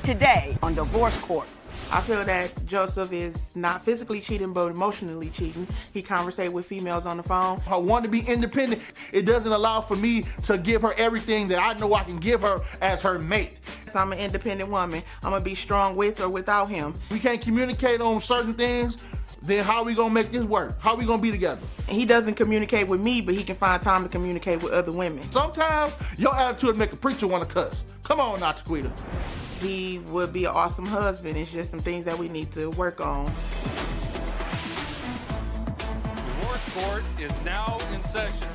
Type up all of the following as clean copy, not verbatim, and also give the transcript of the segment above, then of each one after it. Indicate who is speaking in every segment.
Speaker 1: today on Divorce Court.
Speaker 2: I feel that Joseph is not physically cheating, but emotionally cheating. He conversates with females on the phone.
Speaker 3: I want to be independent. It doesn't allow for me to give her everything that I know I can give her as her mate.
Speaker 2: So I'm an independent woman. I'm gonna be strong with or without him.
Speaker 3: We can't communicate on certain things, then how are we gonna make this work? How are we gonna be together?
Speaker 2: And he doesn't communicate with me, but he can find time to communicate with other women.
Speaker 3: Sometimes your attitude make a preacher want to cuss. Come on now, Taquita.
Speaker 2: He would be an awesome husband. It's just some things that we need to work on.
Speaker 4: Divorce Court is now in session.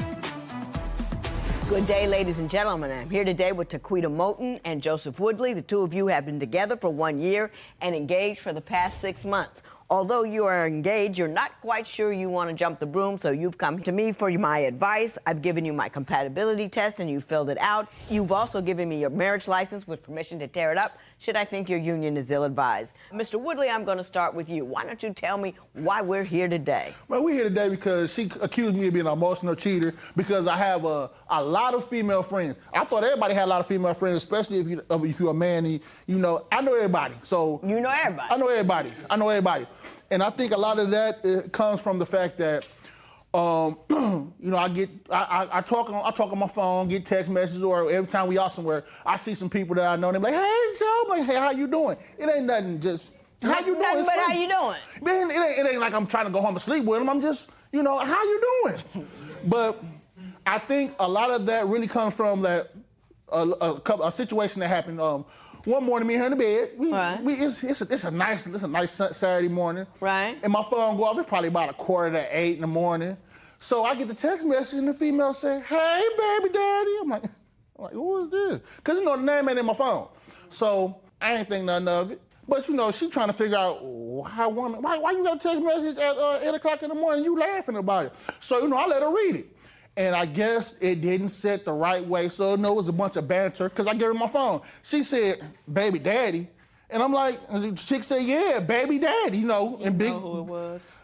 Speaker 1: Good day, ladies and gentlemen. I'm here today with Taquita Moten and Joseph Woodley. The two of you have been together for 1 year and engaged for the past 6 months. Although you are engaged, you're not quite sure you want to jump the broom, so you've come to me for my advice. I've given you my compatibility test, and you filled it out. You've also given me your marriage license with permission to tear it up should I think your union is ill-advised. Mr. Woodley, I'm going to start with you. Why don't you tell me why we're here today?
Speaker 3: Well, we're here today because she accused me of being an emotional cheater because I have a lot of female friends. I thought everybody had a lot of female friends, especially if you're a man. And, you know, I know everybody. So
Speaker 1: you know everybody.
Speaker 3: I know everybody. I know everybody. And I think a lot of that comes from the fact that, you know, I talk on my phone, get text messages, or every time we out somewhere, I see some people that I know, and they're like, hey, Joe, I'm like, hey, how you doing? It ain't nothing, just, how you doing?
Speaker 1: Nothing but how you doing?
Speaker 3: Man, it ain't like I'm trying to go home and sleep with them. I'm just, you know, how you doing? But I think a lot of that really comes from that a situation that happened. One morning, me and her in the bed.
Speaker 1: Right.
Speaker 3: It's a nice Saturday morning.
Speaker 1: Right.
Speaker 3: And my phone go off. It's probably about 7:45 in the morning. So I get the text message, and the female say, "Hey, baby, daddy." I'm like, who is this? Because, you know, the name ain't in my phone. So I ain't think nothing of it. But, you know, she trying to figure out why you got a text message at 8 o'clock in the morning, you laughing about it. So, you know, I let her read it. And I guess it didn't set the right way. So, you know, it was a bunch of banter, because I gave her my phone. She said, baby daddy. And I'm like, the chick said, yeah, baby daddy, you know. And
Speaker 2: You know who it was?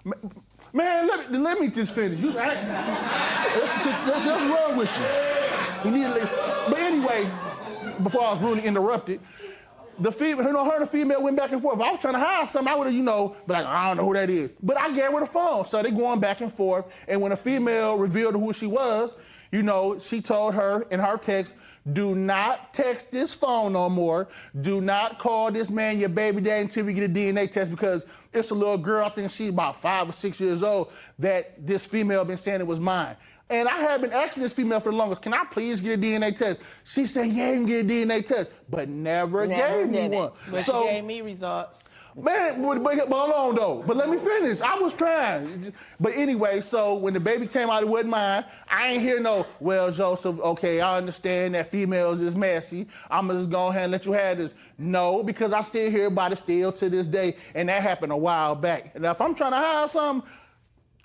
Speaker 3: Man, let me just finish. That's wrong with you. You need to but anyway, before I was rudely interrupted, the female, her and the female went back and forth. If I was trying to hide something, I would have, you know, be like, I don't know who that is. But I gave her the phone, so they going back and forth. And when a female revealed who she was, you know, she told her in her text, do not text this phone no more. Do not call this man your baby daddy until we get a DNA test, because it's a little girl, I think she's about 5 or 6 years old, that this female been saying it was mine. And I have been asking this female for the longest, can I please get a DNA test? She said, yeah, you can get a DNA test, but never gave me one.
Speaker 2: But she gave me results.
Speaker 3: Man, but hold on though. But let me finish. I was trying. But anyway, so when the baby came out, it wasn't mine. I ain't hear no, well, Joseph, okay, I understand that females is messy. I'm gonna just go ahead and let you have this. No, because I still hear about it still to this day, and that happened a while back. And if I'm trying to hide something,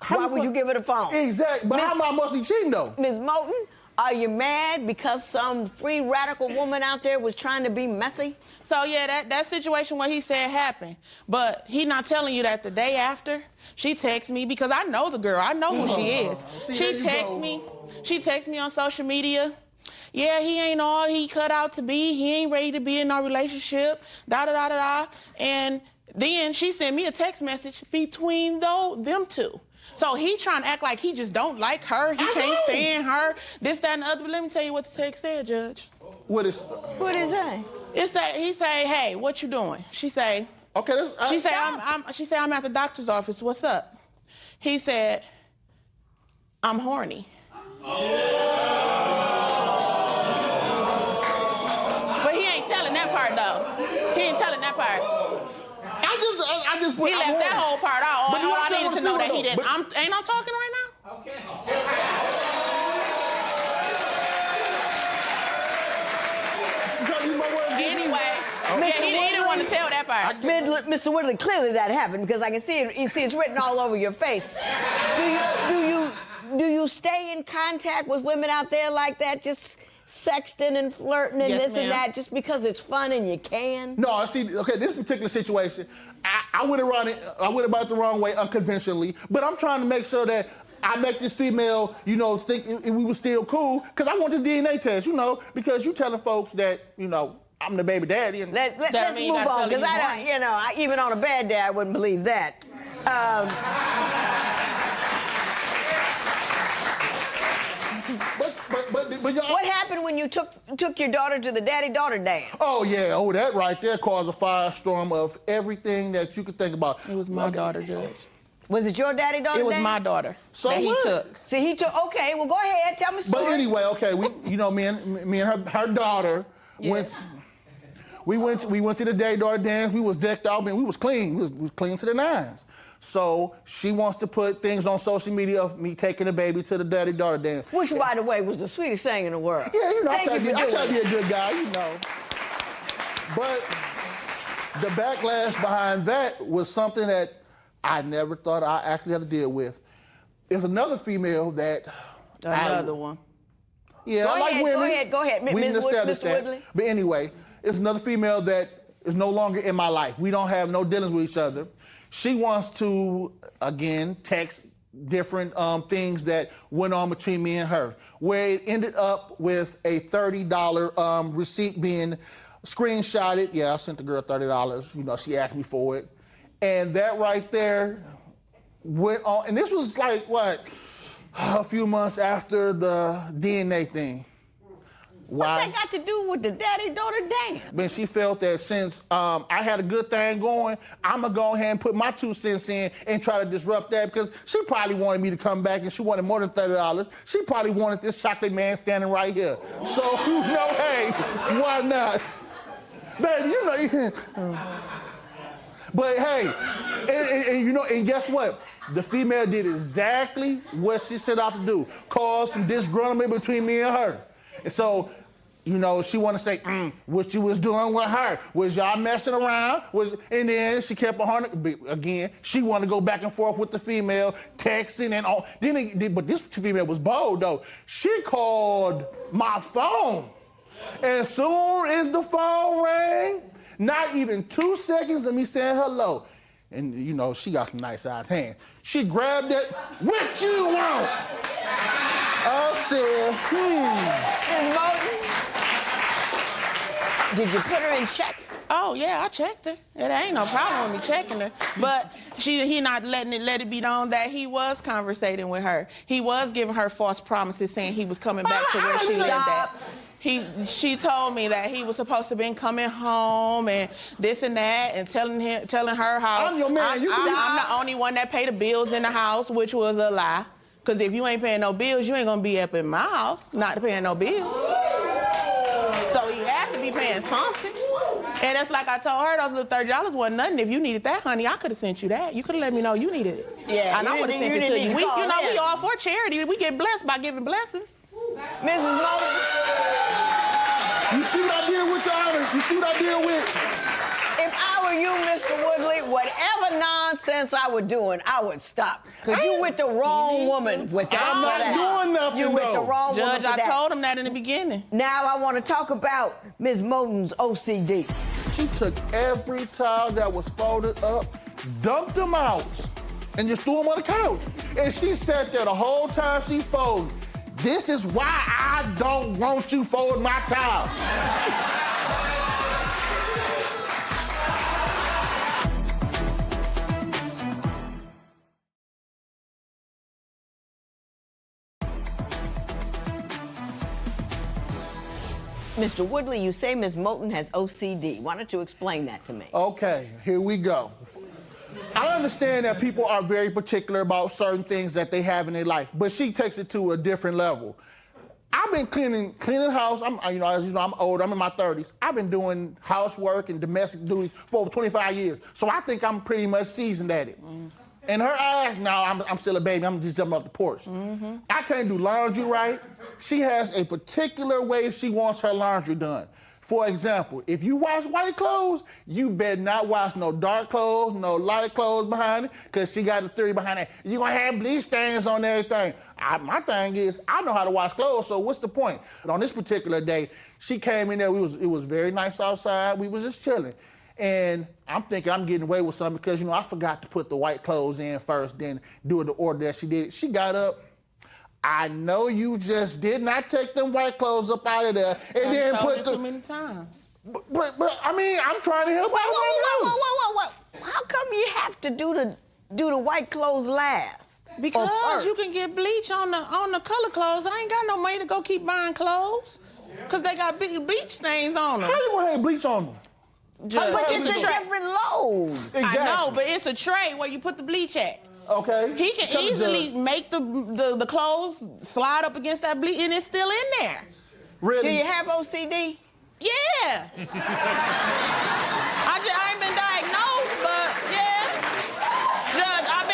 Speaker 1: why would you give her the phone?
Speaker 3: Exactly. But how am I mostly cheating though?
Speaker 1: Ms. Moten, are you mad because some free radical woman out there was trying to be messy?
Speaker 2: So yeah, that situation where he said happened, but he not telling you that the day after, she texts me, because I know the girl, I know who she is. She texts me on social media. Yeah, he ain't all he cut out to be. He ain't ready to be in no relationship, da-da-da-da-da. And then she sent me a text message between them two. So he trying to act like he just don't like her, he can't stand her, this, that, and the other. But let me tell you what the text said, Judge.
Speaker 1: What is that?
Speaker 2: He say, hey, what you doing? She say,
Speaker 3: okay,
Speaker 2: she say, I'm at the doctor's office, what's up? He said, I'm horny. But he ain't telling that part though. He ain't telling that part.
Speaker 3: I just
Speaker 2: He left that whole part out. All I needed to know that he didn't. Ain't I talking right now?
Speaker 3: Okay.
Speaker 2: Anyway, he didn't want to tell that part.
Speaker 1: Mr. Woodley, clearly that happened, because I can see it. You see it's written all over your face. Do you stay in contact with women out there like that, just sexting and flirting and this and that, just because it's fun and you can?
Speaker 3: No, see, okay, this particular situation, I went about it the wrong way, unconventionally, but I'm trying to make sure that I make this female, you know, think we were still cool, because I want this DNA test, you know, because you telling folks that, you know, I'm the baby daddy. And
Speaker 1: Let's
Speaker 2: mean you
Speaker 1: move
Speaker 2: gotta
Speaker 1: on,
Speaker 2: tell
Speaker 1: because
Speaker 2: her
Speaker 1: I
Speaker 2: you
Speaker 1: don't, you know, even on a bad day, I wouldn't believe that.
Speaker 3: But y'all.
Speaker 1: What happened when you took your daughter to the daddy-daughter dance?
Speaker 3: Oh, yeah. Oh, that right there caused a firestorm of everything that you could think about.
Speaker 2: It was my daughter, Judge.
Speaker 1: Was it your daddy-daughter
Speaker 2: It was
Speaker 1: dance?
Speaker 2: my daughter
Speaker 3: So
Speaker 2: that he
Speaker 3: what?
Speaker 2: took.
Speaker 1: See, he took, okay, well, go ahead, tell me a story.
Speaker 3: But anyway, okay, me and her daughter went. We went to the daddy-daughter dance. We was decked out, man. We was clean. We was clean to the nines. So she wants to put things on social media of me taking the baby to the daddy-daughter dance.
Speaker 1: Which, by the way, was the sweetest thing in the world.
Speaker 3: Yeah, you know, I
Speaker 1: Thank you
Speaker 3: try
Speaker 1: for
Speaker 3: to
Speaker 1: doing
Speaker 3: be a good guy, you know. But the backlash behind that was something that I never thought I actually had to deal with. There's another female that
Speaker 2: Another one.
Speaker 3: Yeah,
Speaker 1: Go
Speaker 3: I like
Speaker 1: ahead,
Speaker 3: women.
Speaker 1: go ahead.
Speaker 3: We
Speaker 1: Ms.
Speaker 3: can establish
Speaker 1: Mr.
Speaker 3: that.
Speaker 1: Woodley.
Speaker 3: But anyway, it's another female that is no longer in my life. We don't have no dealings with each other. She wants to, again, text different things that went on between me and her, where it ended up with a $30 receipt being screenshotted. Yeah, I sent the girl $30. You know, she asked me for it. And that right there went on. And this was like, what, a few months after the DNA thing. Why?
Speaker 1: What's that got to do with the daddy-daughter dance?
Speaker 3: But she felt that since I had a good thing going, I'm going to go ahead and put my 2 cents in and try to disrupt that, because she probably wanted me to come back and she wanted more than $30. She probably wanted this chocolate man standing right here. So, you know, hey, why not? Baby, you know. But hey, and you know, and guess what? The female did exactly what she set out to do, cause some disgruntlement between me and her. And so, you know, she want to say, what you was doing with her? Was y'all messing around? And then she kept on, again, she wanted to go back and forth with the female, texting and all. But this female was bold, though. She called my phone. As soon as the phone rang, not even 2 seconds of me saying hello. And, you know, she got some nice size hands. She grabbed it. What you want? I said,
Speaker 1: Ms. Moulton, did you put her in check?
Speaker 2: Oh yeah, I checked her. It ain't no problem with me checking her. But he not let it be known that he was conversating with her. He was giving her false promises, saying he was coming back to where she lived at. She told me that he was supposed to been coming home and this and that, and telling her how
Speaker 3: I'm your man.
Speaker 2: I'm the only one that paid the bills in the house, which was a lie. Because if you ain't paying no bills, you ain't gonna be up in my house not paying no bills. So he had to be paying something. And that's like I told her, those little $30 wasn't nothing. If you needed that, honey, I could have sent you that. You could have let me know you needed it.
Speaker 1: Yeah,
Speaker 2: and I would have sent it to you. We all for charity. We get blessed by giving blessings.
Speaker 1: Mrs. Moulton.
Speaker 3: you see what I did with y'all? You see what I did with?
Speaker 1: If I were you, Mr. Woodley, whatever nonsense I was doing, I would stop. Because you with the wrong woman with that.
Speaker 3: I'm not doing nothing,
Speaker 1: You with the wrong woman
Speaker 2: Judge,
Speaker 1: for that.
Speaker 2: I told him that in the beginning.
Speaker 1: Now I want to talk about Ms. Moulton's OCD.
Speaker 3: She took every towel that was folded up, dumped them out, and just threw them on the couch. And she sat there the whole time she folded. This is why I don't want you folding my towel.
Speaker 1: Mr. Woodley, you say Ms. Moulton has OCD. Why don't you explain that to me?
Speaker 3: Okay, here we go. I understand that people are very particular about certain things that they have in their life, but she takes it to a different level. I've been cleaning house. As you know, I'm old. I'm in my 30s. I've been doing housework and domestic duties for over 25 years. So I think I'm pretty much seasoned at it. In her eyes, no, I'm still a baby. I'm just jumping off the porch. I can't do laundry right. She has a particular way she wants her laundry done. For example, if you wash white clothes, you better not wash no dark clothes, no light clothes behind it, because she got a theory behind that. You're going to have bleach stains on everything. My thing is, I know how to wash clothes, so what's the point? But on this particular day, she came in there. It was very nice outside. We was just chilling. And I'm thinking I'm getting away with something because, I forgot to put the white clothes in first, then do it the order that she did it. She got up. I know you just did not take them white clothes up out of there and then put
Speaker 2: too many times.
Speaker 3: But I mean, I'm trying to help out.
Speaker 1: Whoa. How come you have to do the white clothes last?
Speaker 2: Because you can get bleach on the color clothes. I ain't got no money to go keep buying clothes. Because they got big bleach stains on them.
Speaker 3: How you gonna have bleach on them?
Speaker 1: But it's a different load.
Speaker 3: Exactly.
Speaker 2: I know, but it's a tray where you put the bleach at.
Speaker 3: Okay.
Speaker 2: He can
Speaker 3: Tell the
Speaker 2: easily
Speaker 3: judge.
Speaker 2: make the clothes slide up against that bleach and it's still in there.
Speaker 3: Really?
Speaker 1: Do you have OCD?
Speaker 2: Yeah. I ain't been diagnosed, but yeah. Judge, I've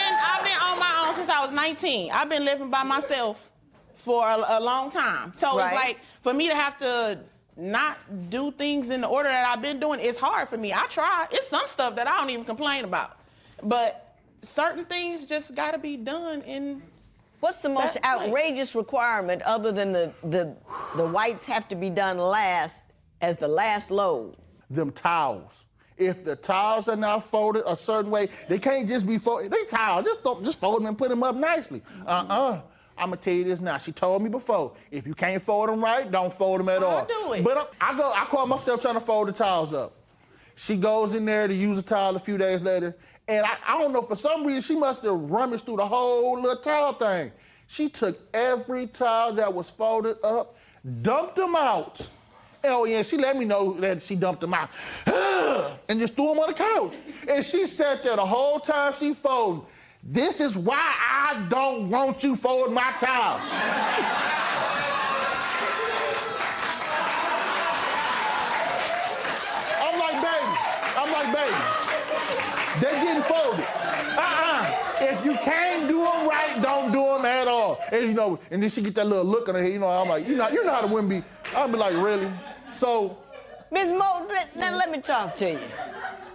Speaker 2: been on my own since I was 19. I've been living by myself for a long time. So
Speaker 1: Right.
Speaker 2: it's like, for me to have to not do things in the order that I've been doing, it's hard for me. I try. It's some stuff that I don't even complain about. But certain things just gotta be done in.
Speaker 1: What's the most
Speaker 2: That's right.
Speaker 1: outrageous requirement other than the whites have to be done last as the last load?
Speaker 3: Them towels. If the towels are not folded a certain way, they can't just be folded. They towels, just fold them and put them up nicely. I'm gonna tell you this now. She told me before, if you can't fold them right, don't fold them at all.
Speaker 2: I'll do it.
Speaker 3: But I caught myself trying to fold the towels up. She goes in there to use a towel a few days later, and I don't know, for some reason, she must have rummaged through the whole little towel thing. She took every towel that was folded up, dumped them out. Oh yeah, she let me know that she dumped them out. And just threw them on the couch. And she sat there the whole time she folded. This is why I don't want you folding my towel. I'm like, baby, they're getting folded. If you can't do them right, don't do them at all. And and then she get that little look on her head, I'm like, you know how the women be. I'll be like, really? So.
Speaker 1: Ms. Moulton, now let me talk to you.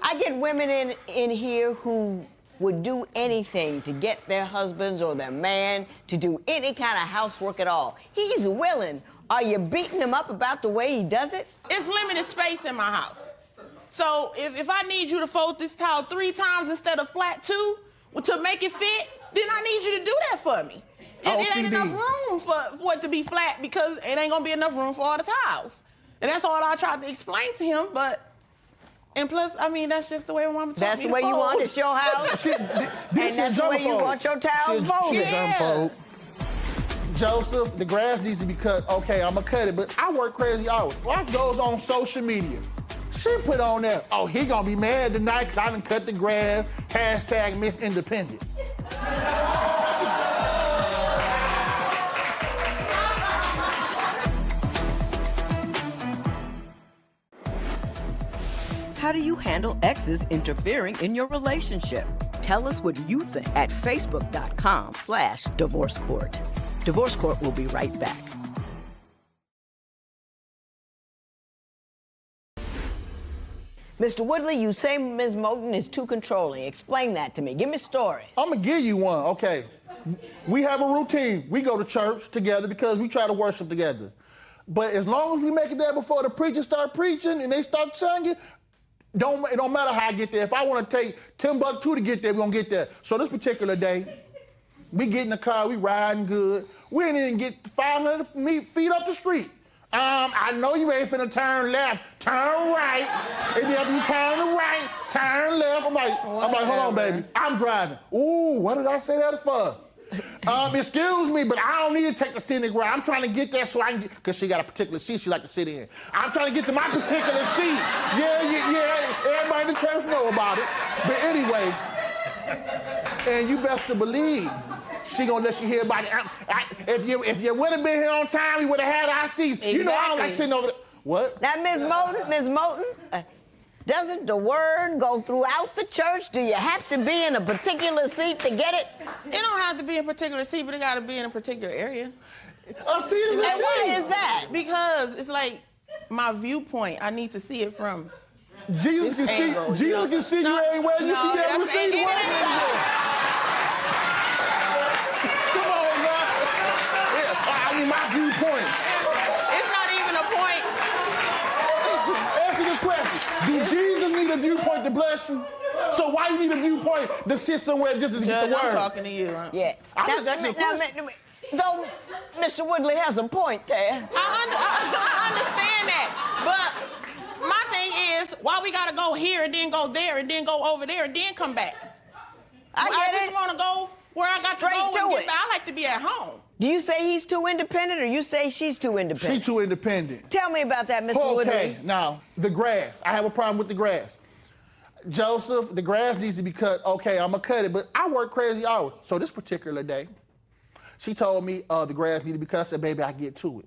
Speaker 1: I get women in here who would do anything to get their husbands or their man to do any kind of housework at all. He's willing. Are you beating him up about the way he does it?
Speaker 2: It's limited space in my house. So if I need you to fold this towel 3 times instead of flat 2 to make it fit, then I need you to do that for me. It ain't enough room for it to be flat because it ain't gonna be enough room for all the towels. And that's all I tried to explain to him, and plus, I mean, that's just the way my mama taught me
Speaker 1: That's
Speaker 2: to
Speaker 1: the way you
Speaker 2: fold.
Speaker 1: want it. It's your house. And that's the way you want your towels folded.
Speaker 3: Fold. Joseph, the grass needs to be cut. Okay, I'm gonna cut it, but I work crazy hours. What goes on social media? She put on there, oh, he gonna be mad tonight because I done cut the grass, hashtag Miss Independent.
Speaker 5: How do you handle exes interfering in your relationship? Tell us what you think at facebook.com/divorce court. Divorce Court will be right back.
Speaker 1: Mr. Woodley, you say Ms. Moulton is too controlling. Explain that to me. Give me stories.
Speaker 3: I'm gonna give you one, okay. We have a routine. We go to church together because we try to worship together. But as long as we make it there before the preacher start preaching and they start singing, it don't matter how I get there. If I want to take Timbuktu to get there, we're gonna get there. So this particular day, we get in the car, we riding good. We didn't even get 500 feet up the street. I know you ain't finna turn left, turn right. And then after you turn to right, turn left. I'm like, hold on, baby. I'm driving. Ooh, what did I say that for? Excuse me, but I don't need to take the scenic route. I'm trying to get there so I can get, because she got a particular seat she like to sit in. I'm trying to get to my particular seat. Yeah. Everybody in the church know about it. But anyway, and you best to believe she gonna let you hear about it. If you would have been here on time, we would have had our seats.
Speaker 1: Exactly.
Speaker 3: You know I don't like sitting over there. What?
Speaker 1: Now, Ms. Moulton, doesn't the word go throughout the church? Do you have to be in a particular seat to get it?
Speaker 2: It don't have to be a particular seat, but it got to be in a particular area.
Speaker 3: A seat is a
Speaker 1: And why
Speaker 3: seat.
Speaker 1: is that?
Speaker 2: Because it's like my viewpoint. I need to see it from.
Speaker 3: Jesus can see.
Speaker 2: angle,
Speaker 3: Jesus
Speaker 2: you know.
Speaker 3: can see you everywhere. You see
Speaker 2: that's-
Speaker 3: every seat.
Speaker 2: it ain't
Speaker 3: Where
Speaker 2: that.
Speaker 3: Come on, man. I mean, my viewpoint.
Speaker 2: It's not even a point.
Speaker 3: Answer this question. Do Jesus need a viewpoint to bless you? So why you need a viewpoint to sit somewhere just to get
Speaker 2: Judge,
Speaker 3: the
Speaker 2: I'm
Speaker 3: word?
Speaker 2: talking to you. Huh?
Speaker 1: Yeah.
Speaker 3: I'm just asking a question.
Speaker 1: Though Mr. Woodley has a point there.
Speaker 2: I understand that, but my thing thing is, why we gotta go here and then go there and then go over there and then come back? I just want to go where I got
Speaker 1: Straight
Speaker 2: to go
Speaker 1: to
Speaker 2: and get
Speaker 1: it.
Speaker 2: back. I like to be at home.
Speaker 1: Do you say he's too independent or you say she's too independent?
Speaker 3: She too independent.
Speaker 1: Tell me about that, Mr.
Speaker 3: Okay,
Speaker 1: Woodley.
Speaker 3: now, the grass. I have a problem with the grass. Joseph, the grass needs to be cut. Okay, I'm going to cut it, but I work crazy hours. So this particular day, she told me the grass needed to be cut. I said, baby, I get to it.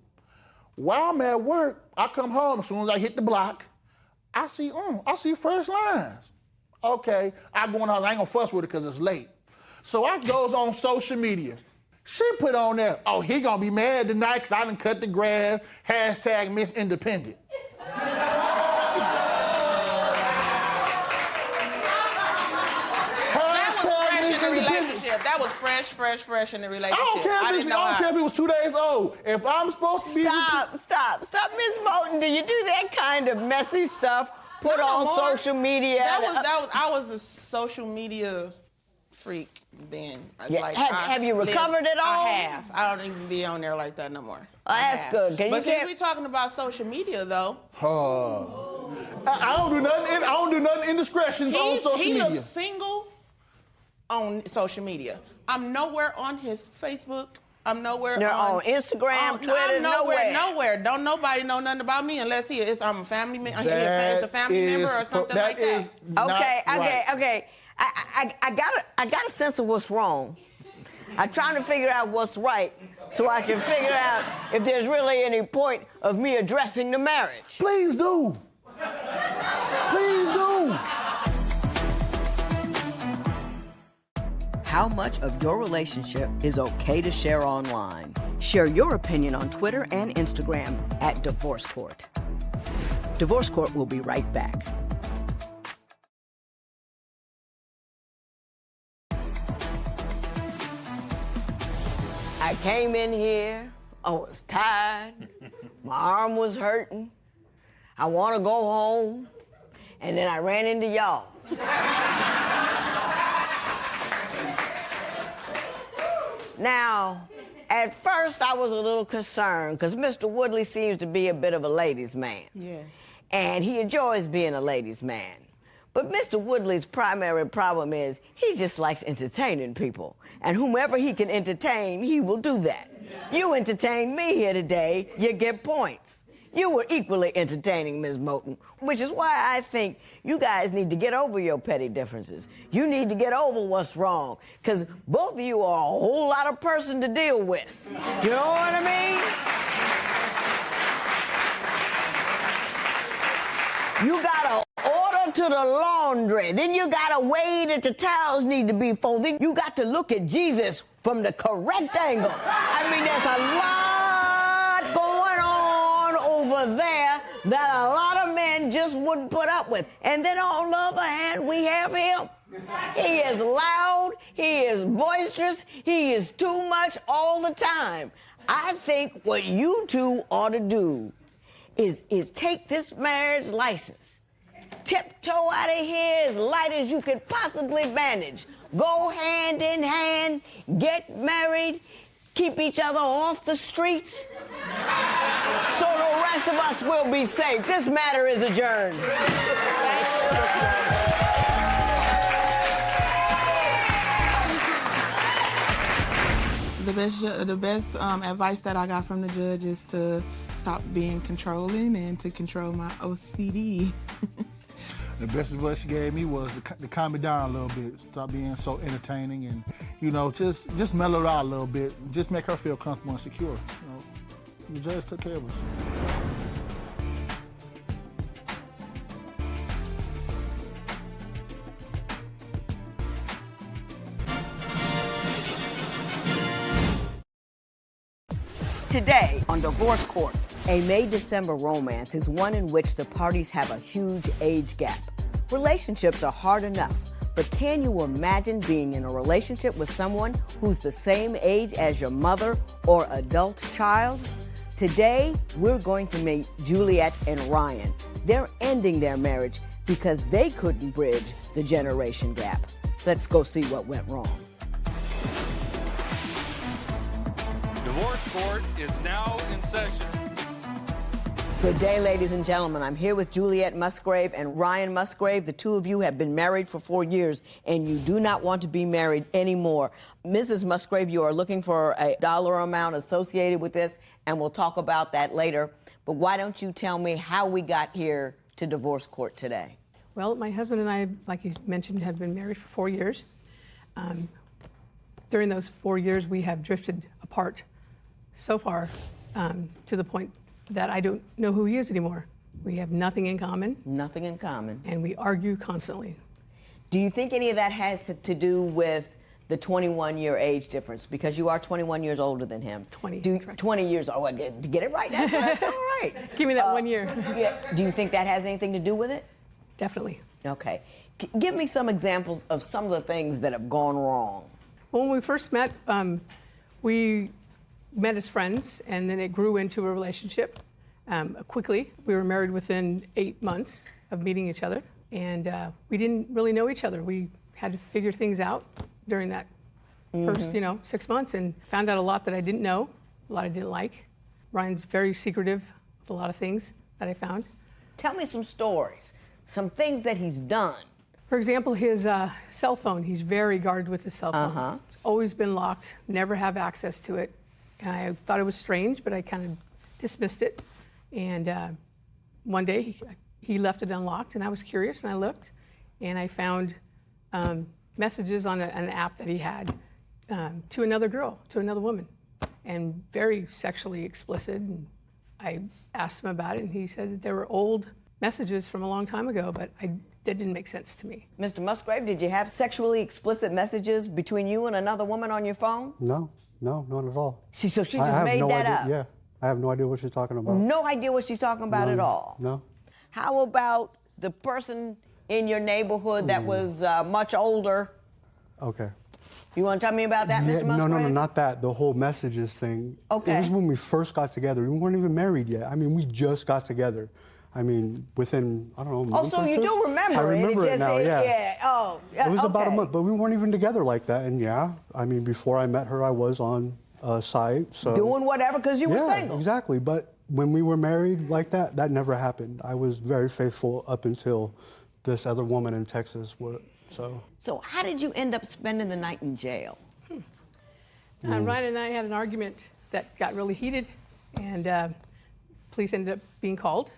Speaker 3: While I'm at work, I come home. As soon as I hit the block, I see fresh lines. Okay, I go in the house. I ain't going to fuss with it because it's late. So I goes on social media. She put on there, oh, he gonna be mad tonight because I done cut the grass, hashtag Miss Independent.
Speaker 2: That was fresh in the relationship.
Speaker 3: I don't care if it was 2 days old. If I'm supposed to be
Speaker 1: Stop, Miss Moulton. Do you do that kind of messy stuff? Put on social media?
Speaker 2: I was a social media freak then.
Speaker 1: Have you recovered at all?
Speaker 2: I have. I don't even be on there like that no more.
Speaker 1: Oh, that's good.
Speaker 2: But since we're talking about social media, though,
Speaker 3: I don't do nothing. I don't do nothing indiscretions on social media.
Speaker 2: He looks single on social media. I'm nowhere on his Facebook. I'm nowhere
Speaker 1: on Instagram, Twitter,
Speaker 2: I'm nowhere. Don't nobody know nothing about me unless I'm a family member. It's a family member or something like that.
Speaker 1: Okay. I got a sense of what's wrong. I'm trying to figure out what's right so I can figure out if there's really any point of me addressing the marriage.
Speaker 3: Please do. Please do.
Speaker 5: How much of your relationship is okay to share online? Share your opinion on Twitter and Instagram at Divorce Court. Divorce Court will be right back.
Speaker 1: I came in here, I was tired, my arm was hurting, I want to go home, and then I ran into y'all. Now, at first I was a little concerned because Mr. Woodley seems to be a bit of a ladies' man.
Speaker 2: Yes.
Speaker 1: And he enjoys being a ladies' man. But Mr. Woodley's primary problem is he just likes entertaining people. And whomever he can entertain, he will do that. You entertained me here today, you get points. You were equally entertaining, Ms. Moulton, which is why I think you guys need to get over your petty differences. You need to get over what's wrong, because both of you are a whole lot of person to deal with. You know what I mean? You gotta order to the laundry, then you gotta wait that the towels need to be folded. You got to look at Jesus from the correct angle. I mean, there's a lot going on over there that a lot of men just wouldn't put up with. And then on the other hand, we have him. He is loud, he is boisterous, he is too much all the time. I think what you two ought to do is take this marriage license, tiptoe out of here as light as you could possibly manage. Go hand in hand, get married, keep each other off the streets, so the rest of us will be safe. This matter is adjourned.
Speaker 2: The best advice that I got from the judge is to stop being controlling and to control my OCD.
Speaker 3: The best advice she gave me was to calm me down a little bit, stop being so entertaining, and just mellow it out a little bit, just make her feel comfortable and secure. The judge took care of us.
Speaker 5: Today on Divorce Court. A May-December romance is one in which the parties have a huge age gap. Relationships are hard enough, but can you imagine being in a relationship with someone who's the same age as your mother or adult child? Today, we're going to meet Juliet and Ryan. They're ending their marriage because they couldn't bridge the generation gap. Let's go see what went wrong.
Speaker 4: Divorce Court is now in session.
Speaker 1: Good day, ladies and gentlemen. I'm here with Juliet Musgrave and Ryan Musgrave. The two of you have been married for 4 years, and you do not want to be married anymore. Mrs. Musgrave, you are looking for a dollar amount associated with this, and we'll talk about that later. But why don't you tell me how we got here to divorce court today?
Speaker 6: Well, my husband and I, like you mentioned, have been married for 4 years. During those 4 years, we have drifted apart so far to the point that I don't know who he is anymore. We have nothing in common.
Speaker 1: Nothing in common.
Speaker 6: And we argue constantly.
Speaker 1: Do you think any of that has to do with the 21-year age difference? Because you are 21 years older than him.
Speaker 6: 20.
Speaker 1: 20 years old. To get it right, that's all right.
Speaker 6: Give me that 1 year.
Speaker 1: Yeah. Do you think that has anything to do with it?
Speaker 6: Definitely.
Speaker 1: Okay. Give me some examples of some of the things that have gone wrong.
Speaker 6: When we first met, we met as friends, and then it grew into a relationship quickly. We were married within 8 months of meeting each other, and we didn't really know each other. We had to figure things out during that first, 6 months, and found out a lot that I didn't know, a lot I didn't like. Ryan's very secretive with a lot of things that I found.
Speaker 1: Tell me some stories, some things that he's done.
Speaker 6: For example, his cell phone, he's very guarded with his cell phone. It's always been locked, never have access to it. And I thought it was strange, but I kind of dismissed it. And one day he left it unlocked, and I was curious, and I looked, and I found messages on an app that he had to another girl, to another woman, and very sexually explicit. And I asked him about it, and he said that there were old messages from a long time ago, but that didn't make sense to me.
Speaker 1: Mr. Musgrave, did you have sexually explicit messages between you and another woman on your phone?
Speaker 7: No, not at all.
Speaker 1: So she
Speaker 7: I
Speaker 1: just
Speaker 7: have
Speaker 1: made
Speaker 7: no
Speaker 1: that
Speaker 7: idea.
Speaker 1: up?
Speaker 7: Yeah, I have no idea what she's talking about.
Speaker 1: No idea what she's talking about at all?
Speaker 7: No.
Speaker 1: How about the person in your neighborhood that was much older?
Speaker 7: Okay.
Speaker 1: You want to tell me about that,
Speaker 7: Yeah,
Speaker 1: Mr. Musgrave?
Speaker 7: no, not that. The whole messages thing.
Speaker 1: Okay.
Speaker 7: It was when we first got together. We weren't even married yet. I mean, we just got together. I mean, within, I don't know, a month
Speaker 1: so
Speaker 7: or
Speaker 1: you
Speaker 7: two?
Speaker 1: do remember
Speaker 7: I remember it now, yeah.
Speaker 1: Oh,
Speaker 7: It was about a
Speaker 1: okay.
Speaker 7: month, but we weren't even together like that. And yeah, I mean, before I met her, I was on a site. So
Speaker 1: Doing whatever because you were single.
Speaker 7: Exactly. But when we were married like that, that never happened. I was very faithful up until this other woman in Texas.
Speaker 1: So how did you end up spending the night in jail?
Speaker 6: Ryan and I had an argument that got really heated, and police ended up being called,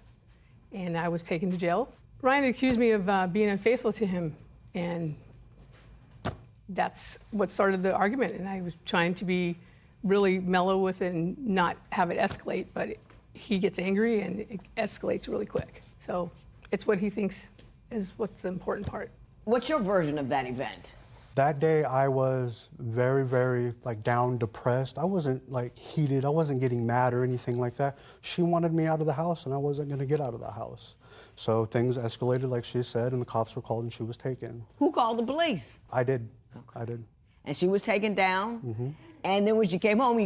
Speaker 6: and I was taken to jail. Ryan accused me of being unfaithful to him, and that's what started the argument. And I was trying to be really mellow with it and not have it escalate, but he gets angry and it escalates really quick. So it's what he thinks is what's the important part.
Speaker 1: What's your version of that event?
Speaker 7: That day I was very, very down, depressed. I wasn't heated. I wasn't getting mad or anything like that. She wanted me out of the house and I wasn't gonna get out of the house. So things escalated like she said, and the cops were called and she was taken.
Speaker 1: Who called the police?
Speaker 7: I did.
Speaker 1: Okay.
Speaker 7: I did.
Speaker 1: And she was taken down? And then when she came home,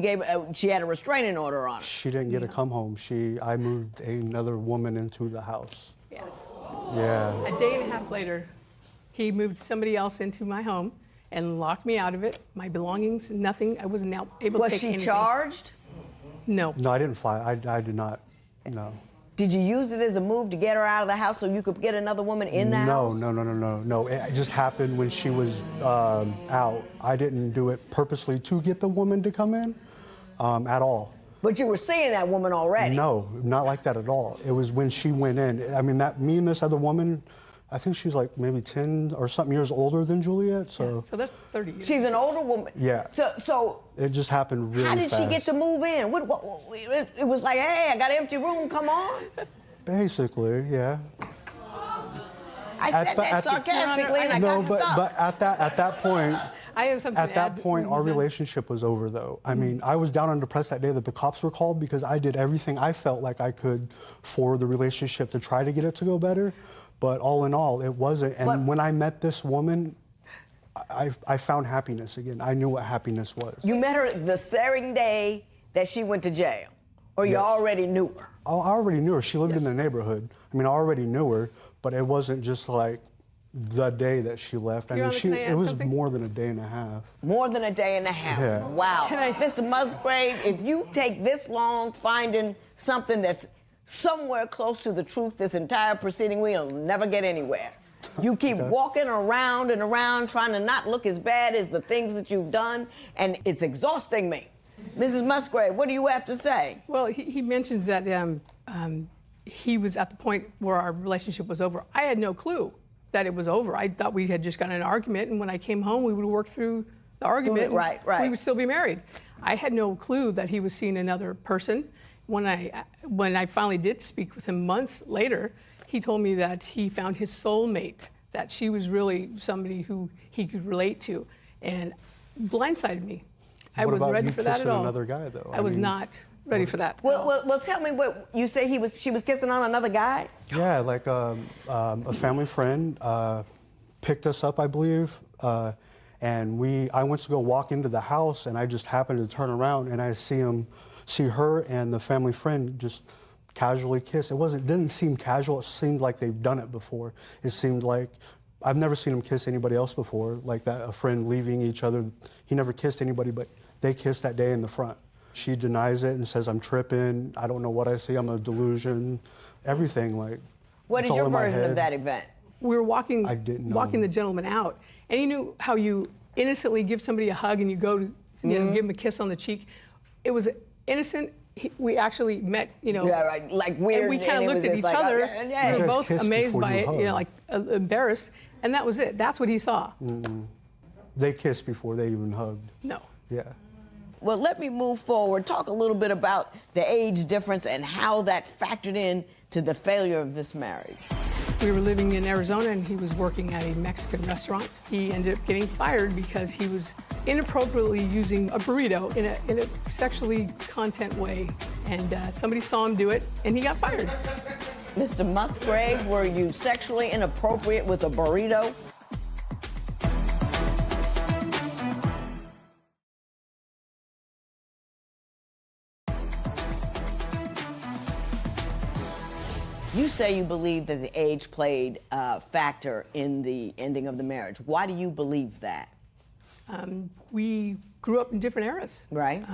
Speaker 1: she had a restraining order on her.
Speaker 7: She didn't get to come home. I moved another woman into the house.
Speaker 6: Yes.
Speaker 7: Yeah.
Speaker 6: A day and a half later, he moved somebody else into my home and locked me out of it. My belongings, nothing. I wasn't able to take anything.
Speaker 1: Was she charged?
Speaker 6: No.
Speaker 7: No, I didn't file. I did not. No.
Speaker 1: Did you use it as a move to get her out of the house so you could get another woman in the house?
Speaker 7: No. It just happened when she was out. I didn't do it purposely to get the woman to come in at all.
Speaker 1: But you were seeing that woman already?
Speaker 7: No, not like that at all. It was when she went in. I mean, me and this other woman, I think she's maybe 10 or something years older than Juliet. So,
Speaker 6: Yeah, so that's 30 years.
Speaker 1: She's an older woman?
Speaker 7: Yeah.
Speaker 1: So
Speaker 7: it just happened really fast.
Speaker 1: How did she get to move in? It was like, hey, I got an empty room, come on.
Speaker 7: Basically, yeah.
Speaker 1: I said that sarcastically and I got stuck.
Speaker 7: But at that point,
Speaker 6: I have something to add.
Speaker 7: our relationship was over, though. I mean, I was down and depressed that day that the cops were called because I did everything I felt like I could for the relationship to try to get it to go better. But all in all, it wasn't. And when I met this woman, I found happiness again. I knew what happiness was.
Speaker 1: You met her the same day that she went to jail, or you already knew her?
Speaker 7: I already knew her. She lived in the neighborhood. I mean, I already knew her, but it wasn't just the day that she left. I mean, it was more than a day and a half.
Speaker 1: More than a day and a half.
Speaker 7: Yeah.
Speaker 1: Wow. Mr. Musgrave, if you take this long finding something that's somewhere close to the truth this entire proceeding. We'll never get anywhere. You keep walking around and around trying to not look as bad as the things that you've done, and it's exhausting me. Mrs. Musgrave, what do you have to say?
Speaker 6: Well, he mentions that he was at the point where our relationship was over. I had no clue that it was over. I thought we had just gotten in an argument, and when I came home, we would work through the argument.
Speaker 1: Right.
Speaker 6: We would still be married. I had no clue that he was seeing another person. When I finally did speak with him months later, he told me that he found his soulmate, that she was really somebody who he could relate to, and blindsided me. I wasn't ready for that at all.
Speaker 7: Another guy, though?
Speaker 6: I was not ready for that.
Speaker 1: Well, tell me what you say. She was kissing on another guy?
Speaker 7: Yeah, like a family friend picked us up, I believe, and I went to go walk into the house, and I just happened to turn around, and I see her and the family friend just casually kiss. It didn't seem casual. It seemed like they've done it before. It seemed like I've never seen him kiss anybody else before, like that, a friend leaving each other. He never kissed anybody, but they kissed that day in the front. She denies it and says, I'm tripping. I don't know what I see. I'm a delusion. Everything, like.
Speaker 1: What is your version of that event?
Speaker 6: We were walking
Speaker 7: the
Speaker 6: gentleman out, and you knew how you innocently give somebody a hug and you go to give him a kiss on the cheek. It was innocent. We actually met,
Speaker 1: Yeah, right. Like weird.
Speaker 6: And we kind of looked at each other.
Speaker 1: Yeah.
Speaker 6: We were both amazed by it,
Speaker 7: hug.
Speaker 6: like embarrassed, and that was it. That's what he saw.
Speaker 7: They kissed before they even hugged.
Speaker 6: No.
Speaker 7: Yeah.
Speaker 1: Well, let me move forward. Talk a little bit about the age difference and how that factored in to the failure of this marriage.
Speaker 6: We were living in Arizona, and he was working at a Mexican restaurant. He ended up getting fired because he was inappropriately using a burrito in a sexually content way, and somebody saw him do it, and he got fired.
Speaker 1: Mr. Musgrave, were you sexually inappropriate with a burrito? You say you believe that the age played a factor in the ending of the marriage. Why do you believe that?
Speaker 6: We grew up in different eras.
Speaker 1: Right.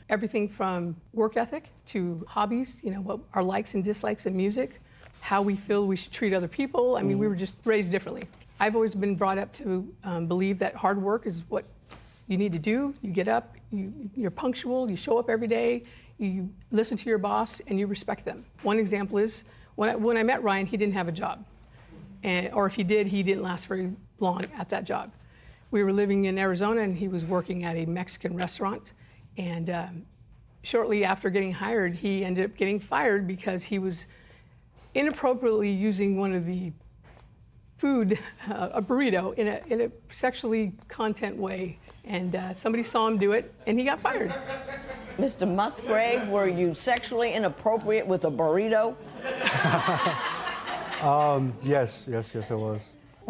Speaker 6: Everything from work ethic to hobbies, what our likes and dislikes in music, how we feel we should treat other people. I mean, we were just raised differently. I've always been brought up to believe that hard work is what you need to do. You get up, you're punctual, you show up every day, you listen to your boss, and you respect them. One example is, when I met Ryan, he didn't have a job. Or if he did, he didn't last very long at that job. We were living in Arizona, and he was working at a Mexican restaurant. And shortly after getting hired, he ended up getting fired because he was inappropriately using one of the food, a burrito, in a sexually content way. And somebody saw him do it, and he got fired.
Speaker 1: Mr. Musgrave, were you sexually inappropriate with a burrito?
Speaker 7: Yes, it was.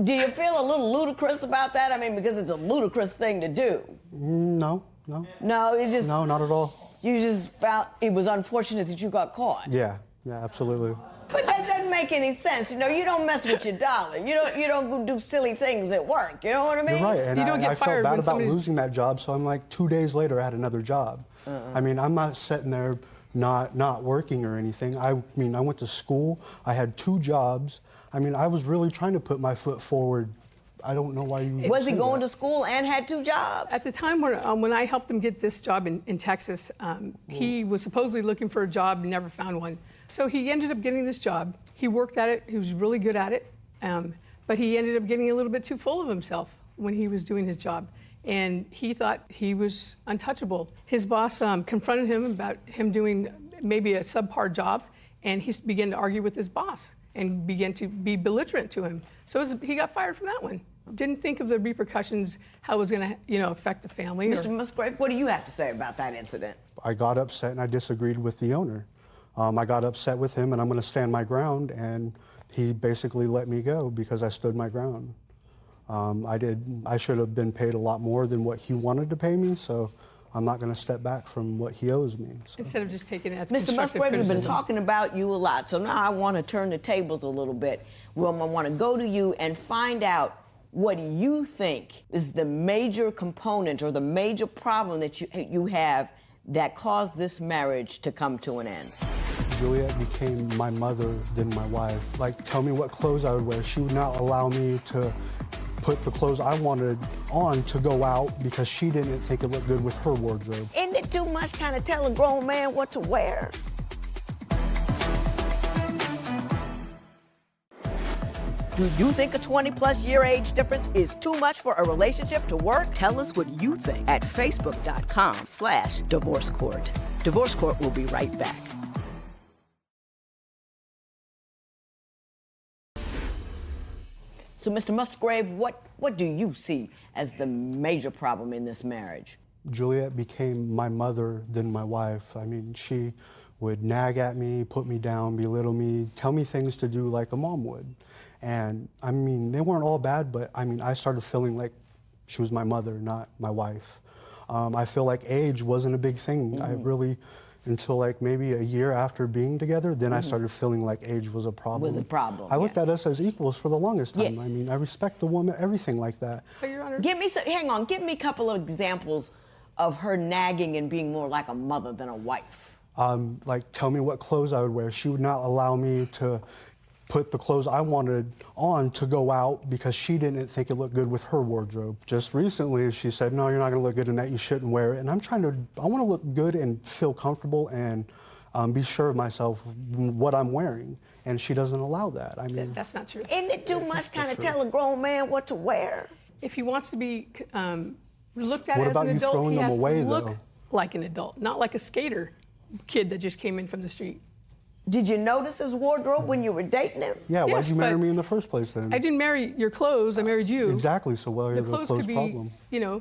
Speaker 1: Do you feel a little ludicrous about that? I mean, because it's a ludicrous thing to do.
Speaker 7: No.
Speaker 1: No, you just...
Speaker 7: No, not at all.
Speaker 1: You just felt it was unfortunate that you got caught.
Speaker 7: Yeah, absolutely.
Speaker 1: But that doesn't make any sense. You don't mess with your dollar. You don't go do silly things at work. You know what I mean?
Speaker 7: You're right, and
Speaker 6: You don't get
Speaker 7: I felt
Speaker 6: fired
Speaker 7: bad
Speaker 6: when
Speaker 7: about
Speaker 6: somebody's-
Speaker 7: losing that job, so I'm like, 2 days later, I had another job. I mean, I'm not sitting there not working or anything. I mean, I went to school. I had 2 jobs. I mean, I was really trying to put my foot forward. I don't know why you.
Speaker 1: Was he going to school and had 2 jobs?
Speaker 6: At the time when I helped him get this job in Texas, he was supposedly looking for a job and never found one. So he ended up getting this job. He worked at it. He was really good at it. But he ended up getting a little bit too full of himself when he was doing his job. And he thought he was untouchable. His boss confronted him about him doing maybe a subpar job, and he began to argue with his boss and began to be belligerent to him. So he got fired from that one. Didn't think of the repercussions, how it was going to, affect the family.
Speaker 1: Mr. Musgrave, what do you have to say about that incident?
Speaker 7: I got upset and I disagreed with the owner. I got upset with him, and I'm going to stand my ground, and he basically let me go because I stood my ground. I should have been paid a lot more than what he wanted to pay me, so I'm not going to step back from what he owes me. So.
Speaker 6: Instead of just taking it as
Speaker 1: Mr.
Speaker 6: constructive
Speaker 1: Musgrave, we've been
Speaker 6: criticism.
Speaker 1: talking about you a lot, so now I want to turn the tables a little bit. Wilma, I want to go to you and find out what you think is the major component or the major problem that you have that caused this marriage to come to an end.
Speaker 7: Juliet became my mother than my wife. Like, tell me what clothes I would wear. She would not allow me to put the clothes I wanted on to go out because she didn't think it looked good with her wardrobe.
Speaker 1: Isn't it too much kind of tell a grown man what to wear? Do you think a 20-plus year age difference is too much for a relationship to work? Tell us what you think at facebook.com/Divorce Court. Divorce Court will be right back. So, Mr. Musgrave, what do you see as the major problem in this marriage?
Speaker 7: Juliet became my mother than my wife. I mean, she would nag at me, put me down, belittle me, tell me things to do like a mom would. And I mean, they weren't all bad, but I mean, I started feeling like she was my mother, not my wife. I feel like age wasn't a big thing. I really, until like maybe a year after being together, then I started feeling like age was a problem.
Speaker 1: Was a problem,
Speaker 7: I looked at us as equals for the longest time.
Speaker 1: Yeah.
Speaker 7: I mean, I respect the woman, everything like that.
Speaker 6: But Your Honor,
Speaker 1: Give me a couple of examples of her nagging and being more like a mother than a wife.
Speaker 7: Like, tell me what clothes I would wear. She would not allow me to put the clothes I wanted on to go out because she didn't think it looked good with her wardrobe. Just recently, she said, no, you're not gonna look good in that, you shouldn't wear it. And I wanna look good and feel comfortable and be sure of myself, what I'm wearing. And she doesn't allow that. I mean,
Speaker 6: that's not true.
Speaker 1: Isn't it too much kind of tell a grown man what to wear?
Speaker 6: If he wants to be looked at
Speaker 7: What
Speaker 6: as
Speaker 7: about
Speaker 6: an
Speaker 7: you
Speaker 6: adult,
Speaker 7: throwing
Speaker 6: he
Speaker 7: them
Speaker 6: has
Speaker 7: away,
Speaker 6: to look
Speaker 7: though?
Speaker 6: like an adult, not like a skater kid that just came in from the street.
Speaker 1: Did you notice his wardrobe when you were dating him?
Speaker 7: yeah,
Speaker 6: Yes,
Speaker 7: why'd you marry
Speaker 6: but
Speaker 7: me in the first place then?
Speaker 6: I didn't marry your clothes, I married you.
Speaker 7: Exactly, so why
Speaker 6: The
Speaker 7: is the
Speaker 6: clothes
Speaker 7: clothes
Speaker 6: could be,
Speaker 7: problem?
Speaker 6: you know,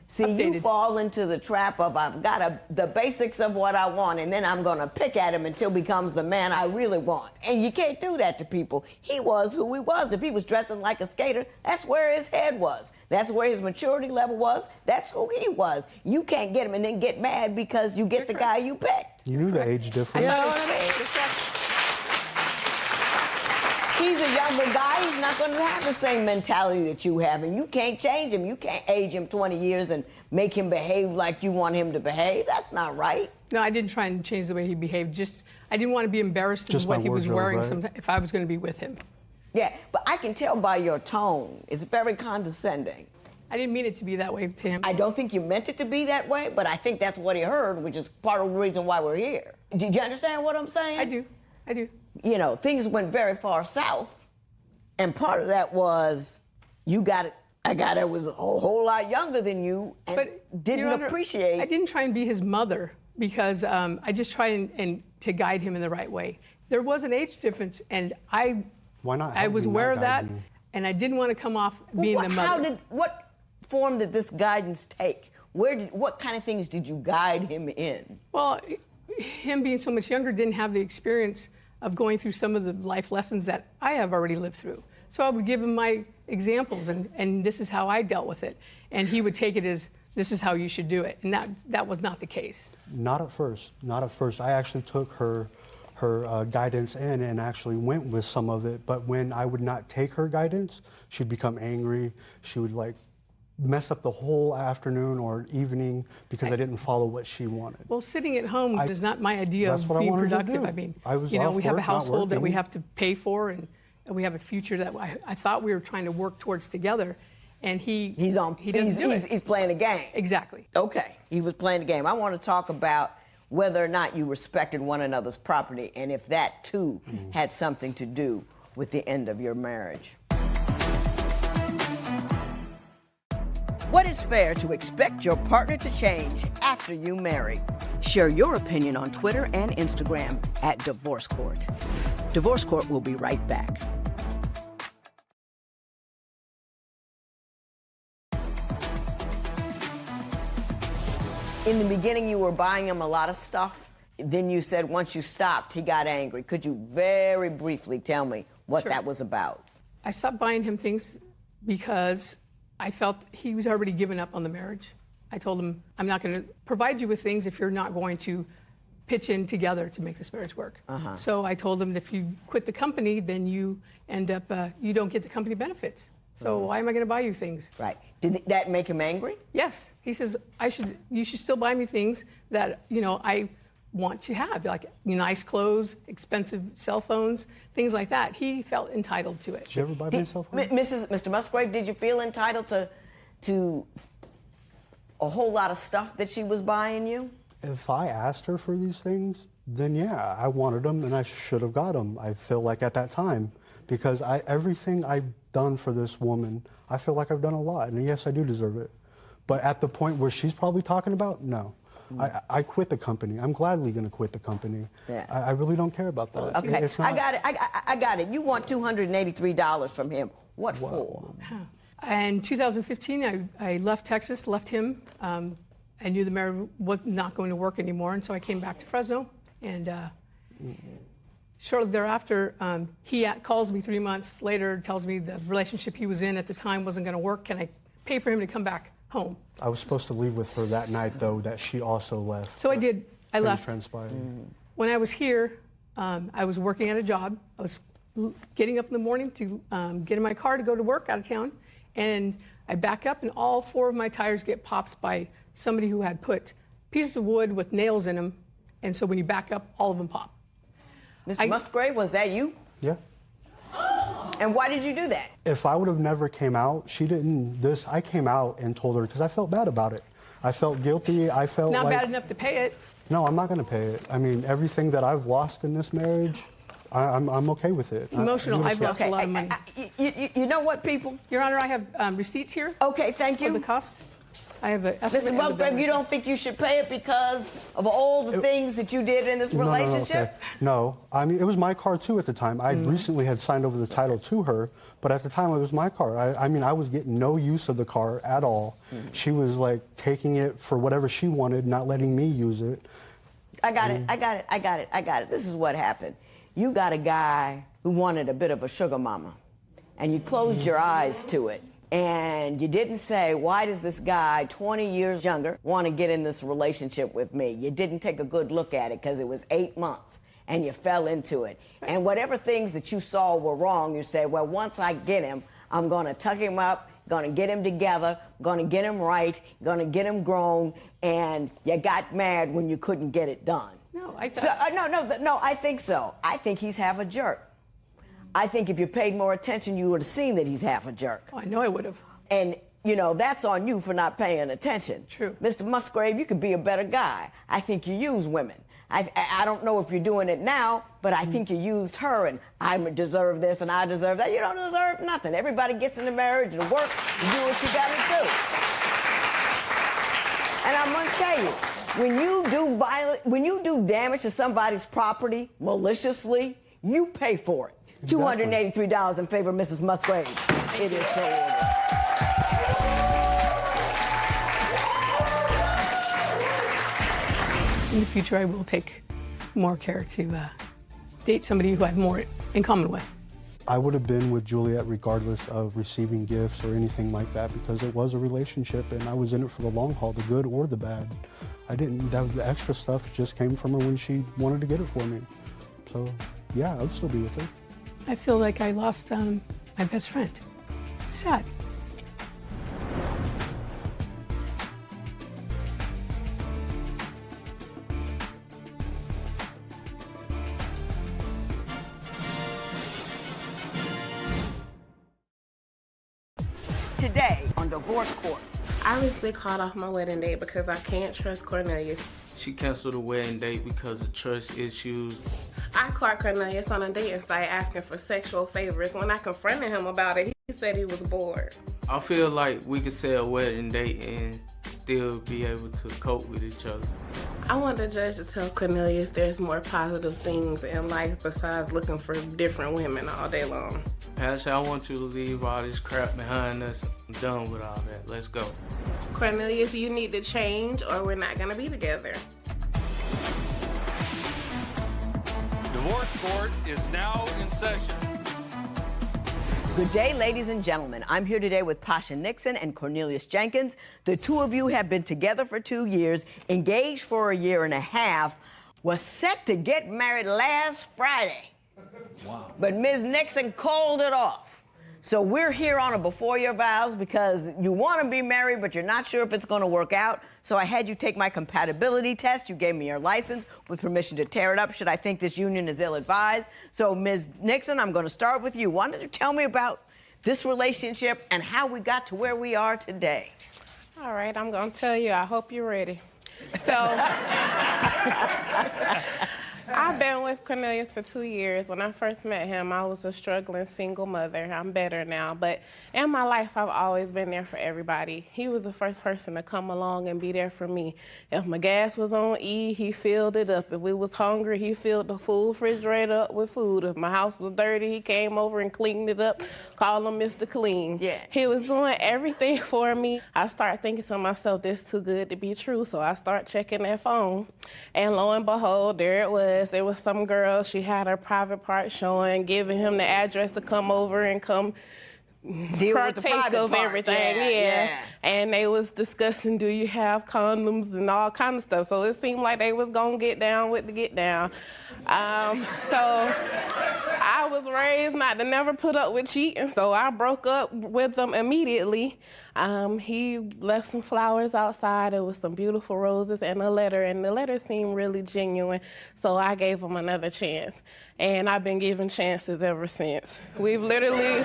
Speaker 1: See,
Speaker 6: updated.
Speaker 1: you fall into the trap of I've got the basics of what I want, and then I'm gonna pick at him until he becomes the man I really want. And you can't do that to people. He was who he was. If he was dressing like a skater, that's where his head was. That's where his maturity level was. That's who he was. You can't get him and then get mad because you get the guy you picked.
Speaker 7: You knew the age difference.
Speaker 1: You know what I mean? He's a younger guy. He's not going to have the same mentality that you have, and you can't change him. You can't age him 20 years and make him behave like you want him to behave. That's not right.
Speaker 6: No, I didn't try and change the way he behaved. Just, I didn't want to be embarrassed of
Speaker 7: Just
Speaker 6: what
Speaker 7: my
Speaker 6: he was
Speaker 7: wardrobe,
Speaker 6: wearing
Speaker 7: right?
Speaker 6: if I was going to be with him.
Speaker 1: Yeah, but I can tell by your tone. It's very condescending.
Speaker 6: I didn't mean it to be that way to him.
Speaker 1: I don't think you meant it to be that way, but I think that's what he heard, which is part of the reason why we're here. Did you understand what I'm saying?
Speaker 6: I do.
Speaker 1: You know, things went very far south, and part of that was a guy that was a whole lot younger than you and
Speaker 6: But,
Speaker 1: didn't
Speaker 6: Your Honor,
Speaker 1: appreciate.
Speaker 6: I didn't try and be his mother because I just tried and to guide him in the right way. There was an age difference, and
Speaker 7: Why not?
Speaker 6: I was
Speaker 7: Help me,
Speaker 6: aware
Speaker 7: not
Speaker 6: of that,
Speaker 7: guide me.
Speaker 6: and I didn't want to come off being the mother.
Speaker 1: What form did this guidance take? What kind of things did you guide him in?
Speaker 6: Well, him being so much younger didn't have the experience of going through some of the life lessons that I have already lived through. So I would give him my examples, and this is how I dealt with it. And he would take it as, this is how you should do it. And that was not the case.
Speaker 7: Not at first. Not at first. I actually took her guidance in and actually went with some of it. But when I would not take her guidance, she'd become angry. She would like mess up the whole afternoon or evening because I didn't follow what she wanted.
Speaker 6: Well, sitting at home is not my idea
Speaker 7: That's
Speaker 6: of
Speaker 7: what I
Speaker 6: being
Speaker 7: wanted to
Speaker 6: productive.
Speaker 7: do.
Speaker 6: I mean,
Speaker 7: I was
Speaker 6: you know,
Speaker 7: off
Speaker 6: we have a
Speaker 7: work, not
Speaker 6: household that we
Speaker 7: working.
Speaker 6: have to pay for, and we have a future that I thought we were trying to work towards together. And he doesn't do it.
Speaker 1: He's playing a game.
Speaker 6: Exactly.
Speaker 1: Okay, he was playing the game. I want to talk about whether or not you respected one another's property and if that too had something to do with the end of your marriage. What is fair to expect your partner to change after you marry? Share your opinion on Twitter and Instagram at Divorce Court. Divorce Court will be right back. In the beginning, you were buying him a lot of stuff. Then you said once you stopped, he got angry. Could you very briefly tell me what that was about?
Speaker 6: I stopped buying him things because I felt he was already given up on the marriage. I told him, I'm not going to provide you with things if you're not going to pitch in together to make this marriage work. So I told him, if you quit the company, then you end up, you don't get the company benefits. So why am I going to buy you things?
Speaker 1: Right. Did that make him angry?
Speaker 6: Yes. He says, you should still buy me things that, you know, I want to have, like nice clothes, expensive cell phones, things like that. He felt entitled to it.
Speaker 7: Did you ever buy me a cell phone?
Speaker 1: Mr. Musgrave, did you feel entitled to a whole lot of stuff that she was buying you?
Speaker 7: If I asked her for these things, then yeah, I wanted them and I should have got them. I feel like at that time, because everything I've done for this woman, I feel like I've done a lot, and yes, I do deserve it. But at the point where she's probably talking about, no. I quit the company. I'm gladly going to quit the company.
Speaker 1: Yeah.
Speaker 7: I really don't care about that.
Speaker 1: Okay,
Speaker 7: It's not,
Speaker 1: I got it. I got it. You want $283 from him. What for?
Speaker 6: In 2015, I left Texas, left him. I knew the marriage was not going to work anymore, and so I came back to Fresno. And shortly thereafter, he calls me 3 months later, tells me the relationship he was in at the time wasn't going to work. Can I pay for him to come back home?
Speaker 7: I was supposed to leave with her that night, though, that she also left.
Speaker 6: So I did. I left.
Speaker 7: Transpired.
Speaker 6: When I was here, I was working at a job. I was getting up in the morning to get in my car to go to work out of town, and I back up, and all 4 of my tires get popped by somebody who had put pieces of wood with nails in them, and so when you back up, all of them pop.
Speaker 1: Mr. Musgrave, was that you?
Speaker 7: Yeah.
Speaker 1: And why did you do that?
Speaker 7: If I would have never came out, I came out and told her because I felt bad about it. I felt guilty. I felt
Speaker 6: Not
Speaker 7: like,
Speaker 6: bad enough to pay it.
Speaker 7: No, I'm not going to pay it. I mean, everything that I've lost in this marriage, I'm okay with it.
Speaker 6: Emotional. I've lost a lot of money.
Speaker 1: You know what, people?
Speaker 6: Your Honor, I have receipts here.
Speaker 1: Okay, thank
Speaker 6: Of the
Speaker 1: you.
Speaker 6: cost. I have an estimate.
Speaker 1: Mr.
Speaker 6: of the
Speaker 1: Musgrave,
Speaker 6: bill.
Speaker 1: you don't think you should pay it because of all the things that you did in this relationship?
Speaker 7: No, I mean, it was my car, too, at the time. I recently had signed over the title to her, but at the time, it was my car. I mean, I was getting no use of the car at all. She was, like, taking it for whatever she wanted, not letting me use it.
Speaker 1: I got it. This is what happened. You got a guy who wanted a bit of a sugar mama, and you closed your eyes to it. And you didn't say, why does this guy, 20 years younger, want to get in this relationship with me? You didn't take a good look at it because it was 8 months, and you fell into it. And whatever things that you saw were wrong, you say, well, once I get him, I'm going to tuck him up, going to get him together, going to get him right, going to get him grown, and you got mad when you couldn't get it done.
Speaker 6: No, I thought...
Speaker 1: No, I think so. I think he's half a jerk. I think if you paid more attention, you would have seen that he's half a jerk.
Speaker 6: Oh, I know I would have.
Speaker 1: And, you know, that's on you for not paying attention.
Speaker 6: True.
Speaker 1: Mr. Musgrave, you could be a better guy. I think you use women. I don't know if you're doing it now, but I think you used her, and I deserve this and I deserve that. You don't deserve nothing. Everybody gets into marriage and works and do what you got to do. And I'm going to tell you, when you do damage to somebody's property maliciously, you pay for it.
Speaker 7: Exactly.
Speaker 1: $283 in favor of Mrs. Musgrave. It is so ordered.
Speaker 6: In the future, I will take more care to date somebody who I have more in common with.
Speaker 7: I would have been with Juliet regardless of receiving gifts or anything like that because it was a relationship and I was in it for the long haul, the good or the bad. The extra stuff just came from her when she wanted to get it for me. So, yeah, I'd still be with her.
Speaker 6: I feel like I lost my best friend. It's sad.
Speaker 1: Today on Divorce Court.
Speaker 8: I recently called off my wedding date because I can't trust Cornelius.
Speaker 9: She canceled the wedding date because of trust issues.
Speaker 8: I caught Cornelius on a dating site asking for sexual favors. When I confronted him about it, he said he was bored.
Speaker 9: I feel like we could say a wedding date and still be able to cope with each other.
Speaker 8: I want the judge to tell Cornelius there's more positive things in life besides looking for different women all day long.
Speaker 9: Pastor, I want you to leave all this crap behind us. I'm done with all that. Let's go.
Speaker 8: Cornelius, you need to change or we're not gonna be together.
Speaker 4: Divorce Court is now in session.
Speaker 1: Good day, ladies and gentlemen. I'm here today with Pasha Nixon and Cornelius Jenkins. The two of you have been together for 2 years, engaged for a year and a half, was set to get married last Friday. Wow. But Ms. Nixon called it off. So we're here on a Before Your Vows because you want to be married, but you're not sure if it's going to work out. So I had you take my compatibility test. You gave me your license with permission to tear it up should I think this union is ill-advised. So Ms. Nixon, I'm going to start with you. Why don't you tell me about this relationship and how we got to where we are today?
Speaker 8: All right, I'm gonna tell you, I hope you're ready. So, I've been with Cornelius for 2 years. When I first met him, I was a struggling single mother. I'm better now, but in my life, I've always been there for everybody. He was the first person to come along and be there for me. If my gas was on E, he filled it up. If we was hungry, he filled the full refrigerator up with food. If my house was dirty, he came over and cleaned it up, called him Mr. Clean.
Speaker 1: Yeah.
Speaker 8: He was doing everything for me. I started thinking to myself, this is too good to be true, so I started checking that phone, and lo and behold, there it was. There was some girl, she had her private part showing, giving him the address to come over and come
Speaker 1: Deal with the
Speaker 8: partake
Speaker 1: private
Speaker 8: of
Speaker 1: part.
Speaker 8: everything. Yeah. And they was discussing, do you have condoms and all kind of stuff. So it seemed like they was gonna get down with the get down. So I was raised not to never put up with cheating, so I broke up with them immediately. He left some flowers outside. It was some beautiful roses and a letter, and the letter seemed really genuine, so I gave him another chance. And I've been giving chances ever since. We've literally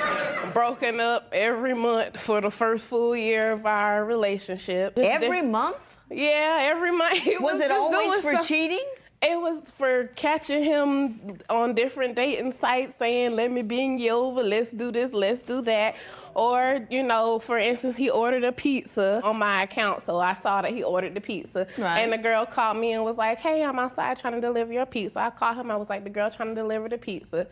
Speaker 8: broken up every month for the first full year of our relationship.
Speaker 1: Every month?
Speaker 8: Yeah, every month.
Speaker 1: Was it always for cheating?
Speaker 8: It was for catching him on different dating sites saying, let me bring you over, let's do this, let's do that. Or, you know, for instance, he ordered a pizza on my account, so I saw that he ordered the pizza.
Speaker 1: Right.
Speaker 8: And the girl called me and was like, hey, I'm outside trying to deliver your pizza. I called him, I was like, the girl trying to deliver the pizza.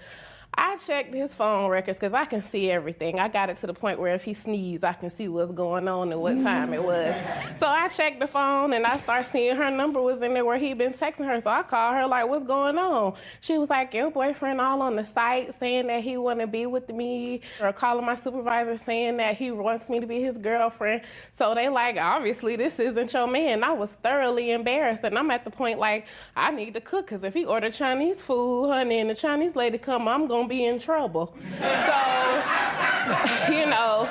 Speaker 8: I checked his phone records because I can see everything. I got it to the point where if he sneezed, I can see what's going on and what time it was. So I checked the phone and I started seeing her number was in there where he'd been texting her. So I called her like, what's going on? She was like, your boyfriend all on the site saying that he want to be with me, or calling my supervisor saying that he wants me to be his girlfriend. So they like, obviously this isn't your man. I was thoroughly embarrassed, and I'm at the point like, I need to cook, because if he ordered Chinese food, honey, and the Chinese lady come, I'm gonna be in trouble. So, you know,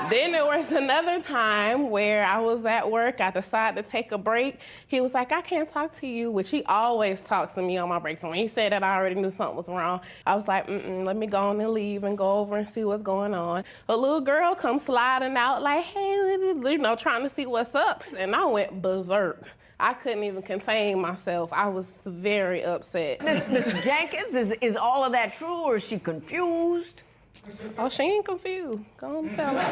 Speaker 8: then there was another time where I was at work, I decided to take a break. He was like, I can't talk to you, which he always talks to me on my breaks. So when he said that, I already knew something was wrong. I was like, let me go on and leave and go over and see what's going on. A little girl comes sliding out like, hey, you know, trying to see what's up. And I went berserk. I couldn't even contain myself. I was very upset.
Speaker 1: Mrs. Jenkins, is all of that true, or is she confused?
Speaker 8: Oh, she ain't confused. Go on and tell her.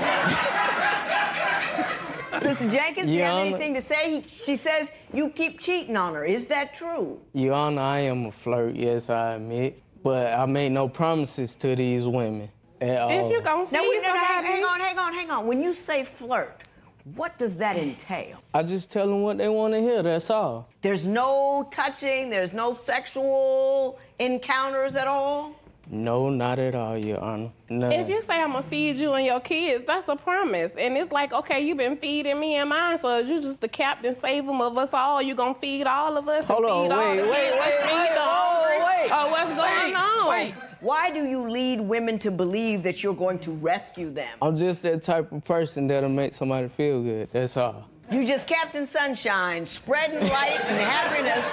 Speaker 1: Mr. Jenkins, do you
Speaker 9: Your
Speaker 1: have
Speaker 9: Honor.
Speaker 1: anything to say? She says you keep cheating on her. Is that true?
Speaker 9: Your Honor, I am a flirt, yes, I admit. But I made no promises to these women at all.
Speaker 8: If you're gonna
Speaker 1: Now,
Speaker 8: feed somebody,
Speaker 1: hang on. When you say flirt, what does that entail?
Speaker 9: I just tell them what they want to hear, that's all.
Speaker 1: There's no touching, there's no sexual encounters at all?
Speaker 9: No, not at all, Your Honor. None.
Speaker 8: if you say I'm gonna feed you and your kids, that's a promise. And it's like, okay, you've been feeding me and mine, so is you just the captain, save them of us all? You gonna feed all of us?
Speaker 9: Hold
Speaker 8: and
Speaker 9: on,
Speaker 8: feed all
Speaker 9: wait,
Speaker 8: the
Speaker 9: wait,
Speaker 8: kids,
Speaker 9: wait,
Speaker 8: and feed
Speaker 9: wait,
Speaker 8: the hungry?
Speaker 9: wait.
Speaker 8: Or what's going on?
Speaker 9: Wait.
Speaker 1: Why do you lead women to believe that you're going to rescue them?
Speaker 9: I'm just that type of person that'll make somebody feel good, that's all.
Speaker 1: You just Captain Sunshine, spreading light and happiness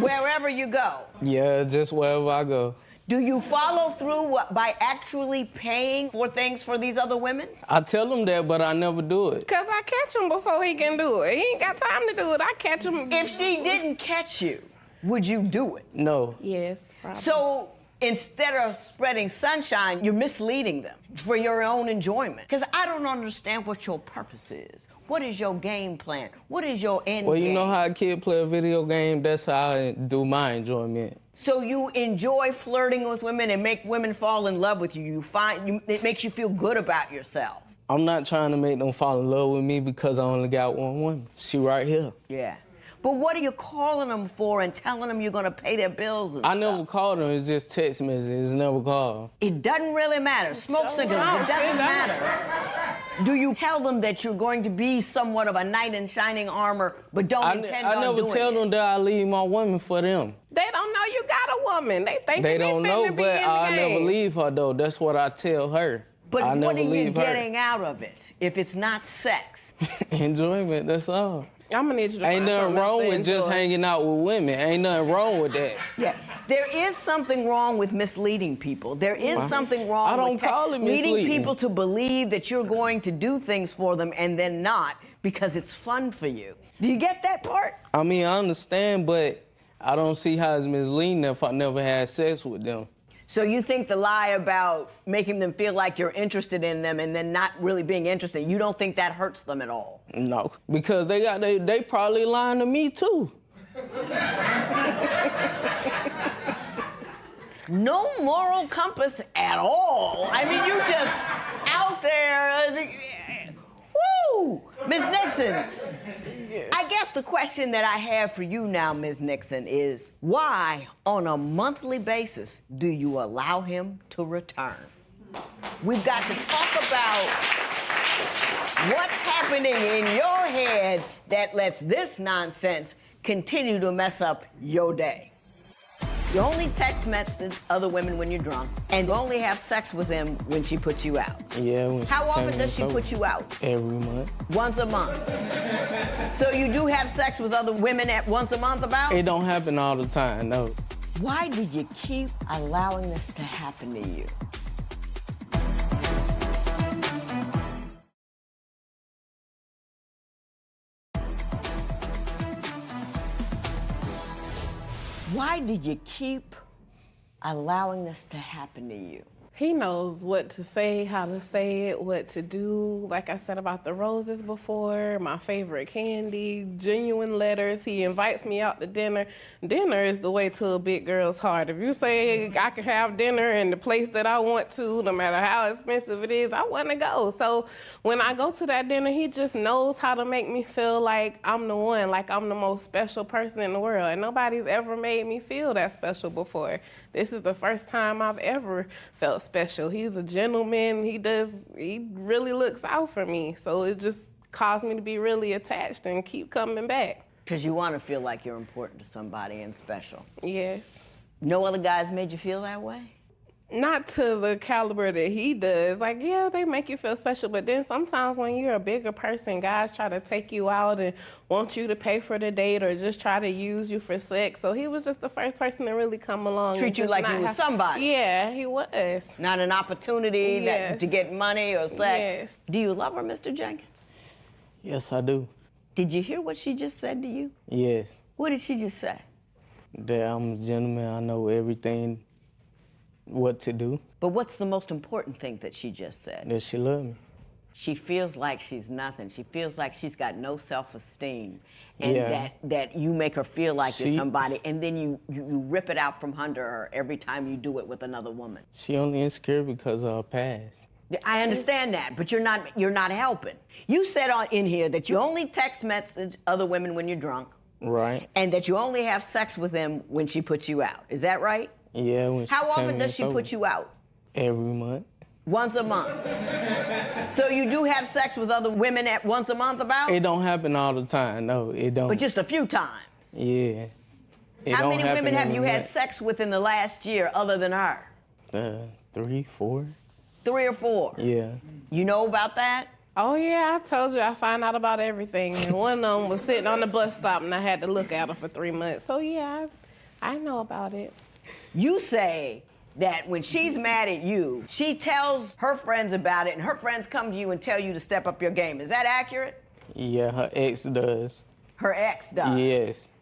Speaker 1: wherever you go.
Speaker 9: Yeah, just wherever I go.
Speaker 1: Do you follow through by actually paying for things for these other women?
Speaker 9: I tell them that, but I never do it.
Speaker 8: Because I catch him before he can do it. He ain't got time to do it. I catch him.
Speaker 1: If she didn't catch you, would you do it?
Speaker 9: No.
Speaker 8: Yes, probably.
Speaker 1: So instead of spreading sunshine, you're misleading them for your own enjoyment. Because I don't understand what your purpose is. What is your game plan? What is your end
Speaker 9: Well,
Speaker 1: game?
Speaker 9: you know how a kid play a video game? That's how I do my enjoyment.
Speaker 1: So you enjoy flirting with women and make women fall in love with you. It makes you feel good about yourself.
Speaker 9: I'm not trying to make them fall in love with me because I only got one woman. She right here.
Speaker 1: Yeah. But what are you calling them for and telling them you're going to pay their bills and
Speaker 9: I
Speaker 1: stuff?
Speaker 9: never called them. It's just text messages. It's never called.
Speaker 1: It doesn't really matter. Smoke cigarettes, it doesn't matter. Do you tell them that you're going to be somewhat of a knight in shining armor, but don't intend on
Speaker 9: I never
Speaker 1: doing
Speaker 9: tell
Speaker 1: it?
Speaker 9: them that I leave my woman for them.
Speaker 8: They don't know you got a woman. They think
Speaker 9: They
Speaker 8: that
Speaker 9: don't
Speaker 8: finna
Speaker 9: know,
Speaker 8: be
Speaker 9: but
Speaker 8: in the
Speaker 9: I never
Speaker 8: game.
Speaker 9: leave her, though. That's what I tell her.
Speaker 1: But
Speaker 9: I
Speaker 1: what
Speaker 9: never
Speaker 1: are you
Speaker 9: leave her.
Speaker 1: getting out of it if it's not sex?
Speaker 9: Enjoyment, that's all.
Speaker 8: I'm gonna need you to
Speaker 9: Ain't
Speaker 8: find
Speaker 9: nothing
Speaker 8: something else
Speaker 9: wrong
Speaker 8: to
Speaker 9: with just
Speaker 8: enjoy.
Speaker 9: hanging out with women. Ain't nothing wrong with that.
Speaker 1: Yeah, there is something wrong with misleading people. There is something wrong
Speaker 9: I don't
Speaker 1: with
Speaker 9: call it
Speaker 1: leading
Speaker 9: misleading.
Speaker 1: people to believe that you're going to do things for them and then not because it's fun for you. Do you get that part?
Speaker 9: I mean, I understand, but I don't see how it's misleading if I never had sex with them.
Speaker 1: So you think the lie about making them feel like you're interested in them and then not really being interested, you don't think that hurts them at all?
Speaker 9: No, because they probably lying to me too.
Speaker 1: No moral compass at all. I mean, you just out there. Woo! Ms. Nixon, I guess the question that I have for you now, Ms. Nixon, is why, on a monthly basis, do you allow him to return? We've got to talk about what's happening in your head that lets this nonsense continue to mess up your day. You only text message other women when you're drunk, and you only have sex with them when she puts you out.
Speaker 9: Yeah, when
Speaker 1: How
Speaker 9: she tell
Speaker 1: often
Speaker 9: me
Speaker 1: does
Speaker 9: it's
Speaker 1: she
Speaker 9: over.
Speaker 1: put you out?
Speaker 9: Every month.
Speaker 1: Once a month. So you do have sex with other women at once a month about?
Speaker 9: It don't happen all the time, no.
Speaker 1: Why do you keep allowing this to happen to you? Why do you keep allowing this to happen to you?
Speaker 8: He knows what to say, how to say it, what to do. Like I said about the roses before, my favorite candy, genuine letters. He invites me out to dinner. Dinner is the way to a big girl's heart. If you say I can have dinner in the place that I want to, no matter how expensive it is, I want to go. So when I go to that dinner, he just knows how to make me feel like I'm the one, like I'm the most special person in the world. And nobody's ever made me feel that special before. This is the first time I've ever felt special. He's a gentleman. He really looks out for me. So it just caused me to be really attached and keep coming back.
Speaker 1: Because you want to feel like you're important to somebody and special.
Speaker 8: Yes.
Speaker 1: No other guys made you feel that way?
Speaker 8: Not to the caliber that he does. Like, yeah, they make you feel special, but then sometimes when you're a bigger person, guys try to take you out and want you to pay for the date or just try to use you for sex. So he was just the first person to really come along.
Speaker 1: Treat
Speaker 8: and
Speaker 1: you
Speaker 8: just
Speaker 1: like
Speaker 8: not
Speaker 1: you were
Speaker 8: have-
Speaker 1: somebody.
Speaker 8: Yeah, he was.
Speaker 1: Not an opportunity
Speaker 8: Yes.
Speaker 1: to get money or sex.
Speaker 8: Yes.
Speaker 1: Do you love her, Mr. Jenkins?
Speaker 9: Yes, I do.
Speaker 1: Did you hear what she just said to you?
Speaker 9: Yes.
Speaker 1: What did she just say?
Speaker 9: That I'm a gentleman. I know everything, what to do.
Speaker 1: But what's the most important thing that she just said?
Speaker 9: That she love me.
Speaker 1: She feels like she's nothing. She feels like she's got no self-esteem. And
Speaker 9: Yeah.
Speaker 1: that you make her feel like you're
Speaker 9: She-
Speaker 1: somebody, and then you rip it out from under her every time you do it with another woman.
Speaker 9: She only insecure because of her past.
Speaker 1: I understand that, but you're not helping. You said in here that you only text message other women when you're drunk,
Speaker 9: Right?
Speaker 1: and that you only have sex with them when she puts you out. Is that right?
Speaker 9: Yeah, when she
Speaker 1: How
Speaker 9: tell
Speaker 1: often
Speaker 9: me
Speaker 1: does
Speaker 9: it's
Speaker 1: she
Speaker 9: over.
Speaker 1: put you out?
Speaker 9: Every month.
Speaker 1: Once a month. So you do have sex with other women at once a month about?
Speaker 9: It don't happen all the time. No, it don't.
Speaker 1: But just a few times.
Speaker 9: Yeah. It
Speaker 1: How
Speaker 9: don't
Speaker 1: many
Speaker 9: happen
Speaker 1: women have
Speaker 9: every
Speaker 1: you had
Speaker 9: month.
Speaker 1: sex with in the last year other than her?
Speaker 9: 3, 4.
Speaker 1: 3 or 4?
Speaker 9: Yeah.
Speaker 1: You know about that?
Speaker 8: Oh yeah, I told you I find out about everything. And one of them was sitting on the bus stop and I had to look at her for 3 months. So yeah, I know about it.
Speaker 1: You say that when she's mad at you, she tells her friends about it and her friends come to you and tell you to step up your game. Is that accurate?
Speaker 9: Yeah, her ex does.
Speaker 1: Her ex does?
Speaker 9: Yes.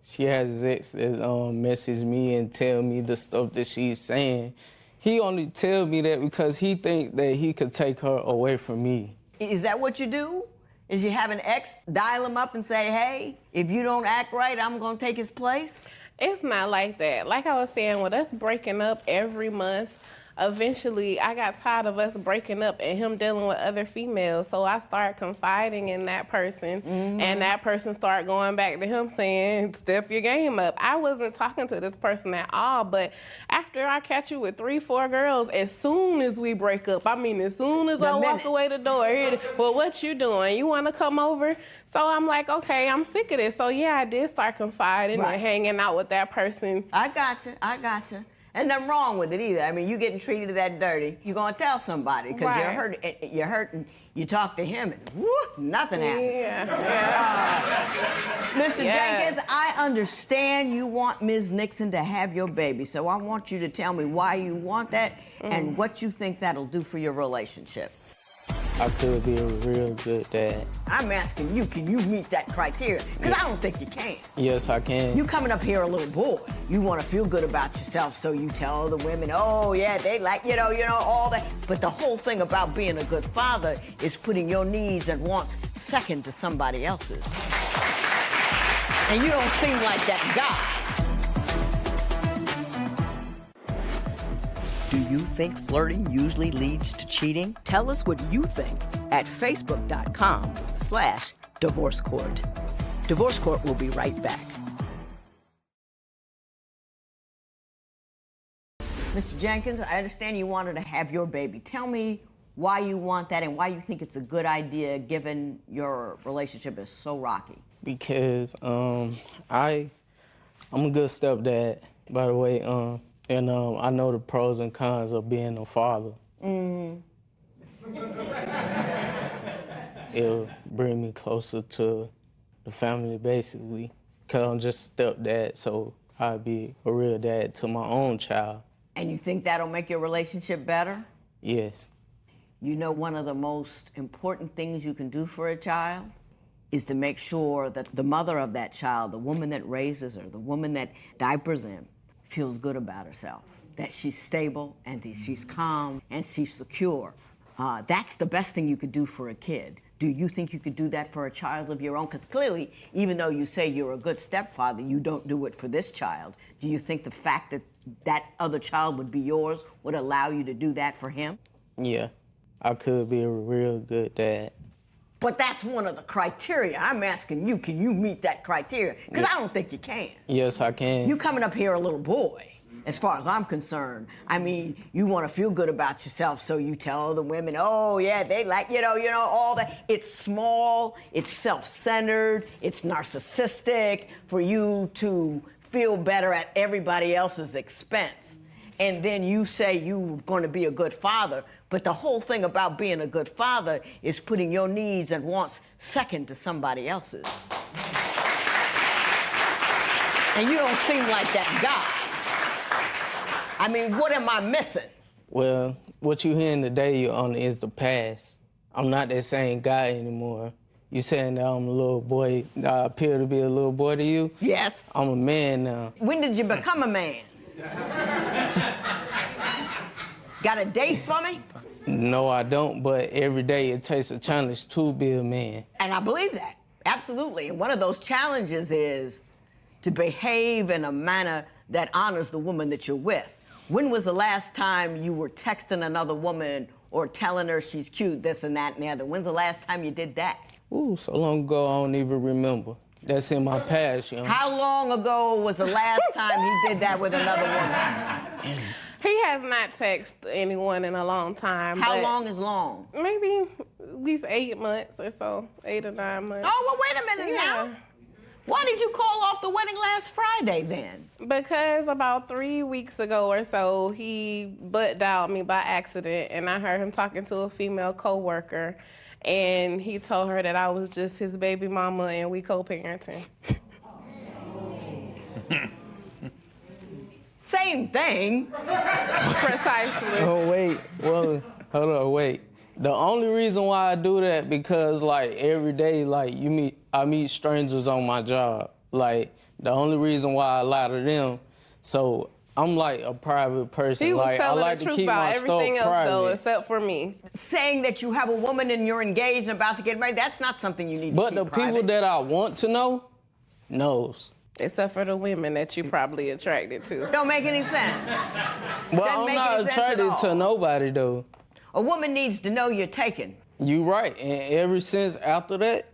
Speaker 9: She has his ex that message me and tell me the stuff that she's saying. He only tell me that because he think that he could take her away from me.
Speaker 1: Is that what you do? Is you have an ex dial him up and say, hey, if you don't act right, I'm gonna take his place?
Speaker 8: It's not like that. Like I was saying, with us breaking up every month, eventually I got tired of us breaking up and him dealing with other females. So I started confiding in that person, and that person started going back to him saying, step your game up. I wasn't talking to this person at all, but after I catch you with 3, 4 girls, as soon as we break up, I mean, as soon as I walk away the door, well, what you doing? You want to come over? So I'm like, okay, I'm sick of this. So yeah, I did start confiding and hanging out with that person.
Speaker 1: I got you. And nothing wrong with it either. I mean, you getting treated that dirty, you're gonna tell somebody because
Speaker 8: Right.
Speaker 1: you're hurting. You talk to him and whoo, nothing happens.
Speaker 8: Yeah.
Speaker 1: Mr.
Speaker 8: Yes.
Speaker 1: Jenkins, I understand you want Ms. Nixon to have your baby, so I want you to tell me why you want that and what you think that'll do for your relationship.
Speaker 9: I could be a real good dad.
Speaker 1: I'm asking you, can you meet that criteria? Because I don't think you can.
Speaker 9: Yes, I can.
Speaker 1: You coming up here a little boy. You want to feel good about yourself, so you tell the women, oh yeah, they like, you know, all that. But the whole thing about being a good father is putting your needs and wants second to somebody else's. And you don't seem like that guy. Do you think flirting usually leads to cheating? Tell us what you think at facebook.com/Divorce Court. Divorce Court will be right back. Mr. Jenkins, I understand you wanted to have your baby. Tell me why you want that and why you think it's a good idea given your relationship is so rocky.
Speaker 9: Because I'm a good stepdad, by the way, and I know the pros and cons of being a father. It'll bring me closer to the family, basically, because I'm just a stepdad, so I'll be a real dad to my own child.
Speaker 1: And you think that'll make your relationship better?
Speaker 9: Yes.
Speaker 1: You know, one of the most important things you can do for a child is to make sure that the mother of that child, the woman that raises her, the woman that diapers him, feels good about herself, that she's stable and that she's calm and she's secure. That's the best thing you could do for a kid. Do you think you could do that for a child of your own? Because clearly, even though you say you're a good stepfather, you don't do it for this child. Do you think the fact that that other child would be yours would allow you to do that for him?
Speaker 9: Yeah, I could be a real good dad.
Speaker 1: But that's one of the criteria. I'm asking you, can you meet that criteria? Because I don't think you can.
Speaker 9: Yes, I can.
Speaker 1: You coming up here a little boy, as far as I'm concerned. I mean, you want to feel good about yourself, so you tell the women, oh yeah, they like, you know, all that. It's small, it's self-centered, it's narcissistic for you to feel better at everybody else's expense. And then you say you're going to be a good father, but the whole thing about being a good father is putting your needs and wants second to somebody else's. And you don't seem like that guy. I mean, what am I missing?
Speaker 9: Well, what you hearing today, Your Honor, is the past. I'm not that same guy anymore. You saying that I'm a little boy, I appear to be a little boy to you?
Speaker 1: Yes.
Speaker 9: I'm a man now.
Speaker 1: When did you become a man? Got a date for me?
Speaker 9: No, I don't, but every day it takes a challenge to be a man.
Speaker 1: And I believe that, absolutely. And one of those challenges is to behave in a manner that honors the woman that you're with. When was the last time you were texting another woman or telling her she's cute, this and that and the other? When's the last time you did that?
Speaker 9: Ooh, so long ago I don't even remember. That's in my past, you know.
Speaker 1: How long ago was the last time he did that with another woman?
Speaker 8: He has not texted anyone in a long time.
Speaker 1: How
Speaker 8: but
Speaker 1: long is long?
Speaker 8: Maybe at least 8 months or so, 8 or 9 months.
Speaker 1: Oh, well, wait a minute now. Why did you call off the wedding last Friday then?
Speaker 8: Because about 3 weeks ago or so, he butt dialed me by accident, and I heard him talking to a female coworker, and he told her that I was just his baby mama and we co-parenting.
Speaker 1: Same thing.
Speaker 8: Precisely.
Speaker 9: Oh, wait. Well, hold on, wait. The only reason why I do that because, like, every day, like, I meet strangers on my job. Like, the only reason why I lie to them, so I'm like a private person.
Speaker 8: He was
Speaker 9: like,
Speaker 8: telling
Speaker 9: I like
Speaker 8: the
Speaker 9: to
Speaker 8: truth
Speaker 9: keep
Speaker 8: about
Speaker 9: my
Speaker 8: everything
Speaker 9: stuff
Speaker 8: else,
Speaker 9: private.
Speaker 8: though, except for me.
Speaker 1: Saying that you have a woman and you're engaged and about to get married, that's not something you need
Speaker 9: But
Speaker 1: to
Speaker 9: the
Speaker 1: keep private.
Speaker 9: people that I want to know knows.
Speaker 8: Except for the women that you probably attracted to.
Speaker 1: Don't make any sense.
Speaker 9: But
Speaker 1: Doesn't
Speaker 9: I'm
Speaker 1: make
Speaker 9: not
Speaker 1: any sense at
Speaker 9: attracted to
Speaker 1: all.
Speaker 9: nobody, though.
Speaker 1: A woman needs to know you're taken.
Speaker 9: You right. And ever since after that,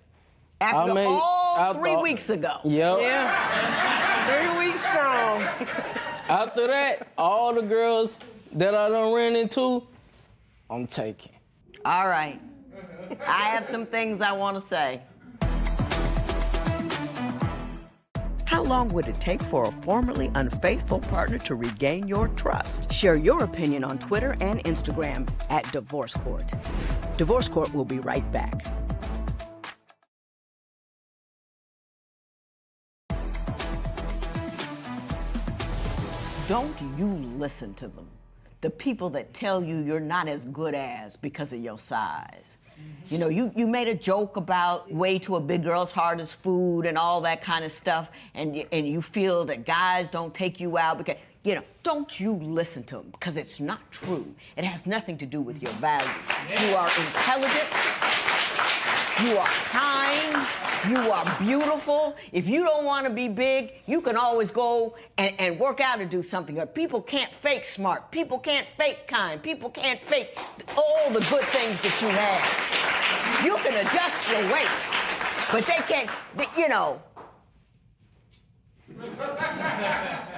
Speaker 1: After
Speaker 9: made-
Speaker 1: all
Speaker 9: after
Speaker 1: 3
Speaker 9: all-
Speaker 1: weeks ago.
Speaker 9: yep.
Speaker 8: Yeah. 3 weeks strong.
Speaker 9: After that, all the girls that I done ran into, I'm taking.
Speaker 1: All right. I have some things I want to say.
Speaker 5: How long would it take for a formerly unfaithful partner to regain your trust? Share your opinion on Twitter and Instagram at Divorce Court. Divorce Court will be right back. Don't you listen to them. The people that tell you you're not as good as because of your size. You know, you made a joke about way to a big girl's heart is food and all that kind of stuff, and you feel that guys don't take you out because, you know, don't you listen to them, because it's not true. It has nothing to do with your values. You are intelligent, you are kind, you are beautiful. If you don't want to be big, you can always go and work out or do something. Or people can't fake smart. People can't fake kind. People can't fake all the good things that you have. You can adjust your weight, but they can't, you know.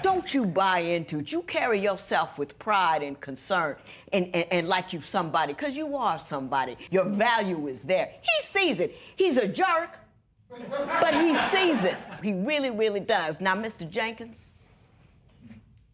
Speaker 5: Don't you buy into it. You carry yourself with pride and concern and like you somebody, because you are somebody. Your value is there. He sees it. He's a jerk, but he sees it. He really, really does. Now, Mr. Jenkins,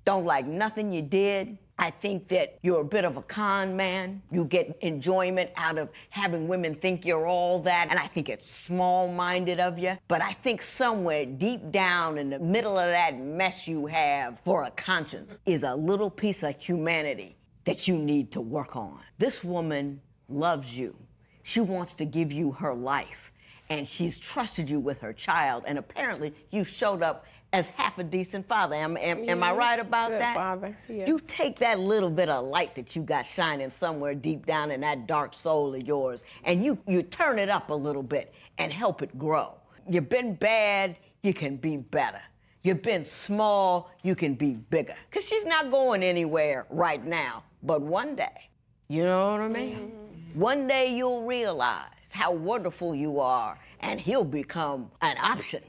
Speaker 5: don't like nothing you did. I think that you're a bit of a con man. You get enjoyment out of having women think you're all that, and I think it's small-minded of you. But I think somewhere deep down in the middle of that mess you have for a conscience is a little piece of humanity that you need to work on. This woman loves you. She wants to give you her life, and she's trusted you with her child, and apparently you showed up as half a decent father. Am I right about that?
Speaker 8: Father, yes.
Speaker 5: You take that little bit of light that you got shining somewhere deep down in that dark soul of yours, and you turn it up a little bit and help it grow. You've been bad, you can be better. You've been small, you can be bigger. Because she's not going anywhere right now, but one day, you know what I mean? Mm-hmm. One day you'll realize how wonderful you are, and he'll become an option.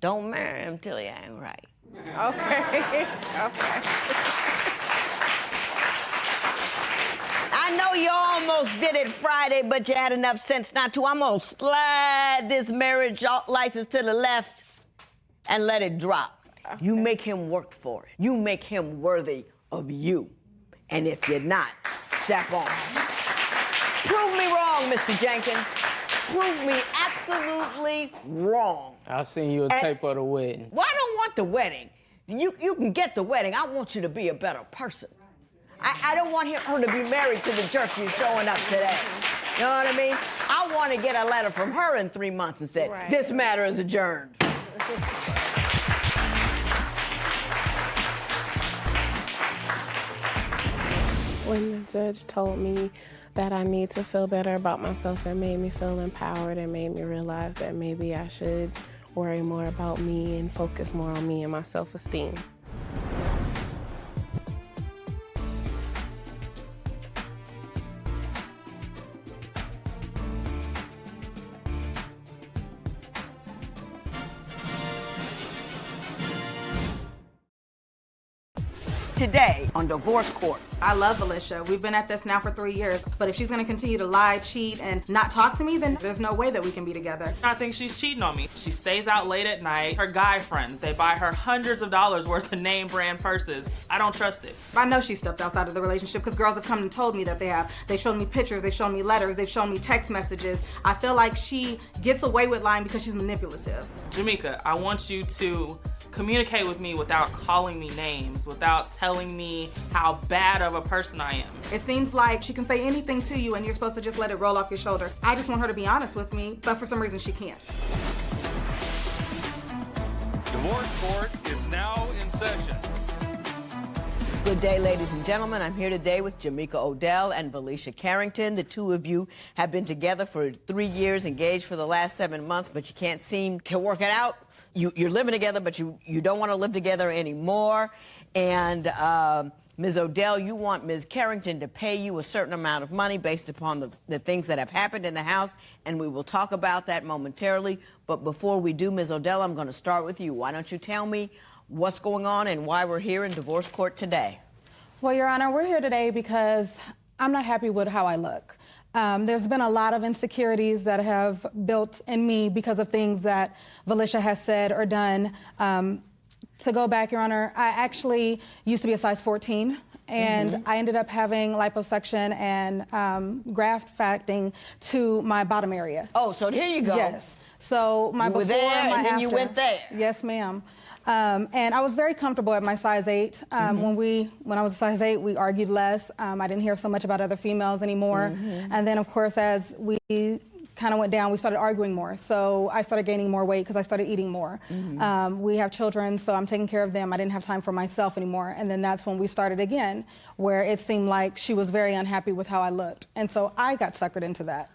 Speaker 5: Don't marry him till he ain't right.
Speaker 8: Okay. Okay.
Speaker 5: I know you almost did it Friday, but you had enough sense not to. I'm gonna slide this marriage license to the left and let it drop. Okay. You make him work for it. You make him worthy of you. And if you're not, step on. Prove me wrong, Mr. Jenkins. Prove me absolutely wrong.
Speaker 9: I'll send you a tape of the wedding.
Speaker 5: Well, I don't want the wedding. You can get the wedding. I want you to be a better person. I don't want her to be married to the jerk you're showing up today. You know what I mean? I want to get a letter from her in 3 months and say, right, this matter is adjourned.
Speaker 8: When the judge told me that I need to feel better about myself, it made me feel empowered and made me realize that maybe I should worry more about me and focus more on me and my self-esteem.
Speaker 5: Today on Divorce Court.
Speaker 10: I love Alicia. We've been at this now for 3 years. But if she's gonna continue to lie, cheat, and not talk to me, then there's no way that we can be together.
Speaker 11: I think she's cheating on me. She stays out late at night. Her guy friends, they buy her hundreds of dollars worth of name brand purses. I don't trust it.
Speaker 10: I know she stepped outside of the relationship because girls have come and told me that they have. They've shown me pictures, they've shown me letters, they've shown me text messages. I feel like she gets away with lying because she's manipulative.
Speaker 11: Jamaica, I want you to communicate with me without calling me names, without telling me how bad of a person I am.
Speaker 10: It seems like she can say anything to you and you're supposed to just let it roll off your shoulder. I just want her to be honest with me, but for some reason she can't.
Speaker 4: Divorce Court is now in session.
Speaker 5: Good day, ladies and gentlemen. I'm here today with Jamaica Odell and Felicia Carrington. The two of you have been together for 3 years, engaged for the last 7 months, but you can't seem to work it out. You're living together, but you don't want to live together anymore. And Ms. Odell, you want Ms. Carrington to pay you a certain amount of money based upon the things that have happened in the house, and we will talk about that momentarily. But before we do, Ms. Odell, I'm going to start with you. Why don't you tell me what's going on and why we're here in divorce court today?
Speaker 12: Well, Your Honor, we're here today because I'm not happy with how I look.
Speaker 10: There's been a lot of insecurities that have built in me because of things that Valisha has said or done. To go back, Your Honor, I actually used to be a size 14. And I ended up having liposuction and graft facting to my bottom area.
Speaker 1: Oh, so there you go.
Speaker 10: Yes. So my
Speaker 1: You were
Speaker 10: before,
Speaker 1: there,
Speaker 10: my
Speaker 1: and then
Speaker 10: after.
Speaker 1: you went there.
Speaker 10: Yes, ma'am. And I was very comfortable at my size 8. When I was a size 8, we argued less. I didn't hear so much about other females anymore. And then, of course, as we kind of went down, we started arguing more. So I started gaining more weight because I started eating more. We have children, so I'm taking care of them. I didn't have time for myself anymore. And then that's when we started again, where it seemed like she was very unhappy with how I looked. And so I got suckered into that.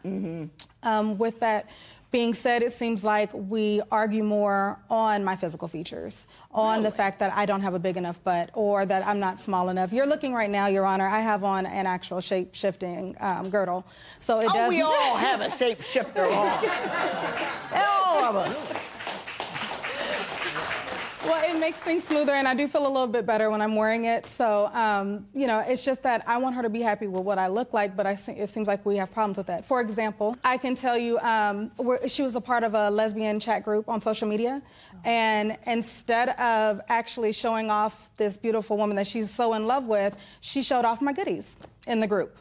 Speaker 10: With that being said, it seems like we argue more on my physical features, on the fact that I don't have a big enough butt or that I'm not small enough. You're looking right now, Your Honor, I have on an actual shape-shifting girdle. So it does.
Speaker 1: We all have a shape-shifter on. All of us.
Speaker 10: Well, it makes things smoother, and I do feel a little bit better when I'm wearing it. So, you know, it's just that I want her to be happy with what I look like, but it seems like we have problems with that. For example, I can tell you she was a part of a lesbian chat group on social media, and instead of actually showing off this beautiful woman that she's so in love with, she showed off my goodies in the group.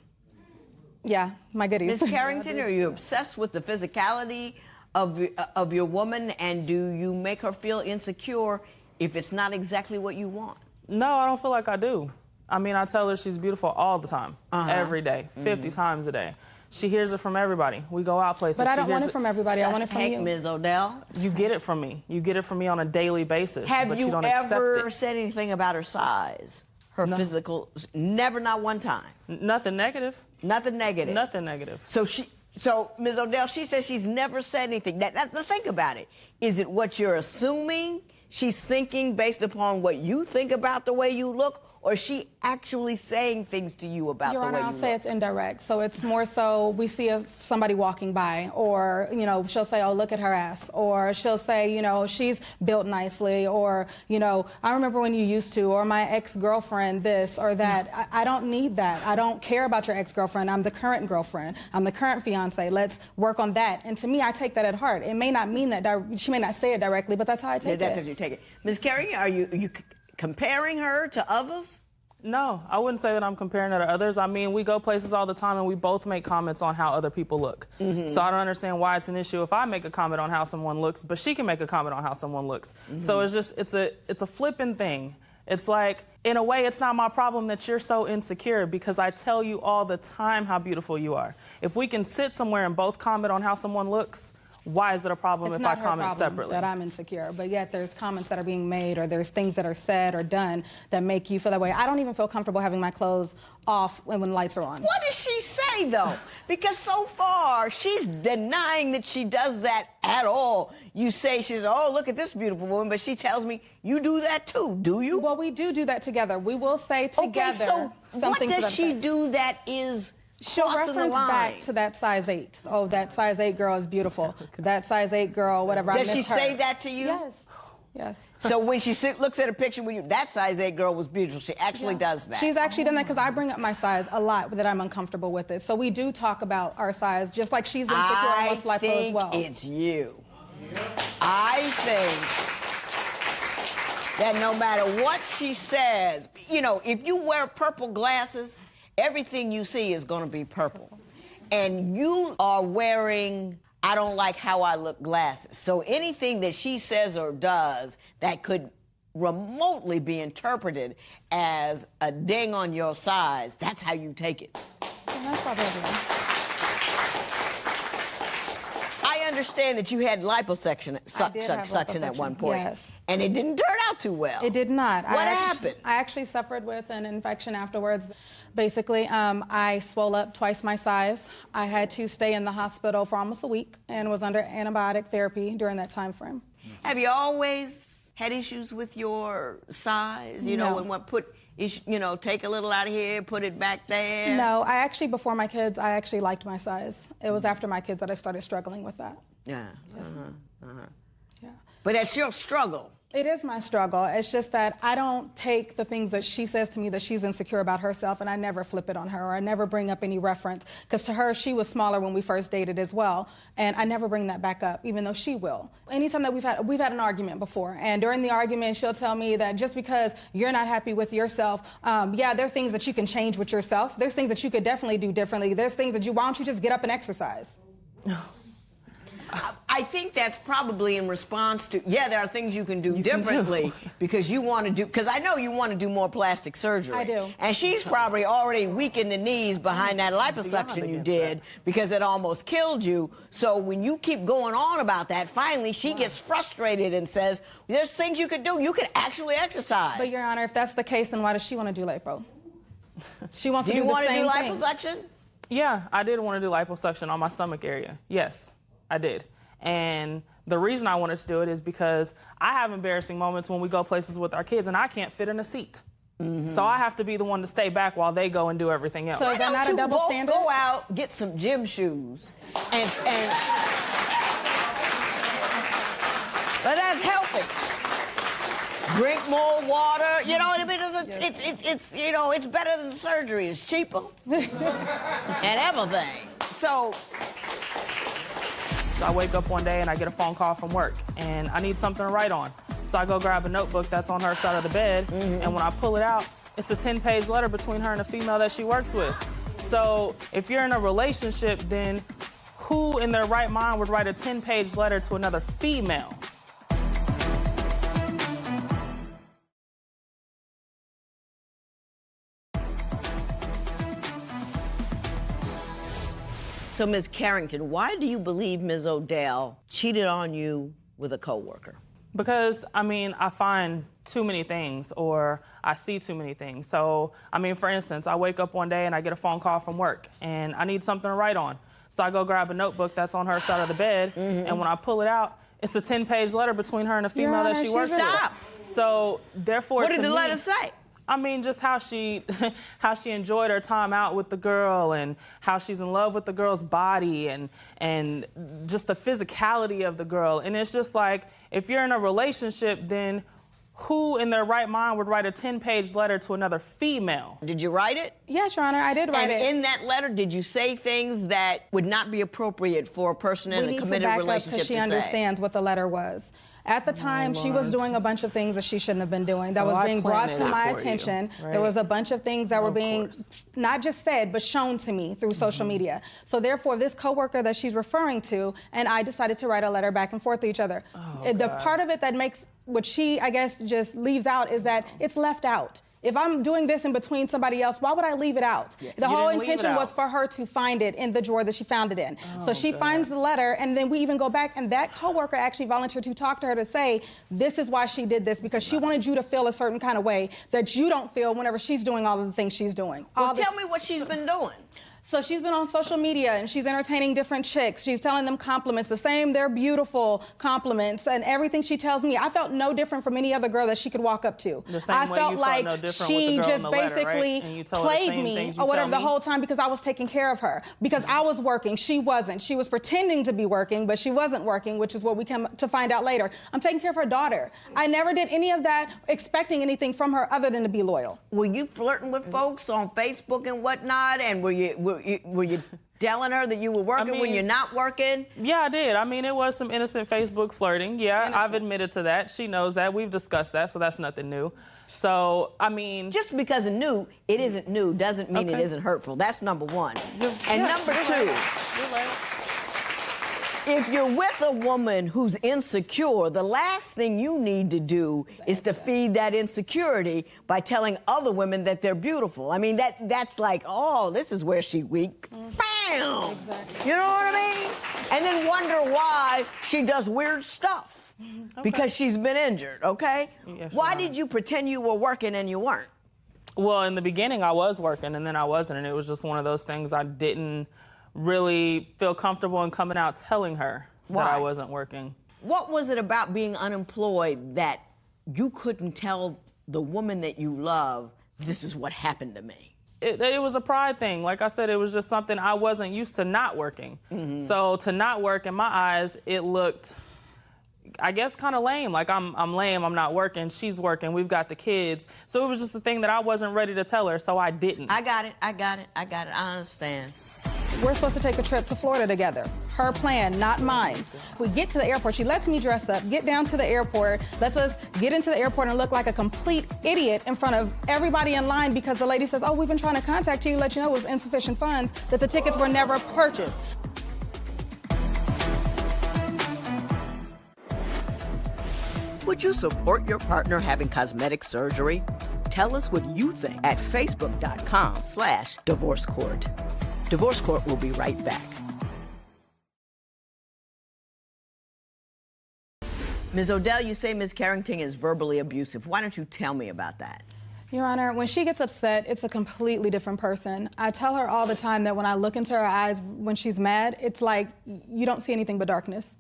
Speaker 10: Yeah, my goodies.
Speaker 1: Ms. Carrington, are you obsessed with the physicality of your woman, and do you make her feel insecure if it's not exactly what you want?
Speaker 11: No, I don't feel like I do. I mean, I tell her she's beautiful all the time, every day, 50 times a day. She hears it from everybody. We go out places.
Speaker 10: But I don't want it from everybody. I want it from you.
Speaker 1: Ms. Odell.
Speaker 11: You get it from me. You get it from me on a daily basis.
Speaker 1: Have
Speaker 11: but
Speaker 1: you
Speaker 11: don't
Speaker 1: ever
Speaker 11: accept it.
Speaker 1: said anything about her size, her physical? Never, not one time.
Speaker 11: Nothing negative.
Speaker 1: Nothing negative.
Speaker 11: Nothing negative.
Speaker 1: So Ms. Odell, she says she's never said anything. Now think about it. Is it what you're assuming she's thinking based upon what you think about the way you look, or is she actually saying things to you about
Speaker 10: Your
Speaker 1: the
Speaker 10: Honor,
Speaker 1: way you
Speaker 10: I'll
Speaker 1: look?
Speaker 10: say it's indirect. So it's more so we see somebody walking by, or, you know, she'll say, oh, look at her ass. Or she'll say, you know, she's built nicely. Or, you know, I remember when you used to, or my ex-girlfriend this or that. I don't need that. I don't care about your ex-girlfriend. I'm the current girlfriend. I'm the current fiance. Let's work on that. And to me, I take that at heart. It may not mean that, she may not say it directly, but that's how I take it.
Speaker 1: That's how you take it. Ms. Carey, are you comparing her to others?
Speaker 11: No, I wouldn't say that I'm comparing her to others. I mean, we go places all the time and we both make comments on how other people look. So I don't understand why it's an issue if I make a comment on how someone looks, but she can make a comment on how someone looks. So it's just, it's a flipping thing. It's like, in a way, it's not my problem that you're so insecure because I tell you all the time how beautiful you are. If we can sit somewhere and both comment on how someone looks, why is it a problem if I comment separately?
Speaker 10: That I'm insecure, but yet there's comments that are being made or there's things that are said or done that make you feel that way. I don't even feel comfortable having my clothes off when the lights are on.
Speaker 1: What does she say, though? Because so far, she's denying that she does that at all. You say she's, oh, look at this beautiful woman, but she tells me you do that too, do you?
Speaker 10: Well, we do that together. We will say together.
Speaker 1: Okay, so what does she do that is
Speaker 10: She'll reference back to that size 8. Oh, that size 8 girl is beautiful. That size 8 girl, whatever.
Speaker 1: Does she say that to you?
Speaker 10: Yes. Yes.
Speaker 1: So when she looks at a picture with you, that size 8 girl was beautiful. She actually does that.
Speaker 10: She's actually done that because I bring up my size a lot that I'm uncomfortable with it. So we do talk about our size, just like she's insecure on what's lipo as well.
Speaker 1: I think it's you. I think that no matter what she says, you know, if you wear purple glasses, everything you see is going to be purple. And you are wearing, I don't like how I look glasses. So anything that she says or does that could remotely be interpreted as a ding on your size, that's how you take it.
Speaker 10: And that's probably everyone.
Speaker 1: I understand that you had liposuction at one point.
Speaker 10: Yes.
Speaker 1: And it didn't turn out too well.
Speaker 10: It did not.
Speaker 1: What happened?
Speaker 10: I actually suffered with an infection afterwards. Basically, I swelled up twice my size. I had to stay in the hospital for almost a week and was under antibiotic therapy during that time frame.
Speaker 1: Have you always had issues with your size? You know, when one take a little out of here, put it back there?
Speaker 10: No, I actually, before my kids, I actually liked my size. It was after my kids that I started struggling with that.
Speaker 1: Yeah.
Speaker 10: Yes.
Speaker 1: But that's your struggle.
Speaker 10: It is my struggle. It's just that I don't take the things that she says to me that she's insecure about herself, and I never flip it on her, or I never bring up any reference. Because to her, she was smaller when we first dated as well, and I never bring that back up, even though she will. Anytime that we've had an argument before, and during the argument, she'll tell me that just because you're not happy with yourself, yeah, there are things that you can change with yourself. There's things that you could definitely do differently. There's things that why don't you just get up and exercise?
Speaker 1: I think that's probably in response to, yeah, there are things you can do differently because you want to do, because I know you want to do more plastic surgery.
Speaker 10: I do.
Speaker 1: And she's probably already weak in the knees behind that liposuction you did because it almost killed you. So when you keep going on about that, finally she gets frustrated and says, there's things you could do. You could actually exercise.
Speaker 10: But Your Honor, if that's the case, then why does she want to do lipo? She wants to do the
Speaker 1: want to
Speaker 10: same
Speaker 1: do
Speaker 10: thing.
Speaker 1: liposuction?
Speaker 11: Yeah, I did want to do liposuction on my stomach area. Yes, I did. And the reason I wanted to do it is because I have embarrassing moments when we go places with our kids and I can't fit in a seat. So I have to be the one to stay back while they go and do everything else.
Speaker 10: So is that not a double standard?
Speaker 1: Go out, get some gym shoes, and but that's healthy. Drink more water. You know what I mean? It's you know, it's better than surgery. It's cheaper and everything. So
Speaker 11: I wake up one day and I get a phone call from work and I need something to write on. So I go grab a notebook that's on her side of the bed, and when I pull it out, it's a 10-page letter between her and a female that she works with. So if you're in a relationship, then who in their right mind would write a 10-page letter to another female?
Speaker 1: So, Ms. Carrington, why do you believe Ms. Odell cheated on you with a coworker?
Speaker 11: Because, I mean, I find too many things or I see too many things. So, I mean, for instance, I wake up one day and I get a phone call from work and I need something to write on. So I go grab a notebook that's on her side of the bed, and when I pull it out, it's a 10-page letter between her and a female that she works with. So, therefore,
Speaker 1: What did the letter say?
Speaker 11: I mean, just how she enjoyed her time out with the girl and how she's in love with the girl's body and just the physicality of the girl. And it's just like, if you're in a relationship, then who in their right mind would write a 10-page letter to another female?
Speaker 1: Did you write it?
Speaker 10: Yes, Your Honor, I did write it.
Speaker 1: And in that letter, did you say things that would not be appropriate for a person in a committed relationship to say?
Speaker 10: She understands what the letter was. At the time, she was doing a bunch of things that she shouldn't have been doing. That was being brought to my attention. There was a bunch of things that were being not just said, but shown to me through social media. So therefore, this coworker that she's referring to and I decided to write a letter back and forth to each other. The part of it that makes what she, I guess, just leaves out is that it's left out. If I'm doing this in between somebody else, why would I leave it out? The whole intention was for her to find it in the drawer that she found it in. So she finds the letter, and then we even go back, and that coworker actually volunteered to talk to her to say, this is why she did this, because she wanted you to feel a certain kind of way that you don't feel whenever she's doing all of the things she's doing.
Speaker 1: Well, tell me what she's been doing.
Speaker 10: So she's been on social media and she's entertaining different chicks. She's telling them compliments, the same, they're beautiful compliments, and everything she tells me. I felt no different from any other girl that she could walk up to.
Speaker 11: The same
Speaker 10: I
Speaker 11: way
Speaker 10: felt
Speaker 11: you
Speaker 10: like
Speaker 11: felt no different
Speaker 10: she
Speaker 11: with the girl
Speaker 10: just
Speaker 11: in the letter,
Speaker 10: basically
Speaker 11: right? And you tell her the
Speaker 10: played
Speaker 11: same
Speaker 10: me
Speaker 11: things you
Speaker 10: or whatever
Speaker 11: tell
Speaker 10: the
Speaker 11: me?
Speaker 10: whole time because I was taking care of her. Because I was working, she wasn't. She was pretending to be working, but she wasn't working, which is what we come to find out later. I'm taking care of her daughter. I never did any of that expecting anything from her other than to be loyal.
Speaker 1: Were you flirting with folks on Facebook and whatnot? And were you telling her that you were working when you're not working?
Speaker 11: Yeah, I did. I mean, it was some innocent Facebook flirting. Yeah, I've admitted to that. She knows that. We've discussed that, so that's nothing new. So, I mean...
Speaker 1: Just because it isn't new doesn't mean it isn't hurtful. That's number one. And number two, if you're with a woman who's insecure, the last thing you need to do is to feed that insecurity by telling other women that they're beautiful. I mean, that's like, oh, this is where she's weak. Bam! Exactly. You know what I mean? And then wonder why she does weird stuff. Because she's been injured, okay? Yes, why did you pretend you were working and you weren't?
Speaker 11: Well, in the beginning, I was working, and then I wasn't, and it was just one of those things I didn't really feel comfortable in coming out telling her that I wasn't working.
Speaker 1: What was it about being unemployed that you couldn't tell the woman that you love, this is what happened to me?
Speaker 11: It was a pride thing. Like I said, it was just something I wasn't used to not working. So to not work, in my eyes, it looked, I guess kind of lame. Like I'm lame, I'm not working, she's working, we've got the kids. So it was just a thing that I wasn't ready to tell her, so I didn't.
Speaker 1: I got it. I understand.
Speaker 10: We're supposed to take a trip to Florida together. Her plan, not mine. We get to the airport. She lets me dress up, get down to the airport, lets us get into the airport and look like a complete idiot in front of everybody in line because the lady says, oh, we've been trying to contact you, let you know it was insufficient funds, that the tickets were never purchased.
Speaker 5: Would you support your partner having cosmetic surgery? Tell us what you think at facebook.com/divorce court. Divorce Court will be right back.
Speaker 1: Ms. Odell, you say Ms. Carrington is verbally abusive. Why don't you tell me about that?
Speaker 10: Your Honor, when she gets upset, it's a completely different person. I tell her all the time that when I look into her eyes when she's mad, it's like you don't see anything but darkness.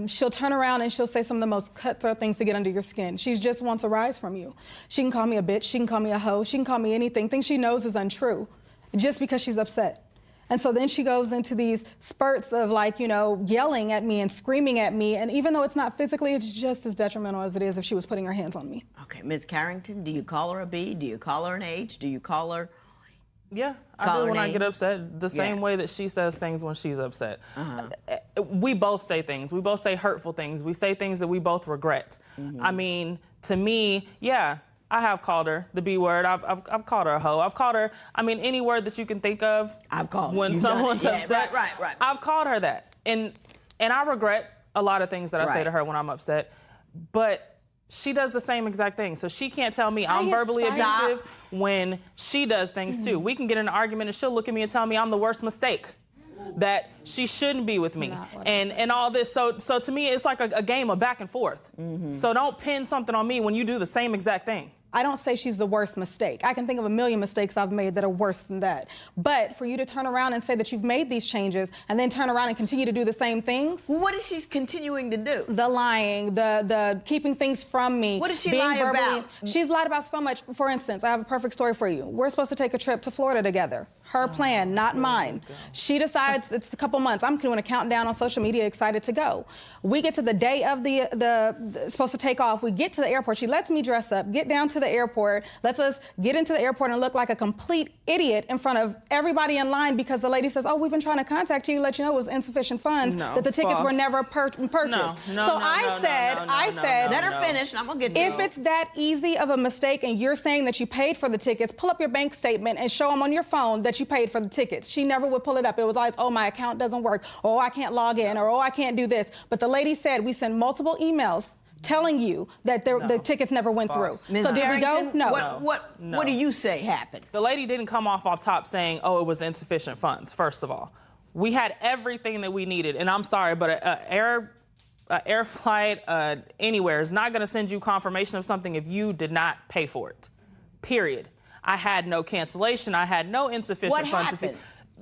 Speaker 10: She'll turn around and she'll say some of the most cutthroat things to get under your skin. She just wants a rise from you. She can call me a bitch, she can call me a hoe, she can call me anything, things she knows is untrue, just because she's upset. And so then she goes into these spurts of like, you know, yelling at me and screaming at me. And even though it's not physically, it's just as detrimental as it is if she was putting her hands on me.
Speaker 1: Okay, Ms. Carrington, do you call her a B? Do you call her an H? Do you call her?
Speaker 11: Yeah, I do when I get upset, the same way that she says things when she's upset. We both say things. We both say hurtful things. We say things that we both regret. I mean, to me, yeah, I have called her the B word. I've called her a hoe. I've called her, I mean, any word that you can think of.
Speaker 1: I've called
Speaker 11: when
Speaker 1: her.
Speaker 11: someone's upset.
Speaker 1: Right.
Speaker 11: I've called her that. And I regret a lot of things that I say to her when I'm upset. But she does the same exact thing. So she can't tell me I'm verbally abusive when she does things too. We can get in an argument and she'll look at me and tell me I'm the worst mistake, that she shouldn't be with me, and all this. So to me, it's like a game of back and forth. So don't pin something on me when you do the same exact thing.
Speaker 10: I don't say she's the worst mistake. I can think of a million mistakes I've made that are worse than that. But for you to turn around and say that you've made these changes and then turn around and continue to do the same things.
Speaker 1: Well, what is she continuing to do?
Speaker 10: The lying, the keeping things from me.
Speaker 1: What does she lie about?
Speaker 10: She's lied about so much. For instance, I have a perfect story for you. We're supposed to take a trip to Florida together. Her plan, not mine. She decides it's a couple months. I'm doing a countdown on social media, excited to go. We get to the day of the supposed to take off. We get to the airport. She lets me dress up, get down to the airport, lets us get into the airport and look like a complete idiot in front of everybody in line because the lady says, oh, we've been trying to contact you, let you know it was insufficient funds, that the tickets were never purchased. I said,
Speaker 1: let her finish, and I'm gonna get to
Speaker 10: if it's that easy of a mistake and you're saying that you paid for the tickets, pull up your bank statement and show them on your phone that you paid for the tickets. She never would pull it up. It was always, oh, my account doesn't work, or oh, I can't log in, or oh, I can't do this. But the lady said, we sent multiple emails telling you that the tickets never went through.
Speaker 1: Ms.
Speaker 10: So did we go? No.
Speaker 1: What do you say happened?
Speaker 11: The lady didn't come off top saying, oh, it was insufficient funds, first of all. We had everything that we needed, and I'm sorry, but air flight anywhere is not gonna send you confirmation of something if you did not pay for it, period. I had no cancellation, I had no insufficient funds.
Speaker 1: What happened?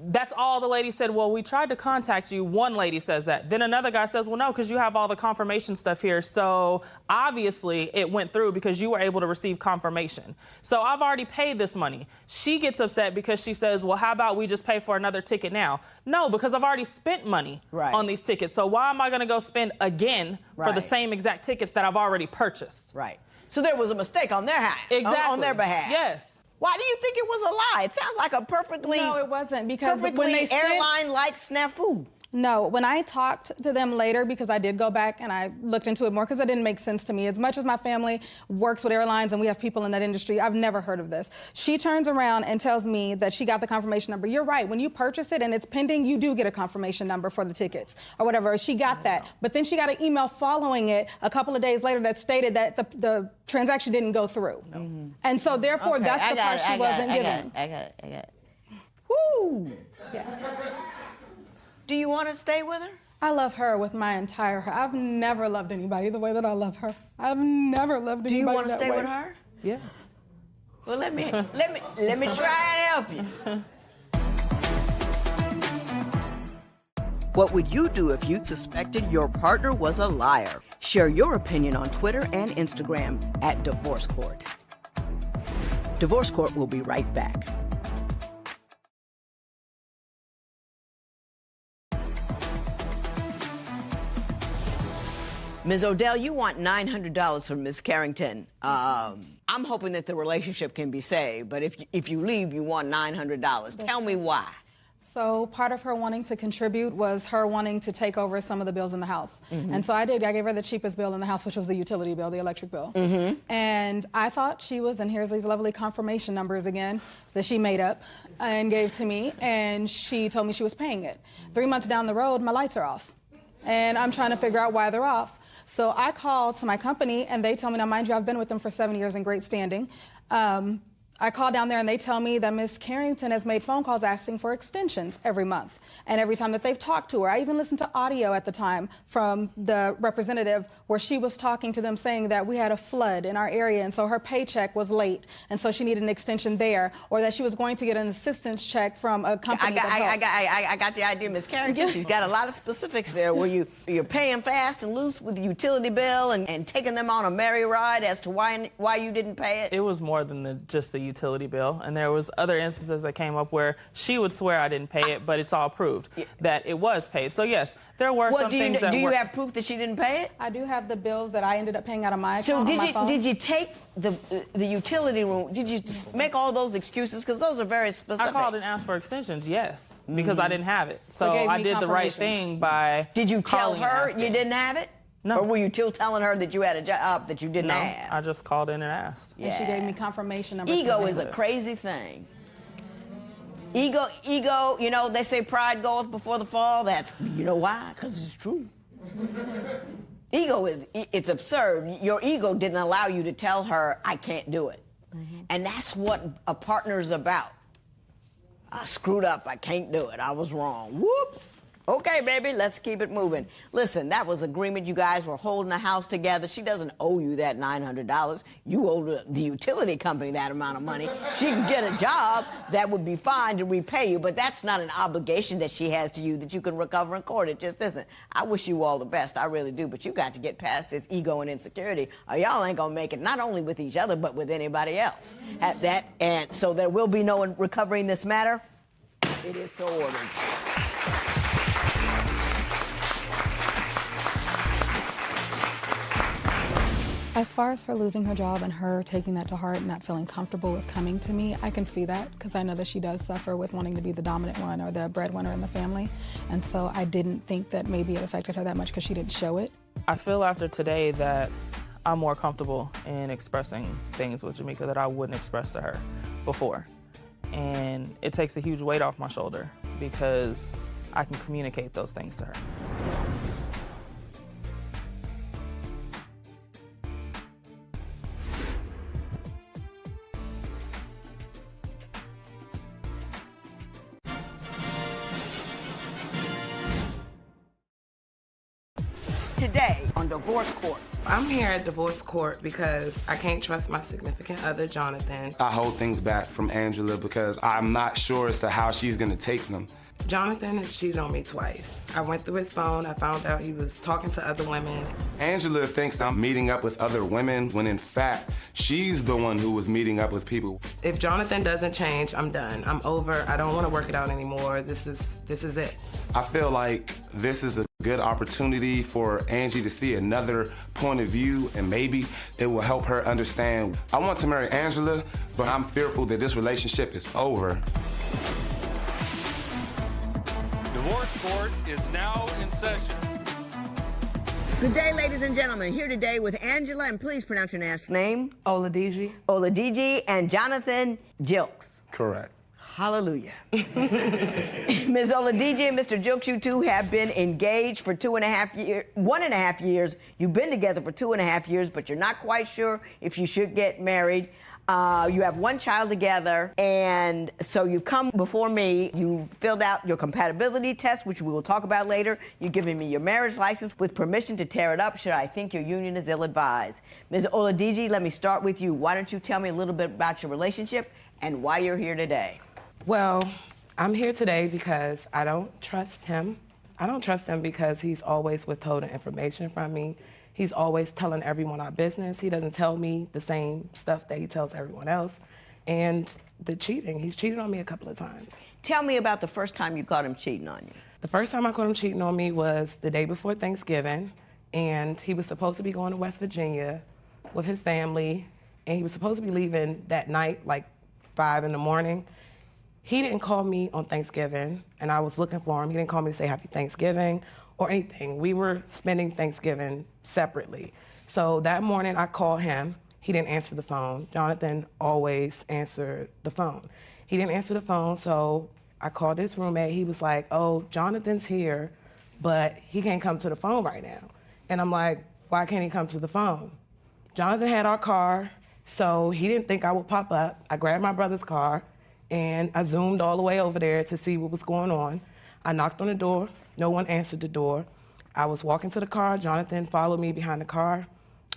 Speaker 11: That's all the lady said. Well, we tried to contact you. One lady says that. Then another guy says, well, no, because you have all the confirmation stuff here. So obviously it went through because you were able to receive confirmation. So I've already paid this money. She gets upset because she says, well, how about we just pay for another ticket now? No, because I've already spent money on these tickets. So why am I going to go spend again for the same exact tickets that I've already purchased?
Speaker 1: Right. So there was a mistake on their on their behalf.
Speaker 11: Yes.
Speaker 1: Why do you think it was a lie? It sounds like a perfectly
Speaker 10: No, it wasn't, because when they
Speaker 1: airline-like snafu.
Speaker 10: No, when I talked to them later, because I did go back and I looked into it more because it didn't make sense to me. As much as my family works with airlines and we have people in that industry, I've never heard of this. She turns around and tells me that she got the confirmation number. You're right, when you purchase it and it's pending, you do get a confirmation number for the tickets or whatever. She got that. But then she got an email following it a couple of days later that stated that the transaction didn't go through. And so therefore, that's the part she wasn't given.
Speaker 1: I got it. Woo!
Speaker 10: Yeah.
Speaker 1: Do you want to stay with her?
Speaker 10: I love her with my entire heart. I've never loved anybody the way that I love her. I've never loved anybody that way.
Speaker 1: Do you want to stay with her?
Speaker 11: Yeah.
Speaker 1: Well, let me try and help you. What would you do if you suspected your partner was a liar? Share your opinion on Twitter and Instagram at Divorce Court. Divorce Court will be right back. Ms. Odell, you want $900 from Ms. Carrington. I'm hoping that the relationship can be saved, but if you leave, you want $900. Tell me why.
Speaker 10: So part of her wanting to contribute was her wanting to take over some of the bills in the house. And so I did. I gave her the cheapest bill in the house, which was the utility bill, the electric bill. And I thought she was, and here's these lovely confirmation numbers again, that she made up and gave to me, and she told me she was paying it. 3 months down the road, my lights are off. And I'm trying to figure out why they're off. So I called to my company, and they tell me, now mind you, I've been with them for 7 years in great standing. I call down there and they tell me that Ms. Carrington has made phone calls asking for extensions every month. And every time that they've talked to her, I even listened to audio at the time from the representative where she was talking to them saying that we had a flood in our area and so her paycheck was late and so she needed an extension there, or that she was going to get an assistance check from a company.
Speaker 1: I got the idea, Ms. Carrington. She's got a lot of specifics there where you're paying fast and loose with the utility bill and taking them on a merry ride as to why you didn't pay it.
Speaker 11: It was more than just the utility bill, and there was other instances that came up where she would swear I didn't pay it, but it's all proved that it was paid. So yes, there were some things that
Speaker 1: do you have proof that she didn't pay it?
Speaker 10: I do have the bills that I ended up paying out of my account.
Speaker 1: So
Speaker 10: on my phone.
Speaker 1: did you take the utility room? Did you make all those excuses? Because those are very specific.
Speaker 11: I called and asked for extensions, yes, because I didn't have it. So I did the right thing by
Speaker 1: Did you tell
Speaker 11: calling
Speaker 1: her
Speaker 11: and
Speaker 1: you didn't have it?
Speaker 11: No.
Speaker 1: Or were you still telling her that you had a job that you didn't have?
Speaker 11: I just called in and asked.
Speaker 10: And she gave me confirmation numbers.
Speaker 1: Ego is a crazy thing. Ego, you know, they say pride goeth before the fall. That's, you know why? Because it's true. Ego it's absurd. Your ego didn't allow you to tell her, I can't do it. And that's what a partner's about. I screwed up. I can't do it. I was wrong. Whoops. Okay, baby, let's keep it moving. Listen, that was agreement. You guys were holding the house together. She doesn't owe you that $900. You owe the utility company that amount of money. She can get a job that would be fine to repay you, but that's not an obligation that she has to you that you can recover in court. It just isn't. I wish you all the best. I really do, but you got to get past this ego and insecurity, or y'all ain't gonna make it, not only with each other, but with anybody else. And so there will be no recovery in this matter. It is so ordered.
Speaker 10: As far as her losing her job and her taking that to heart and not feeling comfortable with coming to me, I can see that because I know that she does suffer with wanting to be the dominant one or the breadwinner in the family. And so I didn't think that maybe it affected her that much because she didn't show it.
Speaker 11: I feel after today that I'm more comfortable in expressing things with Jamaica that I wouldn't express to her before. And it takes a huge weight off my shoulder because I can communicate those things to her.
Speaker 1: Today on Divorce Court.
Speaker 12: I'm here at divorce court because I can't trust my significant other, Jonathan.
Speaker 13: I hold things back from Angela because I'm not sure as to how she's gonna take them.
Speaker 12: Jonathan has cheated on me twice. I went through his phone, I found out he was talking to other women.
Speaker 13: Angela thinks I'm meeting up with other women when in fact, she's the one who was meeting up with people.
Speaker 12: If Jonathan doesn't change, I'm done. I'm over, I don't wanna work it out anymore. This is it.
Speaker 13: I feel like this is a good opportunity for Angie to see another point of view, and maybe it will help her understand. I want to marry Angela, but I'm fearful that this relationship is over.
Speaker 4: Divorce Court is now in session.
Speaker 1: Good day, ladies and gentlemen. Here today with Angela, and please pronounce your last name.
Speaker 12: Oladiji.
Speaker 1: Oladiji and Jonathan Jilks.
Speaker 13: Correct.
Speaker 1: Hallelujah. Ms. Oladiji and Mr. Jilks, you two have been engaged for 1.5 years. You've been together for 2.5 years, but you're not quite sure if you should get married. You have one child together, and so you've come before me. You've filled out your compatibility test, which we will talk about later. You've given me your marriage license with permission to tear it up should I think your union is ill-advised. Ms. Oladiji, let me start with you. Why don't you tell me a little bit about your relationship and why you're here today?
Speaker 12: Well, I'm here today because I don't trust him. I don't trust him because he's always withholding information from me. He's always telling everyone our business. He doesn't tell me the same stuff that he tells everyone else. And the cheating, he's cheated on me a couple of times.
Speaker 1: Tell me about the first time you caught him cheating on you.
Speaker 12: The first time I caught him cheating on me was the day before Thanksgiving, and he was supposed to be going to West Virginia with his family, and he was supposed to be leaving that night, like 5 in the morning. He didn't call me on Thanksgiving, and I was looking for him. He didn't call me to say Happy Thanksgiving or anything. We were spending Thanksgiving separately. So that morning I called him. He didn't answer the phone. Jonathan always answered the phone. He didn't answer the phone, so I called his roommate. He was like, oh, Jonathan's here, but he can't come to the phone right now. And I'm like, why can't he come to the phone? Jonathan had our car, so he didn't think I would pop up. I grabbed my brother's car, and I zoomed all the way over there to see what was going on. I knocked on the door. No one answered the door. I was walking to the car. Jonathan followed me behind the car.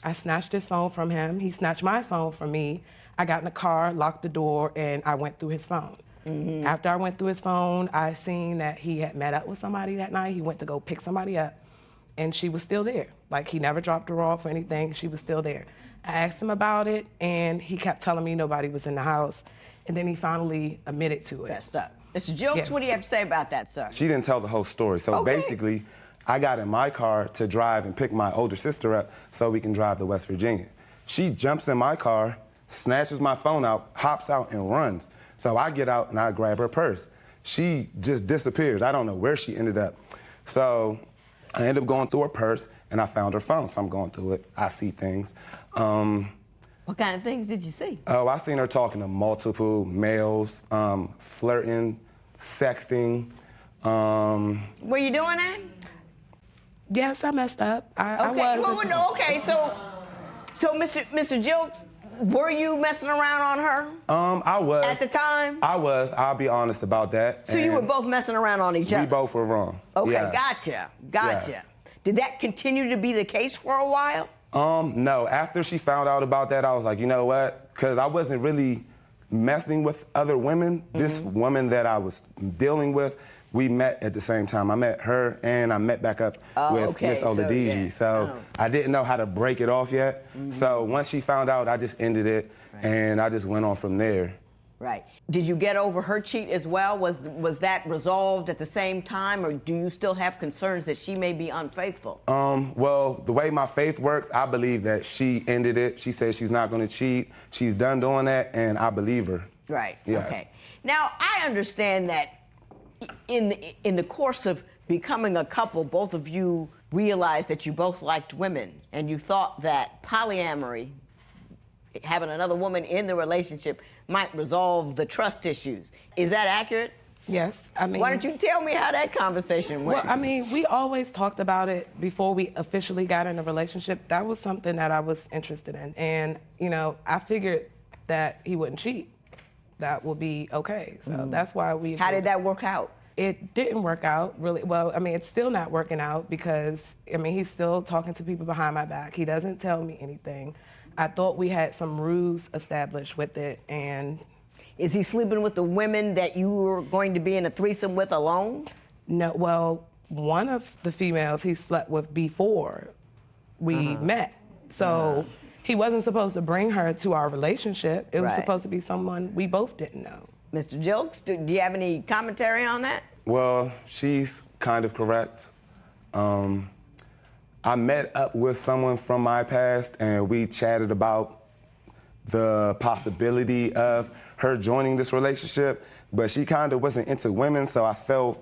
Speaker 12: I snatched his phone from him. He snatched my phone from me. I got in the car, locked the door, and I went through his phone. After I went through his phone, I seen that he had met up with somebody that night. He went to go pick somebody up, and she was still there. Like, he never dropped her off or anything. She was still there. I asked him about it, and he kept telling me nobody was in the house. And then he finally admitted to it.
Speaker 1: Messed up. Mr. Jokes, what do you have to say about that, sir?
Speaker 13: She didn't tell the whole story. So basically, I got in my car to drive and pick my older sister up so we can drive to West Virginia. She jumps in my car, snatches my phone out, hops out, and runs. So I get out and I grab her purse. She just disappears. I don't know where she ended up. So I ended up going through her purse and I found her phone. So I'm going through it. I see things.
Speaker 1: What kind of things did you see?
Speaker 13: Oh, I seen her talking to multiple males, flirting, sexting.
Speaker 1: Were you doing that?
Speaker 12: Yes, I messed up. I
Speaker 1: Okay.
Speaker 12: was.
Speaker 1: No, okay, so Mr. Jokes, were you messing around on her?
Speaker 13: I was.
Speaker 1: At the time?
Speaker 13: I was. I'll be honest about that.
Speaker 1: So you were both messing around on each other?
Speaker 13: We both were wrong.
Speaker 1: Okay,
Speaker 13: Yes.
Speaker 1: gotcha.
Speaker 13: Yes.
Speaker 1: Did that continue to be the case for a while?
Speaker 13: No. After she found out about that, I was like, you know what? Because I wasn't really messing with other women. This woman that I was dealing with, we met at the same time. I met her and I met back up with Miss Oladiji. So I didn't know how to break it off yet. So once she found out, I just ended it and I just went on from there.
Speaker 1: Right. Did you get over her cheat as well? Was that resolved at the same time, or do you still have concerns that she may be unfaithful?
Speaker 13: Well, the way my faith works, I believe that she ended it. She said she's not going to cheat. She's done doing that, and I believe her.
Speaker 1: Right.
Speaker 13: Yes.
Speaker 1: Okay. Now, I understand that in the course of becoming a couple, both of you realized that you both liked women, and you thought that polyamory, having another woman in the relationship, might resolve the trust issues. Is that accurate?
Speaker 12: Yes. I mean,
Speaker 1: why don't you tell me how that conversation went?
Speaker 12: Well, I mean, we always talked about it before we officially got in a relationship. That was something that I was interested in. And, you know, I figured that he wouldn't cheat. That would be okay. So that's why we...
Speaker 1: How did that work out?
Speaker 12: It didn't work out really well. I mean, it's still not working out because, I mean, he's still talking to people behind my back. He doesn't tell me anything. I thought we had some rules established with it, and...
Speaker 1: Is he sleeping with the women that you were going to be in a threesome with alone?
Speaker 12: No, well, one of the females he slept with before we met. So he wasn't supposed to bring her to our relationship. It was supposed to be someone we both didn't know.
Speaker 1: Mr. Jokes, do you have any commentary on that?
Speaker 13: Well, she's kind of correct. I met up with someone from my past and we chatted about the possibility of her joining this relationship, but she kind of wasn't into women, so I fell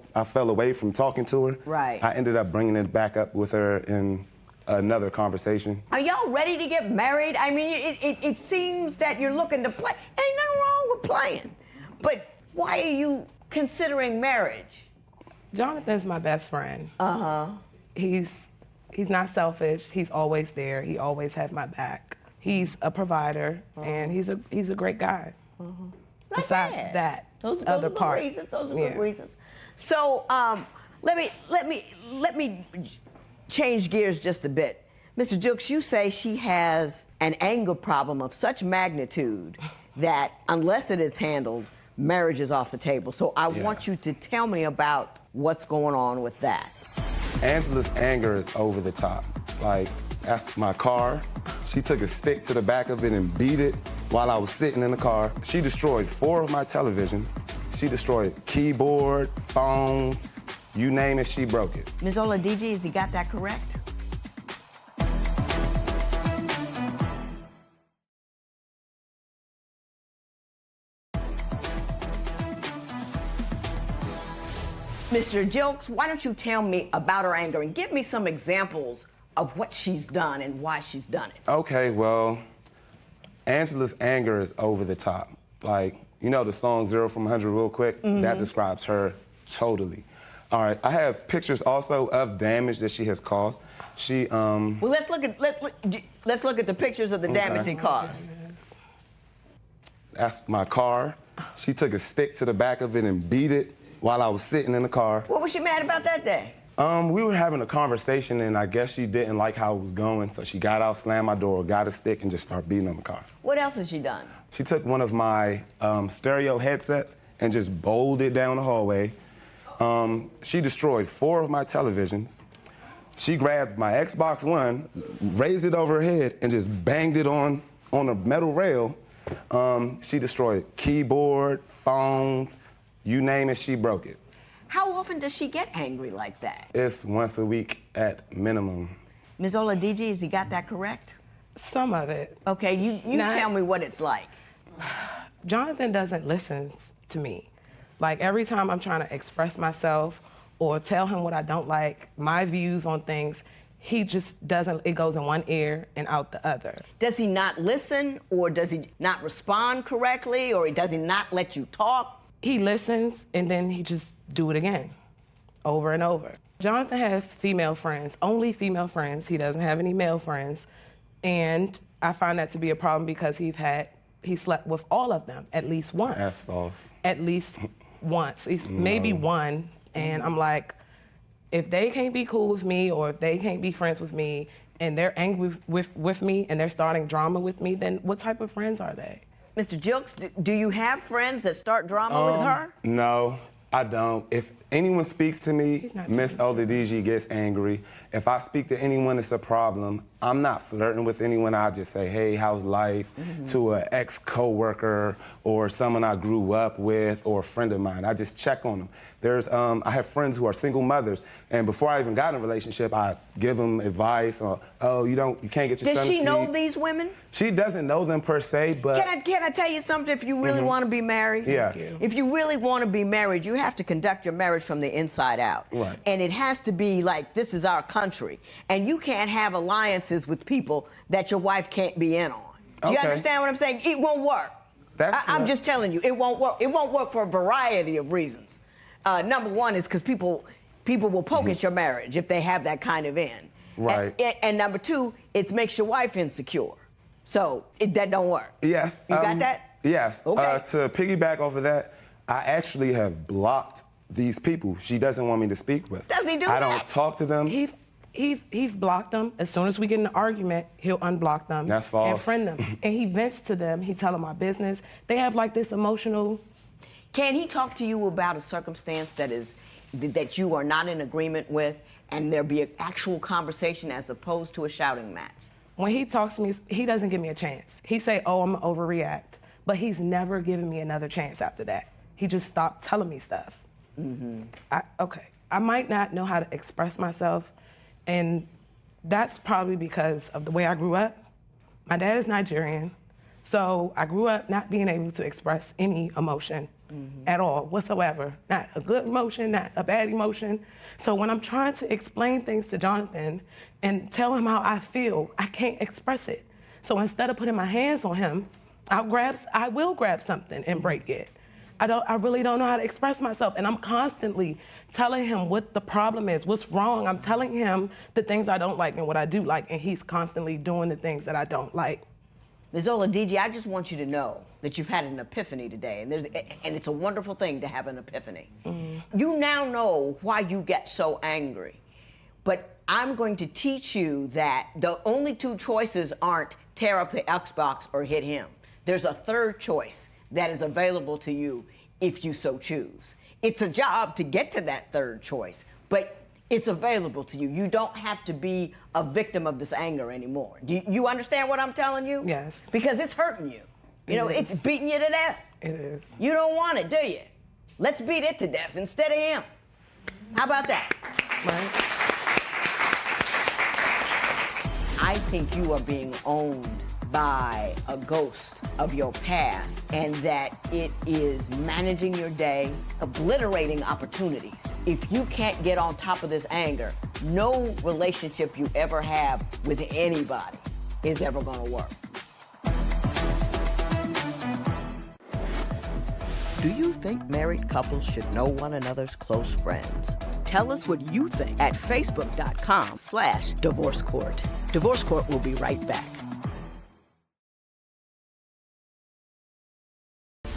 Speaker 13: away from talking to her.
Speaker 1: Right.
Speaker 13: I ended up bringing it back up with her in another conversation.
Speaker 1: Are y'all ready to get married? I mean, it seems that you're looking to play. Ain't nothing wrong with playing, but why are you considering marriage?
Speaker 12: Jonathan's my best friend. He's not selfish. He's always there. He always has my back. He's a provider, and he's a great guy. Besides that,
Speaker 1: those are
Speaker 12: other
Speaker 1: good
Speaker 12: part.
Speaker 1: reasons. Those are good reasons. So let me change gears just a bit. Mr. Jukes, you say she has an anger problem of such magnitude that unless it is handled, marriage is off the table. So I want you to tell me about what's going on with that.
Speaker 13: Angela's anger is over the top. Like, that's my car. She took a stick to the back of it and beat it while I was sitting in the car. She destroyed 4 of my televisions. She destroyed keyboard, phone, you name it, she broke it.
Speaker 1: Ms. Oladiji, has he got that correct? Mr. Jilks, why don't you tell me about her anger and give me some examples of what she's done and why she's done it?
Speaker 13: Okay, well, Angela's anger is over the top. Like, you know the song 0 from 100 real quick? That describes her totally. All right, I have pictures also of damage that she has caused. She,
Speaker 1: Well, let's look at the pictures of the damage she caused.
Speaker 13: That's my car. She took a stick to the back of it and beat it while I was sitting in the car.
Speaker 1: What was she mad about that day?
Speaker 13: We were having a conversation, and I guess she didn't like how it was going, so she got out, slammed my door, got a stick, and just started beating on the car.
Speaker 1: What else has she done?
Speaker 13: She took one of my stereo headsets and just bowled it down the hallway. She destroyed 4 of my televisions. She grabbed my Xbox One, raised it over her head, and just banged it on a metal rail. She destroyed keyboard, phones, you name it, she broke it.
Speaker 1: How often does she get angry like that?
Speaker 13: It's once a week at minimum.
Speaker 1: Ms. Oladipo, has he got that correct?
Speaker 12: Some of it.
Speaker 1: Okay, you tell me what it's like.
Speaker 12: Jonathan doesn't listen to me. Like, every time I'm trying to express myself or tell him what I don't like, my views on things, he just doesn't, it goes in one ear and out the other.
Speaker 1: Does he not listen, or does he not respond correctly, or does he not let you talk?
Speaker 12: He listens, and then he just do it again, over and over. Jonathan has female friends, only female friends. He doesn't have any male friends. And I find that to be a problem because he slept with all of them at least once.
Speaker 13: That's false.
Speaker 12: At least once, maybe one. And I'm like, if they can't be cool with me, or if they can't be friends with me, and they're angry with me, and they're starting drama with me, then what type of friends are they?
Speaker 1: Mr. Jilks, do you have friends that start drama with her?
Speaker 13: No, I don't. If anyone speaks to me, Miss Oladipo gets angry. If I speak to anyone, it's a problem. I'm not flirting with anyone. I just say, hey, how's life? To an ex-coworker or someone I grew up with or a friend of mine. I just check on them. I have friends who are single mothers, and before I even got in a relationship, I give them advice on, oh, you can't get your son
Speaker 1: Does
Speaker 13: to
Speaker 1: she know
Speaker 13: sleep.
Speaker 1: these women?
Speaker 13: She doesn't know them per se, but...
Speaker 1: Can I tell you something? If you really want to be married,
Speaker 13: Yes.
Speaker 1: if you really want to be married, you have to conduct your marriage from the inside out.
Speaker 13: Right.
Speaker 1: And it has to be like, this is our country. And you can't have alliances with people that your wife can't be in on. Do you understand what I'm saying? It won't work. I'm just telling you, it won't work. It won't work for a variety of reasons. Number one is because people will poke at your marriage if they have that kind of end.
Speaker 13: Right.
Speaker 1: And number two, it makes your wife insecure. So that don't work.
Speaker 13: Yes.
Speaker 1: You got that?
Speaker 13: Yes.
Speaker 1: Okay.
Speaker 13: To piggyback off of that, I actually have blocked these people she doesn't want me to speak with.
Speaker 1: Does he do
Speaker 13: I
Speaker 1: that?
Speaker 13: don't talk to them.
Speaker 12: He's blocked them. As soon as we get in an argument, he'll unblock them.
Speaker 13: That's false.
Speaker 12: And friend them. And he vents to them. He tell them my business. They have like this emotional...
Speaker 1: Can he talk to you about a circumstance that you are not in agreement with, and there be an actual conversation as opposed to a shouting match?
Speaker 12: When he talks to me, he doesn't give me a chance. He say, oh, I'm gonna overreact. But he's never given me another chance after that. He just stopped telling me stuff. I might not know how to express myself, and that's probably because of the way I grew up. My dad is Nigerian, so I grew up not being able to express any emotion at all, whatsoever. Not a good emotion, not a bad emotion. So when I'm trying to explain things to Jonathan and tell him how I feel, I can't express it. So instead of putting my hands on him, I will grab something and break it. I really don't know how to express myself, and I'm constantly telling him what the problem is, what's wrong. I'm telling him the things I don't like and what I do like, and he's constantly doing the things that I don't like.
Speaker 1: Ms. Oladipo, I just want you to know that you've had an epiphany today, and it's a wonderful thing to have an epiphany. You now know why you get so angry, but I'm going to teach you that the only two choices aren't tear up the Xbox or hit him. There's a third choice that is available to you if you so choose. It's a job to get to that third choice, but it's available to you. You don't have to be a victim of this anger anymore. Do you understand what I'm telling you?
Speaker 12: Yes.
Speaker 1: Because it's hurting you. You know, it's beating you to death.
Speaker 12: It is.
Speaker 1: You don't want it, do you? Let's beat it to death instead of him. How about that?
Speaker 12: Right.
Speaker 1: I think you are being owned by a ghost of your past, and that it is managing your day, obliterating opportunities,
Speaker 5: if you can't get on top of this anger, no relationship you ever have with anybody is ever going to work. Do you think married couples should know one another's close friends? Tell us what you think at facebook.com/Divorce Court. Divorce Court will be right back.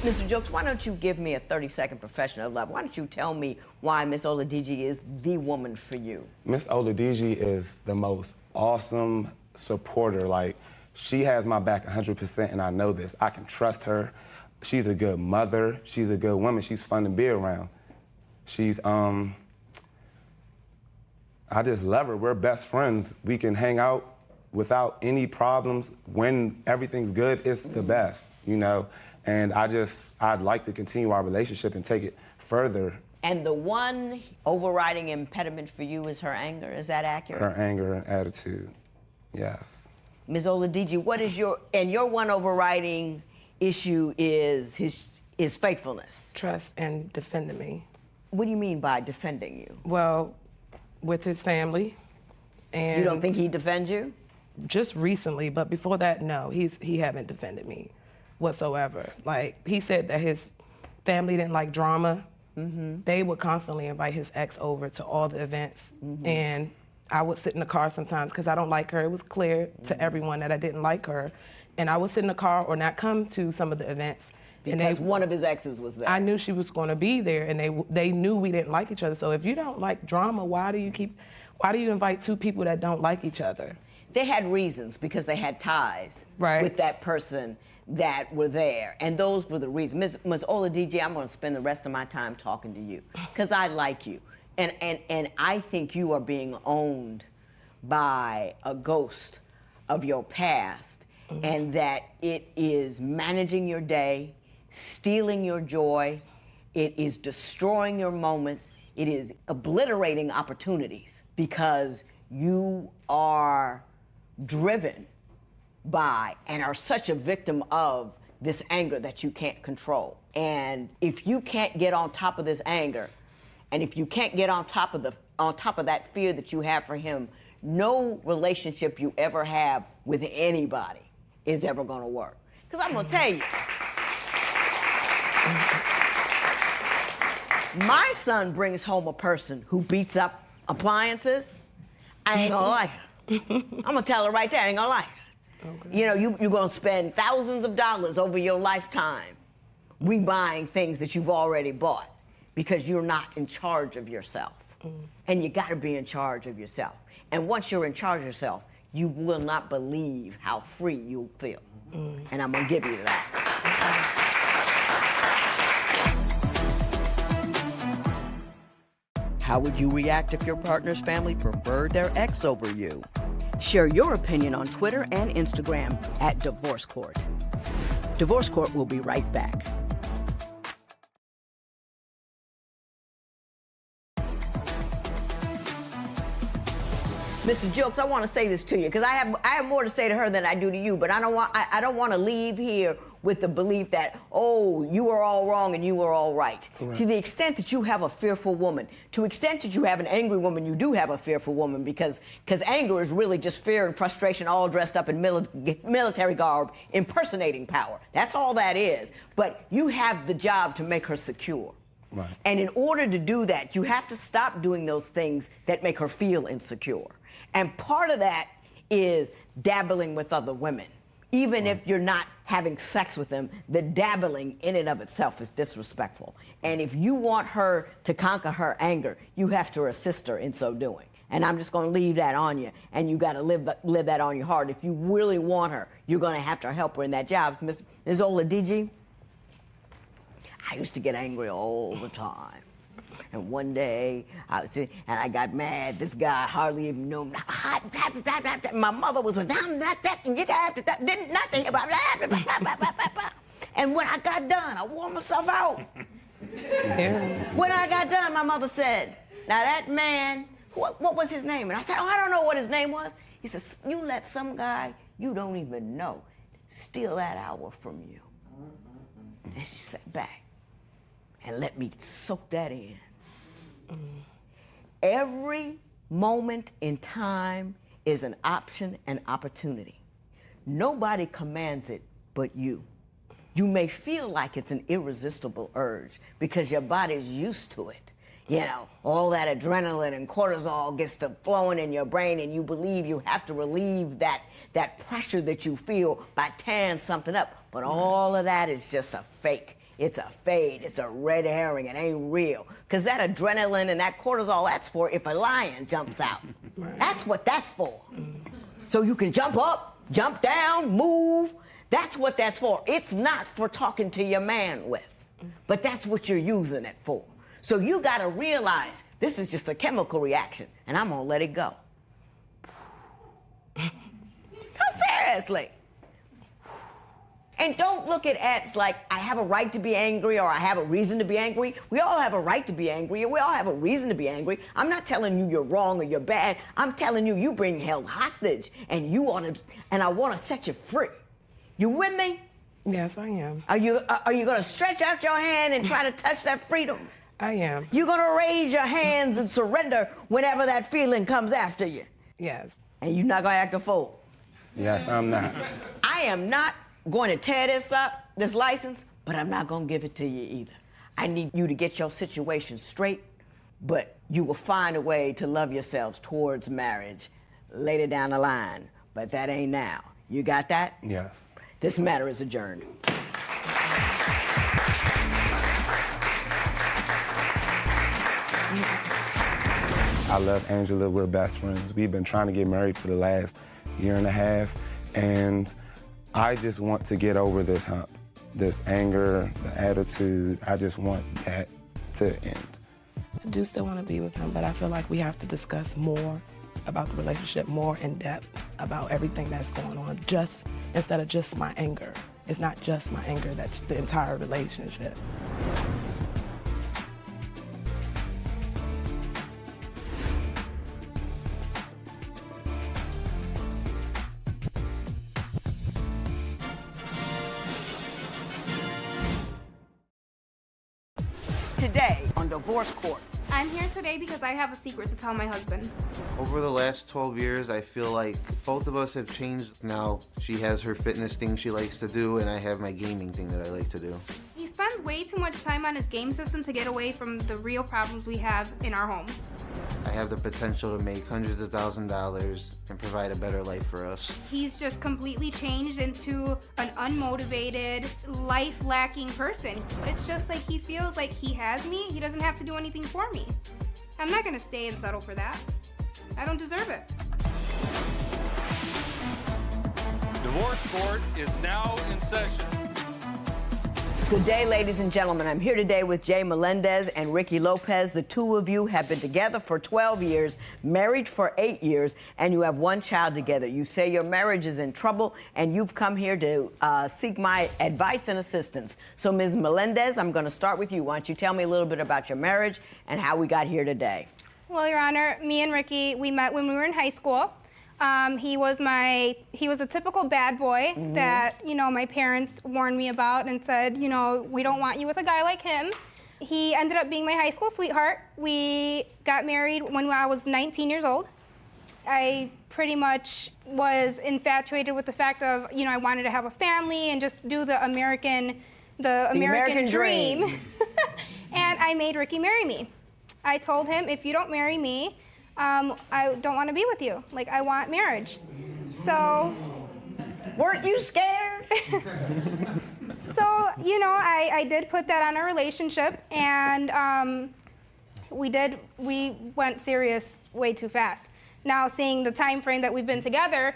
Speaker 5: Mr. Jokes, why don't you give me a 30-second professional level? Why don't you tell me why Miss Oladiji is the woman for you?
Speaker 13: Miss Oladiji is the most awesome supporter. Like, she has my back 100%, and I know this. I can trust her. She's a good mother. She's a good woman. She's fun to be around. She's, I just love her. We're best friends. We can hang out without any problems. When everything's good, it's the best, you know? And I'd like to continue our relationship and take it further.
Speaker 5: And the one overriding impediment for you is her anger, is that accurate?
Speaker 13: Her anger and attitude, yes.
Speaker 5: Ms. Oladiji, what is your one overriding issue is his faithfulness?
Speaker 12: Trust and defending me.
Speaker 5: What do you mean by defending you?
Speaker 12: Well, with his family. And
Speaker 5: you don't think he defends you?
Speaker 12: Just recently, but before that, no, he haven't defended me whatsoever. Like, he said that his family didn't like drama. Mm-hmm. They would constantly invite his ex over to all the events. Mm-hmm. And I would sit in the car sometimes because I don't like her. It was clear to everyone that I didn't like her. And I would sit in the car or not come to some of the events.
Speaker 5: Because one of his exes was there.
Speaker 12: I knew she was going to be there, and they knew we didn't like each other. So if you don't like drama, why do you invite two people that don't like each other?
Speaker 5: They had reasons because they had ties with that person that were there, and those were the reasons. Ms. Oladiji, I'm going to spend the rest of my time talking to you because I like you, and I think you are being owned by a ghost of your past, and that it is managing your day, stealing your joy, it is destroying your moments, it is obliterating opportunities because you are driven by and are such a victim of this anger that you can't control. And if you can't get on top of this anger, and if you can't get on top of that fear that you have for him, no relationship you ever have with anybody is ever going to work. Because I'm going to tell you, my son brings home a person who beats up appliances. I ain't going to like her. I'm going to tell her right there, I ain't going to like her. Okay. You know, you're going to spend thousands of dollars over your lifetime rebuying things that you've already bought because you're not in charge of yourself. And you got to be in charge of yourself. And once you're in charge of yourself, you will not believe how free you'll feel. And I'm going to give you that. How would you react if your partner's family preferred their ex over you? Share your opinion on Twitter and Instagram at Divorce Court. Divorce Court will be right back. Mr. Jokes, I want to say this to you because I have more to say to her than I do to you, but I don't want to leave here with the belief that, oh, you were all wrong and you were all right. Correct. To the extent that you have a fearful woman, to the extent that you have an angry woman, you do have a fearful woman because anger is really just fear and frustration all dressed up in military garb, impersonating power. That's all that is. But you have the job to make her secure. Right. And in order to do that, you have to stop doing those things that make her feel insecure. And part of that is dabbling with other women. Even if you're not having sex with them, the dabbling in and of itself is disrespectful. And if you want her to conquer her anger, you have to assist her in so doing. And I'm just going to leave that on you, and you got to live that on your heart. If you really want her, you're going to have to help her in that job. Ms. Oladiji, I used to get angry all the time. And one day, I was sitting, and I got mad. This guy hardly even knew me. My mother was like, I'm not that, and you did nothing about that. And when I got done, I wore myself out. When I got done, my mother said, now that man, what was his name? And I said, oh, I don't know what his name was. He says, you let some guy you don't even know steal that hour from you. And she sat back and let me soak that in.
Speaker 1: Every moment in time is an option and opportunity. Nobody commands it but you. You may feel like it's an irresistible urge because your body's used to it. You know, all that adrenaline and cortisol gets to flowing in your brain, and you believe you have to relieve that pressure that you feel by tearing something up. But all of that is just a fake. It's a fade. It's a red herring. It ain't real. Because that adrenaline and that cortisol, that's for if a lion jumps out. That's what that's for. So you can jump up, jump down, move. That's what that's for. It's not for talking to your man with. But that's what you're using it for. So you got to realize this is just a chemical reaction, and I'm going to let it go. No, seriously. And don't look at it like I have a right to be angry or I have a reason to be angry. We all have a right to be angry, and we all have a reason to be angry. I'm not telling you you're wrong or you're bad. I'm telling you you bring held hostage, and I want to set you free. You with me?
Speaker 12: Yes, I am.
Speaker 1: Are you going to stretch out your hand and try to touch that freedom?
Speaker 12: I am.
Speaker 1: You're going to raise your hands and surrender whenever that feeling comes after you?
Speaker 12: Yes.
Speaker 1: And you're not going to act a fool?
Speaker 13: Yes, I'm not.
Speaker 1: I am not going to tear this up, this license, but I'm not going to give it to you either. I need you to get your situation straight, but you will find a way to love yourselves towards marriage later down the line. But that ain't now. You got that?
Speaker 13: Yes.
Speaker 1: This matter is adjourned.
Speaker 13: I love Angela. We're best friends. We've been trying to get married for the last year and a half, and I just want to get over this hump, this anger, the attitude. I just want that to end.
Speaker 12: I do still want to be with him, but I feel like we have to discuss more about the relationship, more in depth about everything that's going on, just instead of just my anger. It's not just my anger, that's the entire relationship.
Speaker 1: Today on Divorce Court.
Speaker 14: I'm here today because I have a secret to tell my husband.
Speaker 15: Over the last 12 years, I feel like both of us have changed. Now she has her fitness thing she likes to do, and I have my gaming thing that I like to do.
Speaker 14: He spends way too much time on his game system to get away from the real problems we have in our home.
Speaker 15: I have the potential to make hundreds of $1,000s and provide a better life for us.
Speaker 14: He's just completely changed into an unmotivated, life-lacking person. It's just like he feels like he has me. He doesn't have to do anything for me. I'm not gonna stay and settle for that. I don't deserve it.
Speaker 4: Divorce Court is now in session.
Speaker 1: Good day, ladies and gentlemen. I'm here today with Jay Melendez and Ricky Lopez. The two of you have been together for 12 years, married for 8 years, and you have one child together. You say your marriage is in trouble, and you've come here to seek my advice and assistance. So, Ms. Melendez, I'm going to start with you. Why don't you tell me a little bit about your marriage and how we got here today?
Speaker 14: Well, Your Honor, me and Ricky, we met when we were in high school. He was a typical bad boy that, you know, my parents warned me about and said, you know, we don't want you with a guy like him. He ended up being my high school sweetheart. We got married when I was 19 years old. I pretty much was infatuated with the fact of, you know, I wanted to have a family and just do the American dream. And I made Ricky marry me. I told him, if you don't marry me, I don't want to be with you. Like, I want marriage. So,
Speaker 1: weren't you scared?
Speaker 14: So, you know, I did put that on a relationship, and we went serious way too fast. Now, seeing the time frame that we've been together,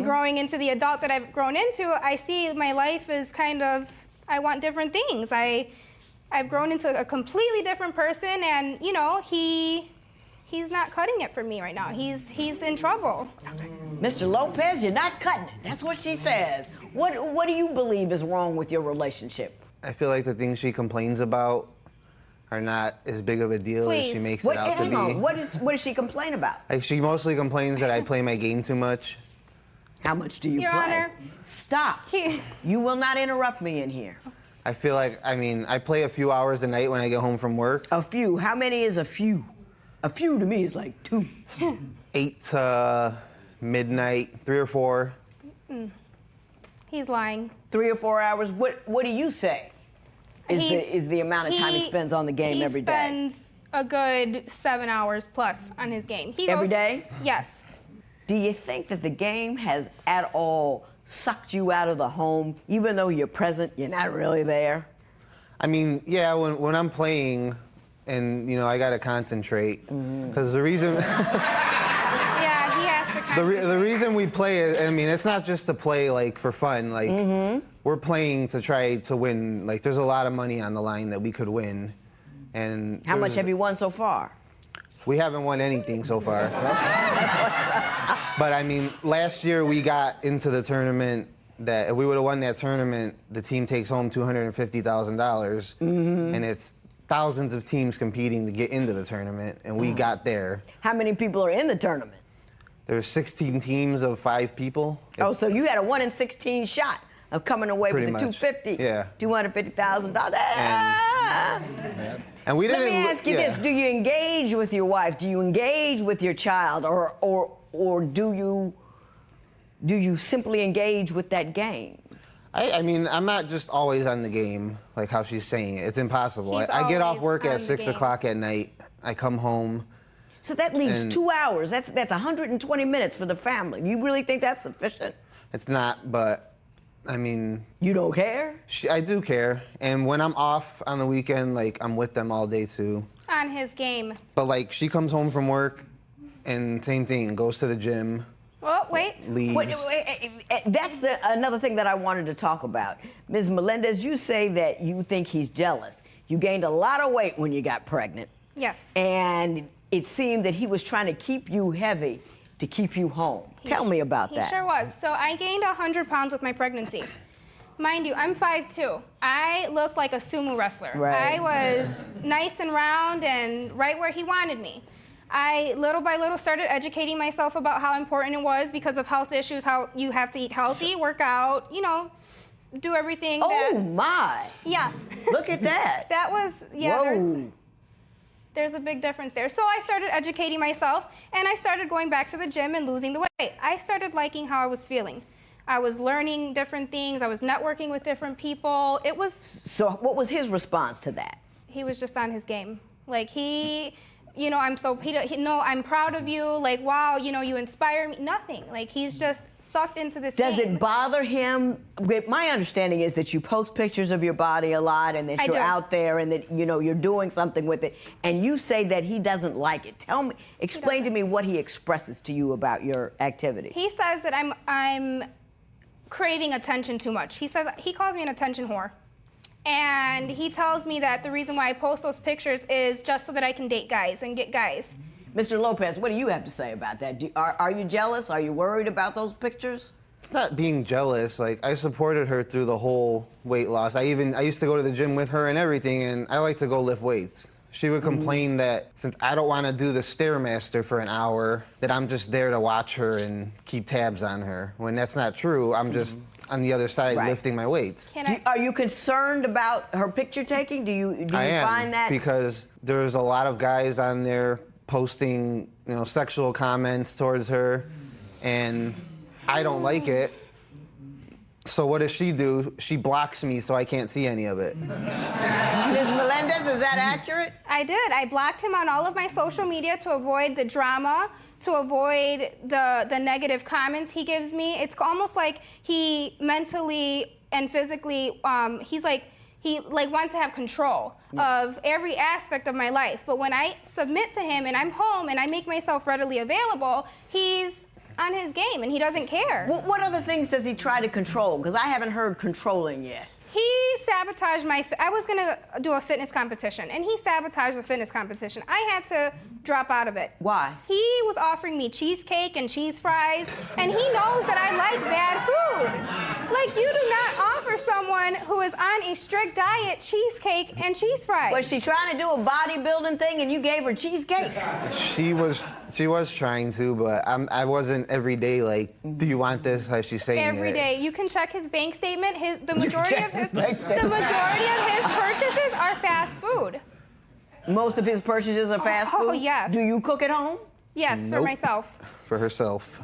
Speaker 14: growing into the adult that I've grown into, I see my life is kind of, I want different things. I've grown into a completely different person, and, you know, he's not cutting it for me right now. He's in trouble.
Speaker 1: Okay. Mr. Lopez, you're not cutting it. That's what she says. What do you believe is wrong with your relationship?
Speaker 15: I feel like the things she complains about are not as big of a deal as she makes it out to be.
Speaker 1: What does she complain about?
Speaker 15: Like, she mostly complains that I play my game too much.
Speaker 1: How much do you
Speaker 14: Your
Speaker 1: play?
Speaker 14: Honor.
Speaker 1: Stop. You will not interrupt me in here.
Speaker 15: I feel like, I play a few hours a night when I get home from work.
Speaker 1: A few. How many is a few? A few to me is like 2.
Speaker 15: 8 to midnight, 3 or 4.
Speaker 14: He's lying.
Speaker 1: 3 or 4 hours. What do you say is the amount of time he spends on the game every day?
Speaker 14: He spends a good 7 hours plus on his game.
Speaker 1: Every day?
Speaker 14: Yes.
Speaker 1: Do you think that the game has at all sucked you out of the home, even though you're present, you're not really there?
Speaker 15: I mean, yeah, when I'm playing and, you know, I got to concentrate. Because the reason...
Speaker 14: Yeah, he has to concentrate.
Speaker 15: The reason we play, I mean, it's not just to play, like, for fun. Like, we're playing to try to win. Like, there's a lot of money on the line that we could win. And
Speaker 1: how much have you won so far?
Speaker 15: We haven't won anything so far. But, I mean, last year we got into the tournament that if we would have won that tournament, the team takes home $250,000. And it's thousands of teams competing to get into the tournament, and we got there.
Speaker 1: How many people are in the tournament?
Speaker 15: There's 16 teams of 5 people.
Speaker 1: Oh, so you had a 1 in 16 shot of coming away with the
Speaker 15: Pretty much.
Speaker 1: $250.
Speaker 15: Yeah.
Speaker 1: $250,000.
Speaker 15: And we didn't.
Speaker 1: Let me ask you this: do you engage with your wife? Do you engage with your child, or do you simply engage with that game?
Speaker 15: I mean, I'm not just always on the game, like how she's saying it. It's impossible. I get off work at 6 o'clock at night. I come home.
Speaker 1: So that leaves 2 hours. That's 120 minutes for the family. You really think that's sufficient?
Speaker 15: It's not, but I mean.
Speaker 1: You don't care?
Speaker 15: I do care, and when I'm off on the weekend, like I'm with them all day too.
Speaker 14: On his game.
Speaker 15: But like she comes home from work, and same thing, goes to the gym.
Speaker 14: Oh, wait.
Speaker 15: Leaves.
Speaker 1: That's another thing that I wanted to talk about. Ms. Melendez, you say that you think he's jealous. You gained a lot of weight when you got pregnant.
Speaker 14: Yes.
Speaker 1: And it seemed that he was trying to keep you heavy to keep you home. Tell me about that.
Speaker 14: He sure was. So I gained 100 pounds with my pregnancy. Mind you, I'm 5'2". I looked like a sumo wrestler.
Speaker 1: Right.
Speaker 14: I was nice and round and right where he wanted me. I, little by little, started educating myself about how important it was because of health issues, how you have to eat healthy, work out, you know, do everything.
Speaker 1: Oh, my.
Speaker 14: Yeah.
Speaker 1: Look at that.
Speaker 14: That was, yeah,
Speaker 1: Whoa.
Speaker 14: there's a big difference there. So I started educating myself, and I started going back to the gym and losing the weight. I started liking how I was feeling. I was learning different things. I was networking with different people. It was...
Speaker 1: So what was his response to that?
Speaker 14: He was just on his game. Like, you know, no, I'm proud of you. Like, wow, you know, you inspire me. Nothing. Like, he's just sucked into this
Speaker 1: Does
Speaker 14: game.
Speaker 1: it bother him? My understanding is that you post pictures of your body a lot and that you're out there and that, you know, you're doing something with it. And you say that he doesn't like it. Explain to me what he expresses to you about your activities.
Speaker 14: He says that I'm craving attention too much. He calls me an attention whore. And he tells me that the reason why I post those pictures is just so that I can date guys and get guys.
Speaker 1: Mr. Lopez, what do you have to say about that? Are you jealous? Are you worried about those pictures?
Speaker 15: It's not being jealous. Like, I supported her through the whole weight loss. I used to go to the gym with her and everything, and I like to go lift weights. She would complain that since I don't want to do the Stairmaster for an hour, that I'm just there to watch her and keep tabs on her. When that's not true, I'm just on the other side lifting my weights.
Speaker 1: Are you concerned about her picture taking? Do you find that?
Speaker 15: Because there's a lot of guys on there posting, you know, sexual comments towards her, and I don't like it. So what does she do? She blocks me so I can't see any of it.
Speaker 1: Ms. Melendez, is that accurate?
Speaker 14: I did. I blocked him on all of my social media to avoid the drama, to avoid the negative comments he gives me. It's almost like he mentally and physically, he wants to have control of every aspect of my life. But when I submit to him and I'm home and I make myself readily available, he's on his game and he doesn't care.
Speaker 1: What other things does he try to control? Because I haven't heard controlling yet.
Speaker 14: He sabotaged I was gonna do a fitness competition, and he sabotaged the fitness competition. I had to drop out of it.
Speaker 1: Why?
Speaker 14: He was offering me cheesecake and cheese fries, and he knows that I like bad food. Like, you do not offer someone who is on a strict diet cheesecake and cheese fries.
Speaker 1: Was she trying to do a bodybuilding thing and you gave her cheesecake?
Speaker 15: She was trying to, but I wasn't every day like, do you want this? As she's saying
Speaker 14: Every day. You can check his bank statement. The majority of his purchases are fast food.
Speaker 1: Most of his purchases are fast food?
Speaker 14: Oh, yes.
Speaker 1: Do you cook at home?
Speaker 14: Yes, for
Speaker 15: Nope.
Speaker 14: myself.
Speaker 15: For herself.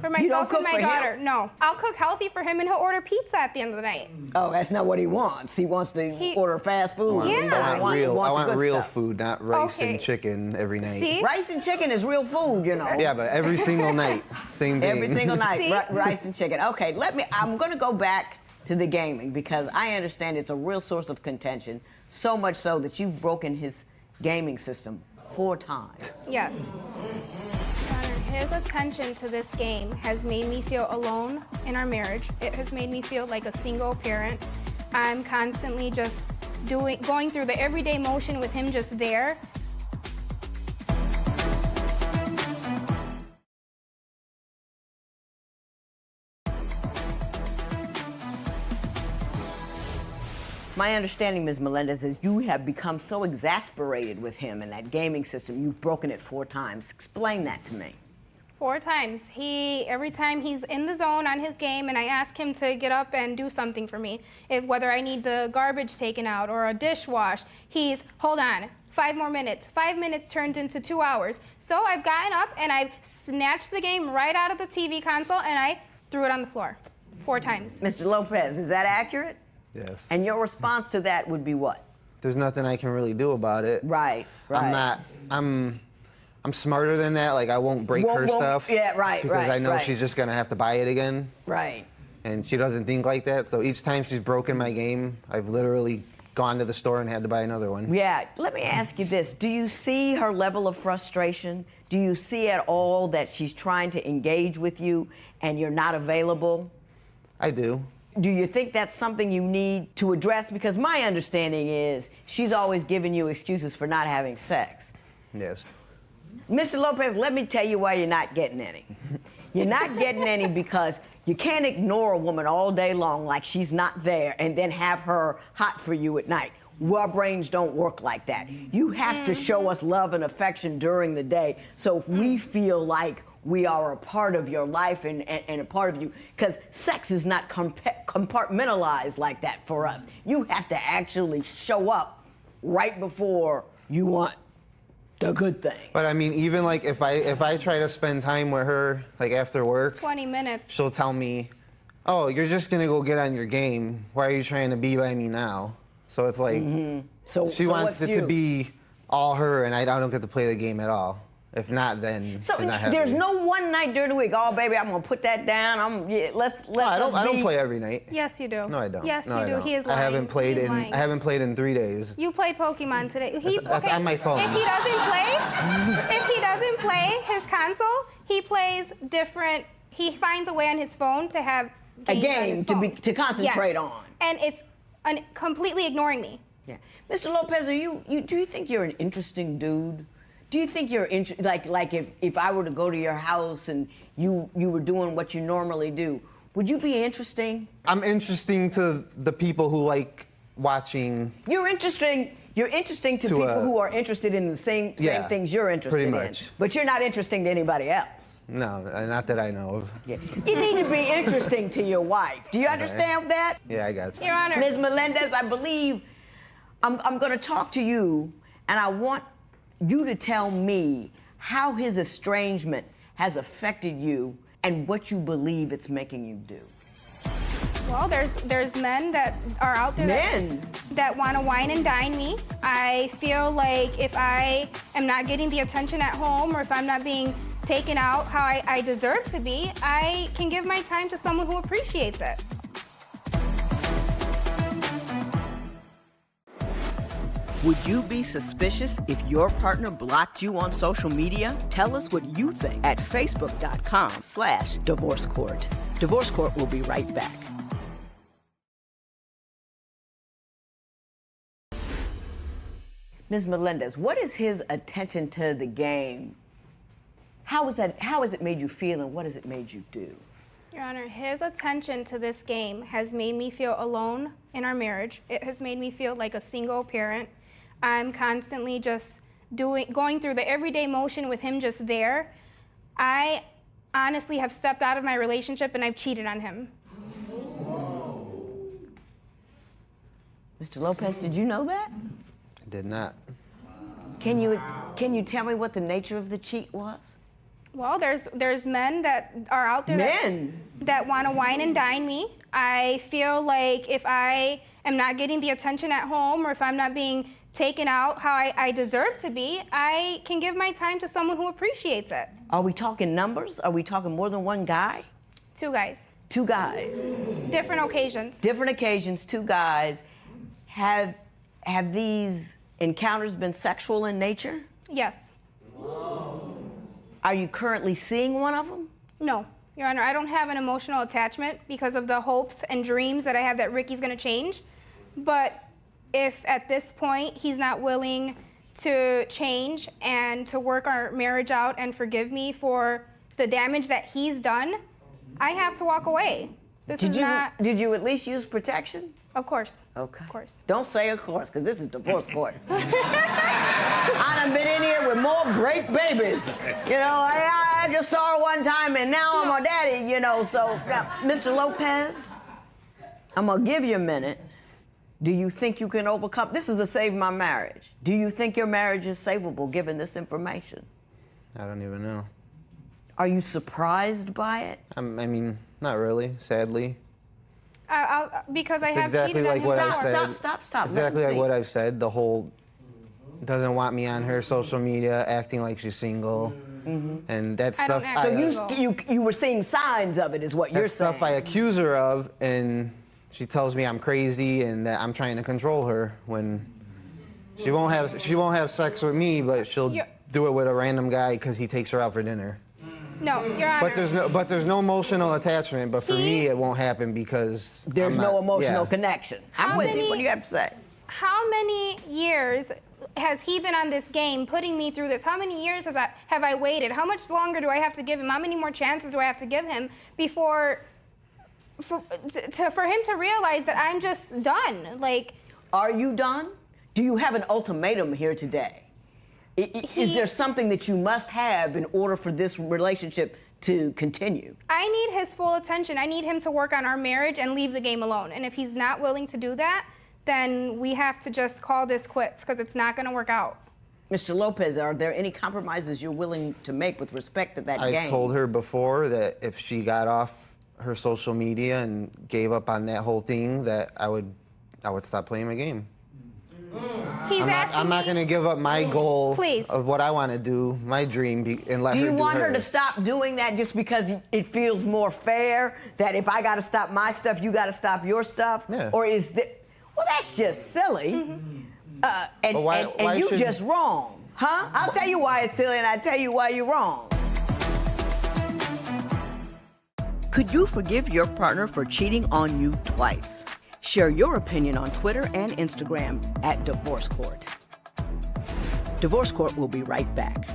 Speaker 14: For myself
Speaker 1: cook
Speaker 14: and my
Speaker 1: for him?
Speaker 14: daughter. No. I'll cook healthy for him and he'll order pizza at the end of the night.
Speaker 1: Oh, that's not what he wants. He wants to order fast food.
Speaker 14: Yeah.
Speaker 1: He doesn't
Speaker 15: I want real, I
Speaker 1: the
Speaker 15: want
Speaker 1: good
Speaker 15: real
Speaker 1: stuff.
Speaker 15: food, not rice
Speaker 14: Okay.
Speaker 15: and chicken every night.
Speaker 14: See?
Speaker 1: Rice and chicken is real food, you know.
Speaker 15: Yeah, but every single night, same thing.
Speaker 1: Every single night,
Speaker 14: See?
Speaker 1: rice and chicken. Okay, I'm going to go back to the gaming because I understand it's a real source of contention, so much so that you've broken his gaming system 4 times.
Speaker 14: Yes. Your Honor, his attention to this game has made me feel alone in our marriage. It has made me feel like a single parent. I'm constantly just going through the everyday motion with him just there.
Speaker 1: My understanding, Ms. Melendez, is you have become so exasperated with him and that gaming system, you've broken it 4 times. Explain that to me.
Speaker 14: 4 times. Every time he's in the zone on his game and I ask him to get up and do something for me, whether I need the garbage taken out or a dish wash, hold on, 5 more minutes. 5 minutes turned into 2 hours. So I've gotten up and I've snatched the game right out of the TV console and I threw it on the floor 4 times.
Speaker 1: Mr. Lopez, is that accurate?
Speaker 15: Yes.
Speaker 1: And your response to that would be what?
Speaker 15: There's nothing I can really do about it.
Speaker 1: Right.
Speaker 15: I'm smarter than that. Like, I won't break her stuff.
Speaker 1: Yeah, right,
Speaker 15: because I know
Speaker 1: right.
Speaker 15: she's just gonna have to buy it again.
Speaker 1: Right.
Speaker 15: And she doesn't think like that. So each time she's broken my game, I've literally gone to the store and had to buy another one.
Speaker 1: Yeah, let me ask you this. Do you see her level of frustration? Do you see at all that she's trying to engage with you and you're not available?
Speaker 15: I do.
Speaker 1: Do you think that's something you need to address? Because my understanding is she's always giving you excuses for not having sex.
Speaker 15: Yes.
Speaker 1: Mr. Lopez, let me tell you why you're not getting any. You're not getting any because you can't ignore a woman all day long like she's not there and then have her hot for you at night. Our brains don't work like that. You have to show us love and affection during the day so we feel like we are a part of your life and a part of you, because sex is not compartmentalized like that for us. You have to actually show up right before you want the good thing.
Speaker 15: But I mean, even like if I try to spend time with her, like after work,
Speaker 14: 20 minutes.
Speaker 15: she'll tell me, "Oh, you're just gonna go get on your game. Why are you trying to be by me now?" So it's like, she wants it to be all her, and I don't get to play the game at all. If not, then
Speaker 1: So
Speaker 15: she's not happy.
Speaker 1: there's no one night during the week. Oh, baby, I'm gonna put that down. Let's.
Speaker 15: I don't play every night.
Speaker 14: Yes, you do.
Speaker 15: No, I don't.
Speaker 14: Yes,
Speaker 15: No,
Speaker 14: you
Speaker 15: I
Speaker 14: do.
Speaker 15: don't.
Speaker 14: He is lying.
Speaker 15: I haven't played
Speaker 14: He's lying.
Speaker 15: I haven't played in 3 days.
Speaker 14: You played Pokemon today.
Speaker 15: That's on my phone.
Speaker 14: If he doesn't play his console, he plays different. He finds a way on his phone to have
Speaker 1: A
Speaker 14: games on
Speaker 1: game
Speaker 14: his
Speaker 1: to
Speaker 14: phone.
Speaker 1: to concentrate
Speaker 14: Yes.
Speaker 1: on.
Speaker 14: And it's completely ignoring me.
Speaker 1: Yeah, Mr. Lopez, do you think you're an interesting dude? Do you think you're like if I were to go to your house and you were doing what you normally do, would you be interesting?
Speaker 15: I'm interesting to the people who like watching.
Speaker 1: You're interesting. You're interesting to people who are interested in the same things you're interested
Speaker 15: pretty
Speaker 1: in.
Speaker 15: much.
Speaker 1: But you're not interesting to anybody else.
Speaker 15: No, not that I know of.
Speaker 1: Yeah. You need to be interesting to your wife. Do you understand that?
Speaker 15: Yeah, I got you.
Speaker 14: Your Honor.
Speaker 1: Ms. Melendez, I believe I'm going to talk to you, and I want you to tell me how his estrangement has affected you and what you believe it's making you do.
Speaker 14: Well, there's men that are out there that want to wine and dine me. I feel like if I am not getting the attention at home or if I'm not being taken out how I deserve to be, I can give my time to someone who appreciates it.
Speaker 5: Would you be suspicious if your partner blocked you on social media? Tell us what you think at facebook.com/Divorce Court. Divorce Court will be right back.
Speaker 1: Ms. Melendez, what is his attention to the game? How has it made you feel and what has it made you do?
Speaker 14: Your Honor, his attention to this game has made me feel alone in our marriage. It has made me feel like a single parent. I'm constantly just going through the everyday motion with him just there. I honestly have stepped out of my relationship and I've cheated on him.
Speaker 1: Mr. Lopez, did you know that?
Speaker 15: I did not.
Speaker 1: Can you tell me what the nature of the cheat was?
Speaker 14: Well, there's men that are out there that want to wine and dine me. I feel like if I am not getting the attention at home, or if I'm not being taken out how I deserve to be, I can give my time to someone who appreciates it.
Speaker 1: Are we talking numbers? Are we talking more than one guy?
Speaker 14: 2 guys.
Speaker 1: 2 guys.
Speaker 14: Different occasions.
Speaker 1: Different occasions, 2 guys. Have these encounters been sexual in nature?
Speaker 14: Yes.
Speaker 1: Are you currently seeing one of them?
Speaker 14: No, Your Honor, I don't have an emotional attachment because of the hopes and dreams that I have that Ricky's gonna change. But if at this point he's not willing to change and to work our marriage out and forgive me for the damage that he's done, I have to walk away.
Speaker 1: Did you at least use protection?
Speaker 14: Of course.
Speaker 1: Okay.
Speaker 14: Of course.
Speaker 1: Don't say of course, because this is divorce court. I done been in here with more great babies. You know, I just saw her one time, and now I'm her daddy, you know. So, now, Mr. Lopez, I'm going to give you a minute. Do you think you can overcome? This is a save my marriage. Do you think your marriage is savable given this information?
Speaker 15: I don't even know.
Speaker 1: Are you surprised by it?
Speaker 15: I mean, not really, sadly.
Speaker 14: Because I
Speaker 15: It's
Speaker 14: have
Speaker 15: exactly
Speaker 14: cheated on
Speaker 15: like
Speaker 14: him
Speaker 15: what I
Speaker 14: before.
Speaker 15: said.
Speaker 1: Stop.
Speaker 15: Exactly like what I've said. The whole doesn't want me on her social media, acting like she's single, and that stuff.
Speaker 1: So you were seeing signs of it, is what you're saying.
Speaker 15: Stuff I accuse her of, and she tells me I'm crazy and that I'm trying to control her when she won't have sex with me, but she'll do it with a random guy because he takes her out for dinner.
Speaker 14: No, Your Honor.
Speaker 15: But there's no emotional attachment. But for me, it won't happen because
Speaker 1: there's no emotional connection. I'm with you. What do you have to say?
Speaker 14: How many years has he been on this game, putting me through this? How many years have I waited? How much longer do I have to give him? How many more chances do I have to give him before for him to realize that I'm just done? Like,
Speaker 1: are you done? Do you have an ultimatum here today? Is there something that you must have in order for this relationship to continue?
Speaker 14: I need his full attention. I need him to work on our marriage and leave the game alone. And if he's not willing to do that, then we have to just call this quits because it's not going to work out.
Speaker 1: Mr. Lopez, are there any compromises you're willing to make with respect to that game?
Speaker 15: I've told her before that if she got off her social media and gave up on that whole thing, that I would stop playing my game. I'm not going to give up my goal of what I want to do, my dream, and let her do
Speaker 1: Do you want her to
Speaker 15: hers.
Speaker 1: stop doing that just because it feels more fair? That if I got to stop my stuff, you got to stop your stuff?
Speaker 15: Yeah.
Speaker 1: Or is that? Well, that's just silly. And you just wrong, huh? I'll tell you why it's silly, and I'll tell you why you're wrong. Could you forgive your partner for cheating on you twice? Share your opinion on Twitter and Instagram at Divorce Court. Divorce Court will be right back.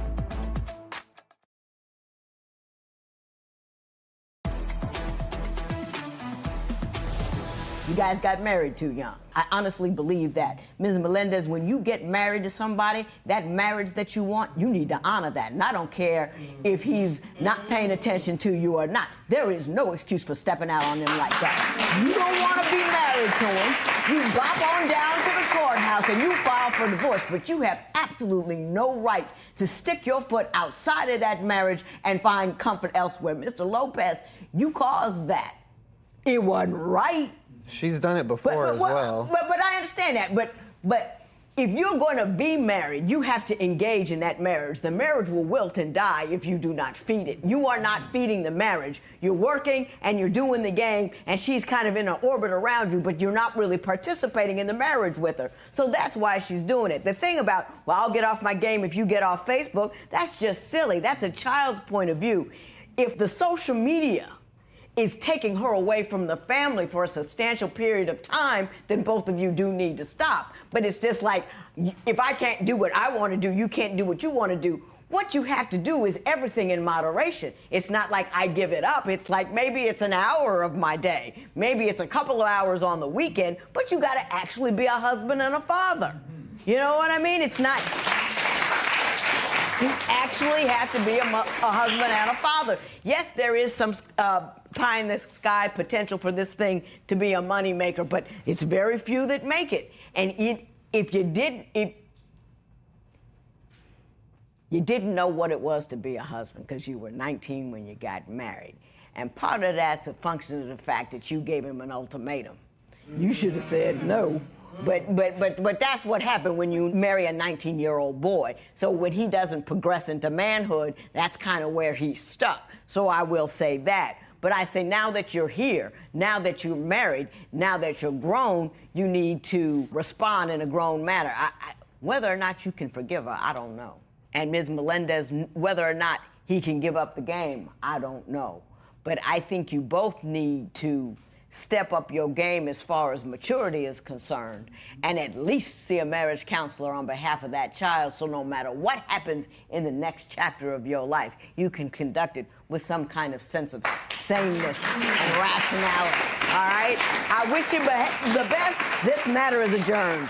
Speaker 1: You guys got married too young. I honestly believe that. Ms. Melendez, when you get married to somebody, that marriage that you want, you need to honor that. And I don't care if he's not paying attention to you or not. There is no excuse for stepping out on him like that. You don't want to be married to him. You bop on down to the courthouse and you file for divorce, but you have absolutely no right to stick your foot outside of that marriage and find comfort elsewhere. Mr. Lopez, you caused that. It wasn't right.
Speaker 15: She's done it before as well.
Speaker 1: But I understand that. But if you're going to be married, you have to engage in that marriage. The marriage will wilt and die if you do not feed it. You are not feeding the marriage. You're working and you're doing the game, and she's kind of in an orbit around you, but you're not really participating in the marriage with her. So that's why she's doing it. The thing about, well, I'll get off my game if you get off Facebook, that's just silly. That's a child's point of view. If the social media is taking her away from the family for a substantial period of time, then both of you do need to stop. But it's just like, if I can't do what I want to do, you can't do what you want to do. What you have to do is everything in moderation. It's not like I give it up. It's like maybe it's an hour of my day. Maybe it's a couple of hours on the weekend, but you got to actually be a husband and a father. You know what I mean? It's not... You actually have to be a husband and a father. Yes, there is some pie in the sky potential for this thing to be a moneymaker, but it's very few that make it. And if you did, You didn't know what it was to be a husband because you were 19 when you got married. And part of that's a function of the fact that you gave him an ultimatum. You should have said no. But that's what happened when you marry a 19-year-old boy. So when he doesn't progress into manhood, that's kind of where he's stuck. So I will say that. But I say now that you're here, now that you're married, now that you're grown, you need to respond in a grown manner. Whether or not you can forgive her, I don't know. And Ms. Melendez, whether or not he can give up the game, I don't know. But I think you both need to step up your game as far as maturity is concerned and at least see a marriage counselor on behalf of that child, so no matter what happens in the next chapter of your life, you can conduct it with some kind of sense of sameness and rationality. All right? I wish you the best. This matter is adjourned.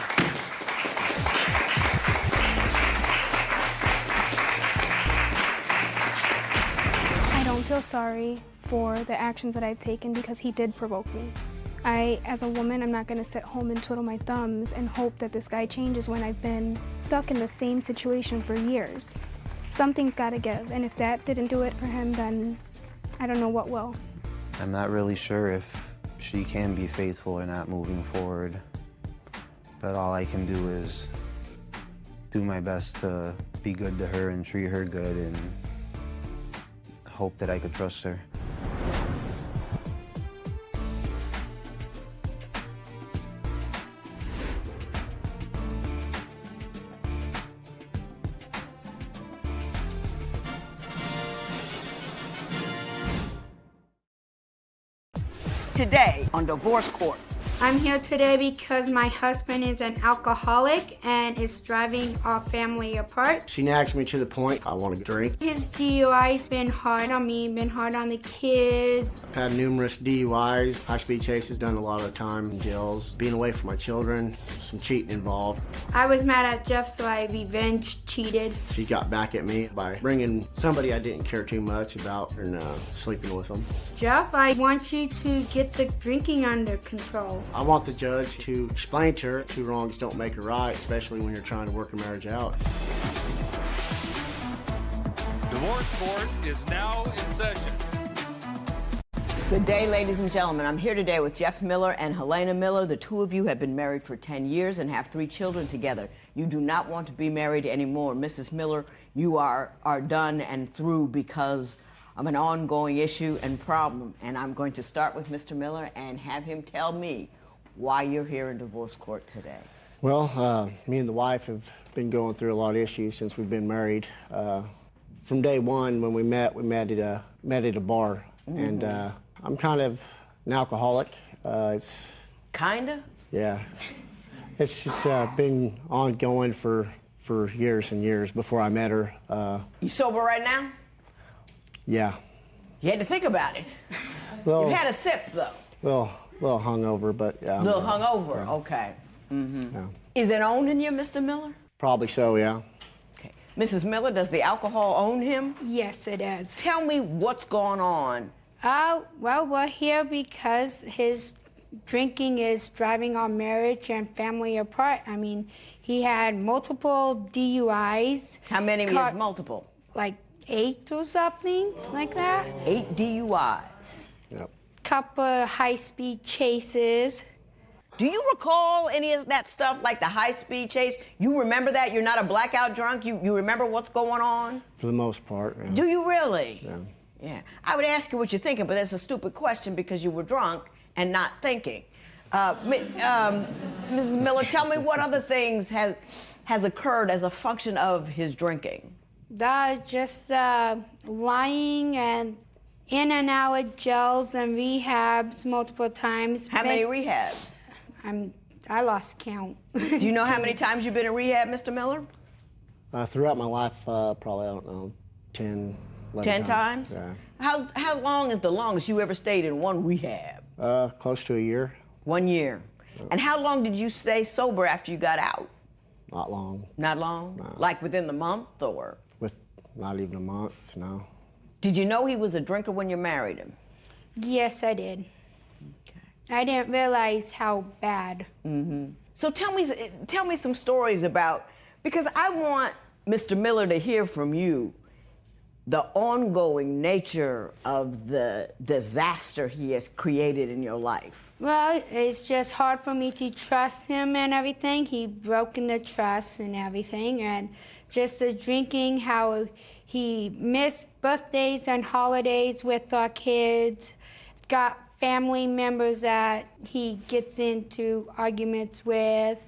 Speaker 14: I don't feel sorry for the actions that I've taken because he did provoke me. As a woman, I'm not gonna sit home and twiddle my thumbs and hope that this guy changes when I've been stuck in the same situation for years. Something's gotta give, and if that didn't do it for him, then I don't know what will.
Speaker 15: I'm not really sure if she can be faithful or not moving forward, but all I can do is do my best to be good to her and treat her good and hope that I could trust her.
Speaker 1: Today on Divorce Court.
Speaker 16: I'm here today because my husband is an alcoholic and is driving our family apart.
Speaker 17: She nags me to the point I want to drink.
Speaker 16: His DUI's been hard on me, been hard on the kids.
Speaker 17: I've had numerous DUIs, high-speed chases, done a lot of time in jails, being away from my children, some cheating involved.
Speaker 16: I was mad at Jeff, so I revenge cheated.
Speaker 17: She got back at me by bringing somebody I didn't care too much about and sleeping with them.
Speaker 16: Jeff, I want you to get the drinking under control.
Speaker 17: I want the judge to explain to her two wrongs don't make a right, especially when you're trying to work a marriage out.
Speaker 4: Divorce Court is now in session.
Speaker 1: Good day, ladies and gentlemen. I'm here today with Jeff Miller and Helena Miller. The two of you have been married for 10 years and have 3 children together. You do not want to be married anymore. Mrs. Miller, you are done and through because of an ongoing issue and problem. And I'm going to start with Mr. Miller and have him tell me why you're here in divorce court today.
Speaker 17: Well, me and the wife have been going through a lot of issues since we've been married. From day one, when we met at a bar. Mm-hmm. And I'm kind of an alcoholic. It's
Speaker 1: kinda?
Speaker 17: Yeah. It's been ongoing for years and years before I met her.
Speaker 1: You sober right now?
Speaker 17: Yeah.
Speaker 1: You had to think about it.
Speaker 17: Well,
Speaker 1: you've had a sip, though.
Speaker 17: Little hungover, but yeah.
Speaker 1: A little hungover, yeah. Okay. Mm-hmm. Yeah. Is it owning you, Mr. Miller?
Speaker 17: Probably so, yeah.
Speaker 1: Okay. Mrs. Miller, does the alcohol own him?
Speaker 16: Yes, it does.
Speaker 1: Tell me what's going on.
Speaker 16: Well, we're here because his drinking is driving our marriage and family apart. I mean, he had multiple DUIs.
Speaker 1: How many is multiple?
Speaker 16: Like 8 or something like that.
Speaker 1: 8 DUIs.
Speaker 17: Yep.
Speaker 16: Couple high-speed chases.
Speaker 1: Do you recall any of that stuff, like the high-speed chase? You remember that? You're not a blackout drunk? You remember what's going on?
Speaker 17: For the most part, yeah.
Speaker 1: Do you really?
Speaker 17: Yeah.
Speaker 1: Yeah. I would ask you what you're thinking, but that's a stupid question because you were drunk and not thinking. Mrs. Miller, tell me what other things has occurred as a function of his drinking?
Speaker 16: Just lying and in and out of jails and rehabs multiple times.
Speaker 1: How many rehabs?
Speaker 16: I lost count.
Speaker 1: Do you know how many times you've been in rehab, Mr. Miller?
Speaker 17: Throughout my life, probably, I don't know, 10, 11
Speaker 1: 10 times?
Speaker 17: Yeah.
Speaker 1: How long is the longest you ever stayed in one rehab?
Speaker 17: Close to a year.
Speaker 1: 1 year. And how long did you stay sober after you got out?
Speaker 17: Not long.
Speaker 1: Not long?
Speaker 17: No.
Speaker 1: Like within the month or?
Speaker 17: Not even a month, no.
Speaker 1: Did you know he was a drinker when you married him?
Speaker 16: Yes, I did. Okay. I didn't realize how bad.
Speaker 1: Mm-hmm. So tell me some stories about, because I want Mr. Miller, to hear from you, the ongoing nature of the disaster he has created in your life.
Speaker 16: Well, it's just hard for me to trust him and everything. He broken the trust and everything, and just the drinking, how he missed birthdays and holidays with our kids, got family members that he gets into arguments with.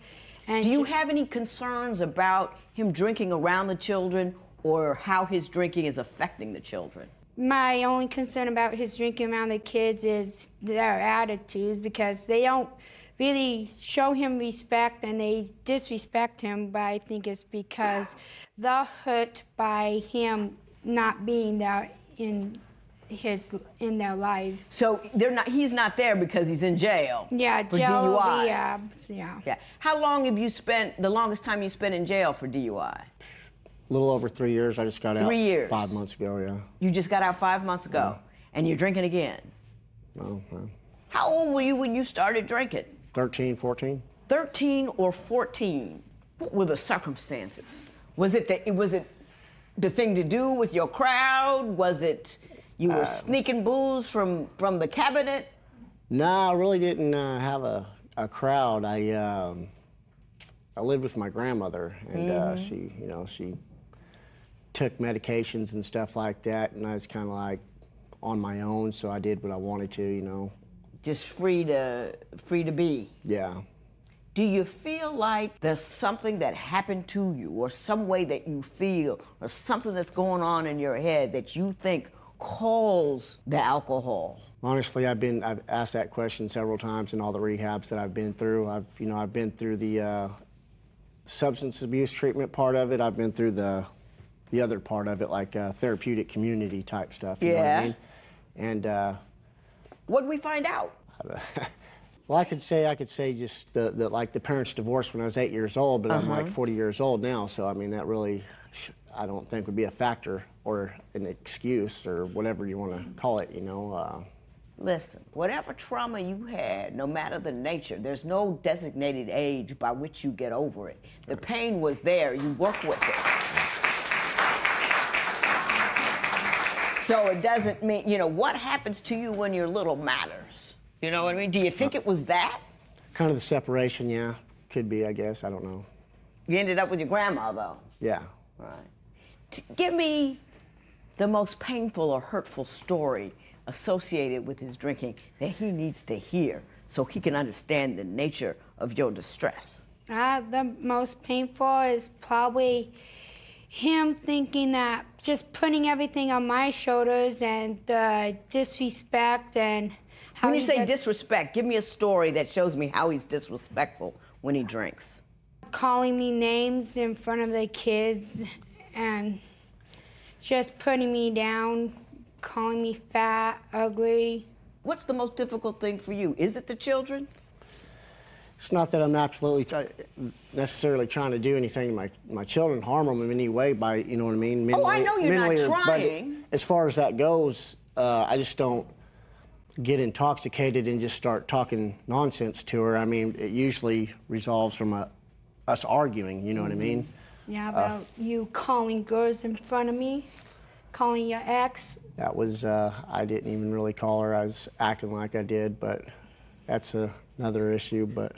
Speaker 16: And
Speaker 1: do you have any concerns about him drinking around the children or how his drinking is affecting the children?
Speaker 16: My only concern about his drinking around the kids is their attitudes, because they don't really show him respect and they disrespect him, but I think it's because they're hurt by him not being there in their lives.
Speaker 1: So he's not there because he's in jail.
Speaker 16: Yeah,
Speaker 1: for
Speaker 16: jail,
Speaker 1: DUIs.
Speaker 16: yeah.
Speaker 1: How long have you spent, the longest time you spent in jail for DUI?
Speaker 17: A little over 3 years. I just got out
Speaker 1: 3 years.
Speaker 17: 5 months ago, yeah.
Speaker 1: You just got out 5 months ago, and you're drinking again.
Speaker 17: No.
Speaker 1: How old were you when you started drinking?
Speaker 17: 13, 14.
Speaker 1: 13 or 14. What were the circumstances? Was it the thing to do with your crowd? Was it you were sneaking booze from the cabinet?
Speaker 17: No, I really didn't have a crowd. I lived with my grandmother, and she took medications and stuff like that, and I was kind of like on my own, so I did what I wanted to,
Speaker 1: Just free to be.
Speaker 17: Yeah.
Speaker 1: Do you feel like there's something that happened to you, or some way that you feel, or something that's going on in your head that you think caused the alcohol?
Speaker 17: Honestly, I've asked that question several times in all the rehabs that I've been through. I've been through the substance abuse treatment part of it. I've been through the other part of it, like therapeutic community type stuff. You know what I mean? And
Speaker 1: what did we find out?
Speaker 17: Well, I could say just the parents divorced when I was 8 years old, but I'm like 40 years old now, so I mean that really, I don't think would be a factor or an excuse or whatever you want to call it,
Speaker 1: Listen, whatever trauma you had, no matter the nature, there's no designated age by which you get over it. The pain was there, you work with it. So it doesn't mean, what happens to you when you're little matters. You know what I mean? Do you think it was that?
Speaker 17: Kind of the separation, yeah. Could be, I guess, I don't know.
Speaker 1: You ended up with your grandma, though.
Speaker 17: Yeah.
Speaker 1: Right. Give me the most painful or hurtful story associated with his drinking that he needs to hear so he can understand the nature of your distress.
Speaker 16: The most painful is probably him thinking that just putting everything on my shoulders and the disrespect and how
Speaker 1: when you say disrespect, give me a story that shows me how he's disrespectful when he drinks.
Speaker 16: Calling me names in front of the kids and just putting me down, calling me fat, ugly.
Speaker 1: What's the most difficult thing for you? Is it the children?
Speaker 17: It's not that I'm absolutely necessarily trying to do anything to my children, harm them in any way by, you know what I mean?
Speaker 1: Mentally, I know you're not trying.
Speaker 17: But as far as that goes, I just don't get intoxicated and just start talking nonsense to her. I mean, it usually resolves from us arguing, you know what I mean?
Speaker 16: Yeah, about you calling girls in front of me, calling your ex.
Speaker 17: That was, I didn't even really call her. I was acting like I did, but that's another issue, but.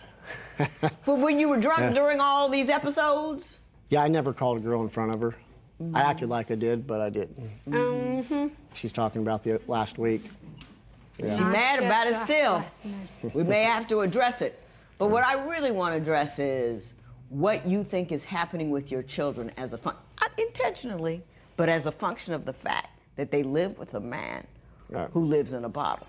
Speaker 1: But when you were drunk during all these episodes?
Speaker 17: Yeah, I never called a girl in front of her. I acted like I did, but I didn't. She's talking about the last week.
Speaker 1: Yeah. She's mad about it still. We may have to address it. But what I really want to address is what you think is happening with your children as a not intentionally, but as a function of the fact that they live with a man who lives in a bottle.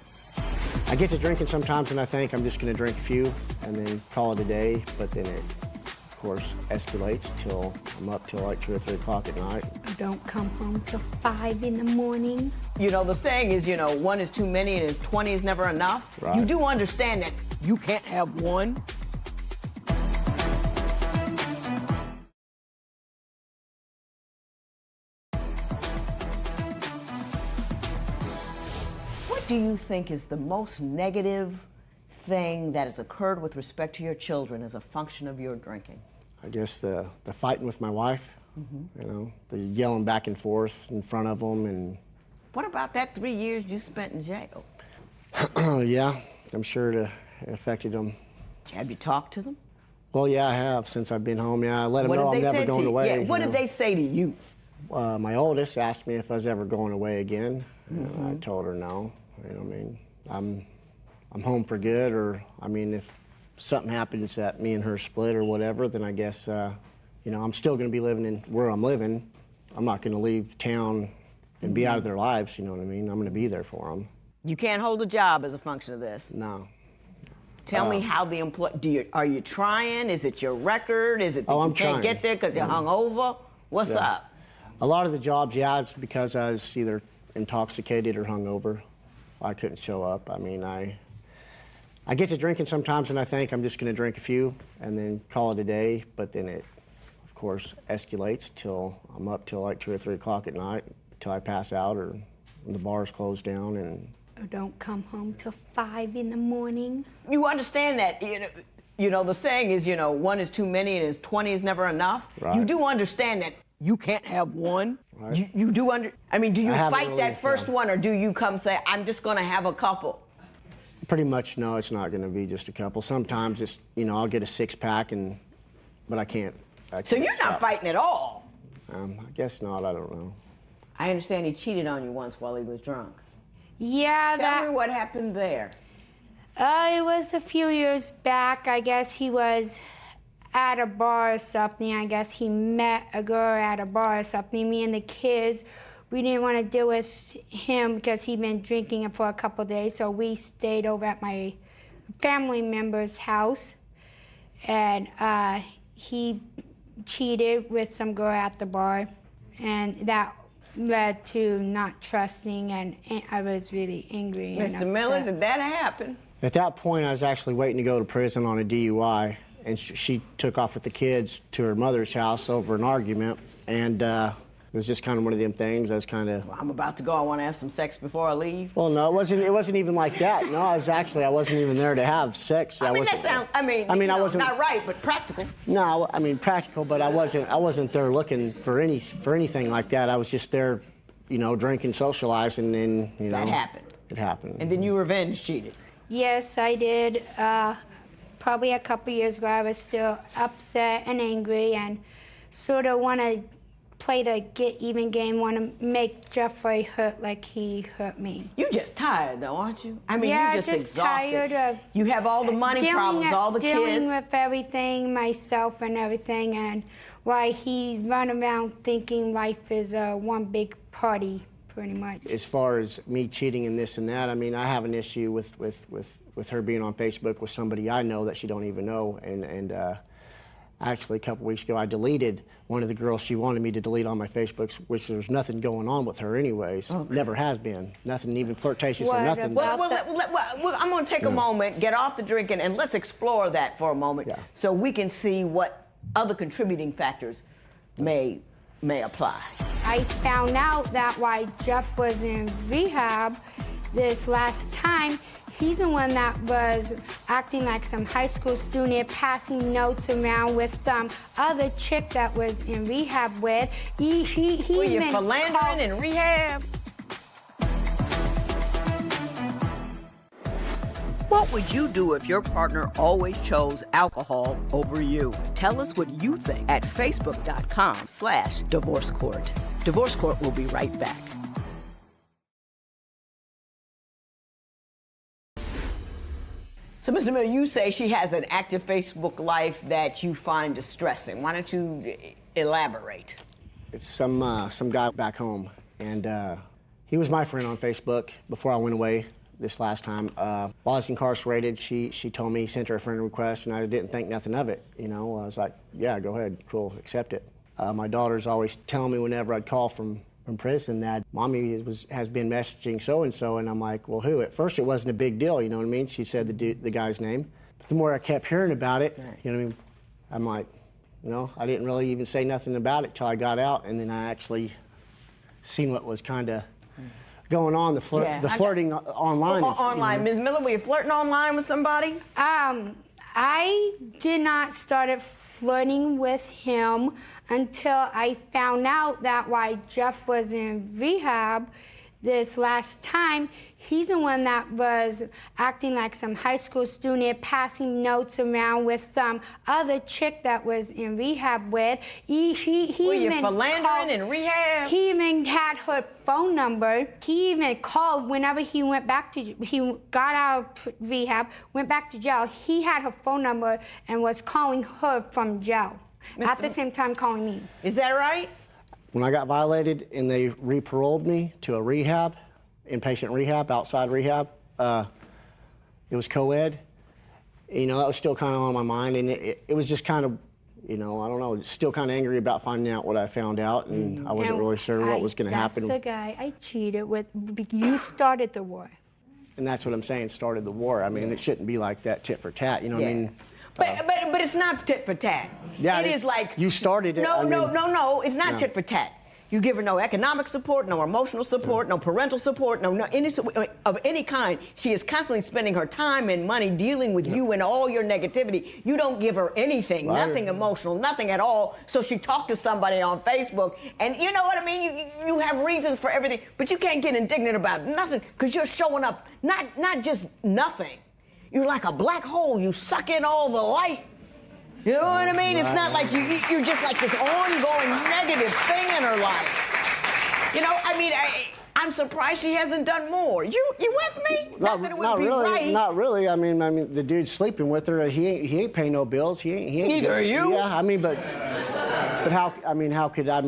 Speaker 17: I get to drinking sometimes and I think I'm just going to drink a few and then call it a day, but then it, of course, escalates till I'm up till like 2 or 3 o'clock at night.
Speaker 16: I don't come home till 5 in the morning.
Speaker 1: You know, the saying is, 1 is too many and 20 is never enough.
Speaker 17: Right.
Speaker 1: You do understand that you can't have one. What do you think is the most negative thing that has occurred with respect to your children as a function of your drinking?
Speaker 17: I guess the fighting with my wife. You know, the yelling back and forth in front of them, and
Speaker 1: What about that 3 years you spent in jail?
Speaker 17: yeah, I'm sure it affected them.
Speaker 1: Have you talked to them?
Speaker 17: Well, yeah, I have since I've been home. Yeah, I let them
Speaker 1: What
Speaker 17: know
Speaker 1: did
Speaker 17: I'm
Speaker 1: they
Speaker 17: never
Speaker 1: say to
Speaker 17: going
Speaker 1: you?
Speaker 17: away.
Speaker 1: Yeah, what
Speaker 17: you
Speaker 1: did
Speaker 17: know.
Speaker 1: they say to you?
Speaker 17: My oldest asked me if I was ever going away again.
Speaker 1: Mm-hmm.
Speaker 17: I told her no. You know, I mean, I'm home for good, or I mean, if something happens that me and her split or whatever, then I guess you know, I'm still going to be living in where I'm living. I'm not going to leave town and be out of their lives. You know what I mean? I'm going to be there for them.
Speaker 1: You can't hold a job as a function of this.
Speaker 17: No.
Speaker 1: Tell me how the are you trying? Is it your record? Is it that you can't get there because you're hungover? What's up?
Speaker 17: A lot of the jobs, yeah, it's because I was either intoxicated or hungover. I couldn't show up. I mean, I get to drinking sometimes and I think I'm just going to drink a few and then call it a day, but then it, of course, escalates till I'm up till like 2 or 3 o'clock at night, till I pass out or the bars close down. And
Speaker 16: Or don't come home till 5 in the morning.
Speaker 1: You understand that, you know, the saying is, you know, 1 is too many and 20 is never enough.
Speaker 17: Right.
Speaker 1: You do understand that you can't have one.
Speaker 17: Right.
Speaker 1: You do I mean, do you
Speaker 17: haven't
Speaker 1: fight
Speaker 17: really,
Speaker 1: that first one, or do you come say, I'm just going to have a couple?
Speaker 17: pretty much, no, it's not going to be just a couple. Sometimes it's, you know, I'll get a 6-pack, but I can't.
Speaker 1: So you're not fighting at all?
Speaker 17: I guess not, I don't know.
Speaker 1: I understand he cheated on you once while he was drunk.
Speaker 16: Yeah,
Speaker 1: Tell me what happened there.
Speaker 16: It was a few years back. I guess he was at a bar or something. I guess he met a girl at a bar or something. Me and the kids, we didn't want to deal with him because he'd been drinking for a couple of days. So we stayed over at my family member's house, and he cheated with some girl at the bar, and that led to not trusting, and I was really angry.
Speaker 1: Mr. Miller, did that happen?
Speaker 17: At that point, I was actually waiting to go to prison on a DUI, and she took off with the kids to her mother's house over an argument, and it was just kind of one of them things. I was kind of.
Speaker 1: Well, I'm about to go. I want to have some sex before I leave.
Speaker 17: Well, no, it wasn't even like that. No, I wasn't even there to have sex.
Speaker 1: I mean, that sounds. I mean,
Speaker 17: I wasn't.
Speaker 1: Not right, but practical.
Speaker 17: No, I mean practical, but I wasn't there looking for anything like that. I was just there, you know, drinking, socializing, and you know.
Speaker 1: That happened.
Speaker 17: It happened.
Speaker 1: And then you revenge cheated.
Speaker 16: Yes, I did. Probably a couple years ago, I was still upset and angry, and sort of want to play the get-even game, want to make Jeffrey hurt like he hurt me.
Speaker 1: You're just tired, though, aren't you? I mean,
Speaker 16: yeah,
Speaker 1: you're just exhausted.
Speaker 16: Tired of
Speaker 1: you have all the money problems, all the
Speaker 16: dealing
Speaker 1: kids.
Speaker 16: with everything, myself and everything, and why he run around thinking life is one big party, pretty much.
Speaker 17: As far as me cheating and this and that, I mean, I have an issue with her being on Facebook with somebody I know that she don't even know, and actually, a couple weeks ago, I deleted one of the girls she wanted me to delete on my Facebook, which there's nothing going on with her anyways. Okay. Never has been. Nothing even flirtatious or nothing.
Speaker 1: Well, I'm going to take a moment, get off the drinking, and let's explore that for a moment so we can see what other contributing factors may apply.
Speaker 16: I found out that while Jeff was in rehab this last time, he's the one that was acting like some high school student, passing notes around with some other chick that was in rehab with.
Speaker 1: Were you philandering in rehab? What would you do if your partner always chose alcohol over you? Tell us what you think at facebook.com/Divorce Court. Divorce Court will be right back. So, Mr. Miller, you say she has an active Facebook life that you find distressing. Why don't you elaborate?
Speaker 17: It's some guy back home, and he was my friend on Facebook before I went away this last time. While I was incarcerated, she told me, sent her a friend request, and I didn't think nothing of it. You know, I was like, yeah, go ahead, cool, accept it. My daughter's always telling me whenever I'd call from prison that Mommy has been messaging so-and-so, and I'm like, well, who? At first it wasn't a big deal, you know what I mean? She said the guy's name. But the more I kept hearing about it, you know what I mean? I'm like, you know, I didn't really even say nothing about it till I got out, and then I actually seen what was kind of going on, the flirting online.
Speaker 1: Online. Ms. Miller, were you flirting online with somebody?
Speaker 16: I did not start flirting with him until I found out that while Jeff was in rehab this last time, he's the one that was acting like some high school student, passing notes around with some other chick that was in rehab with.
Speaker 1: Were you philandering in rehab?
Speaker 16: He even had her phone number. He even called whenever he went back to, he got out of rehab, went back to jail. He had her phone number and was calling her from jail. At the same time calling me.
Speaker 1: Is that right?
Speaker 17: When I got violated and they re-paroled me to a rehab, inpatient rehab, outside rehab, it was co-ed. You know, that was still kind of on my mind, and it was just kind of, you know, I don't know, still kind of angry about finding out what I found out, and I wasn't really sure what was going to happen.
Speaker 16: That's the guy I cheated with. You started the war.
Speaker 17: And that's what I'm saying, started the war. I mean, it shouldn't be like that, tit for tat, you know what I mean?
Speaker 1: But it's not tit for tat.
Speaker 17: Yeah,
Speaker 1: it is like
Speaker 17: you started it.
Speaker 1: No, it's not
Speaker 17: No.
Speaker 1: tit for tat. You give her no economic support, no emotional support, no parental support, no any of any kind. She is constantly spending her time and money dealing with you and all your negativity. You don't give her anything, nothing emotional, nothing at all. So she talked to somebody on Facebook, and you know what I mean? You have reasons for everything, but you can't get indignant about nothing because you're showing up not just nothing. You're like a black hole. You suck in all the light. You know what I mean? It's not like you're just like this ongoing negative thing in her life. You know, I mean, I'm surprised she hasn't done more. You with me? Not that it would be
Speaker 17: really,
Speaker 1: right.
Speaker 17: Not really. I mean, the dude's sleeping with her. He ain't paying no bills. He ain't.
Speaker 1: Neither are you.
Speaker 17: Yeah, I mean, but how? I mean, how could I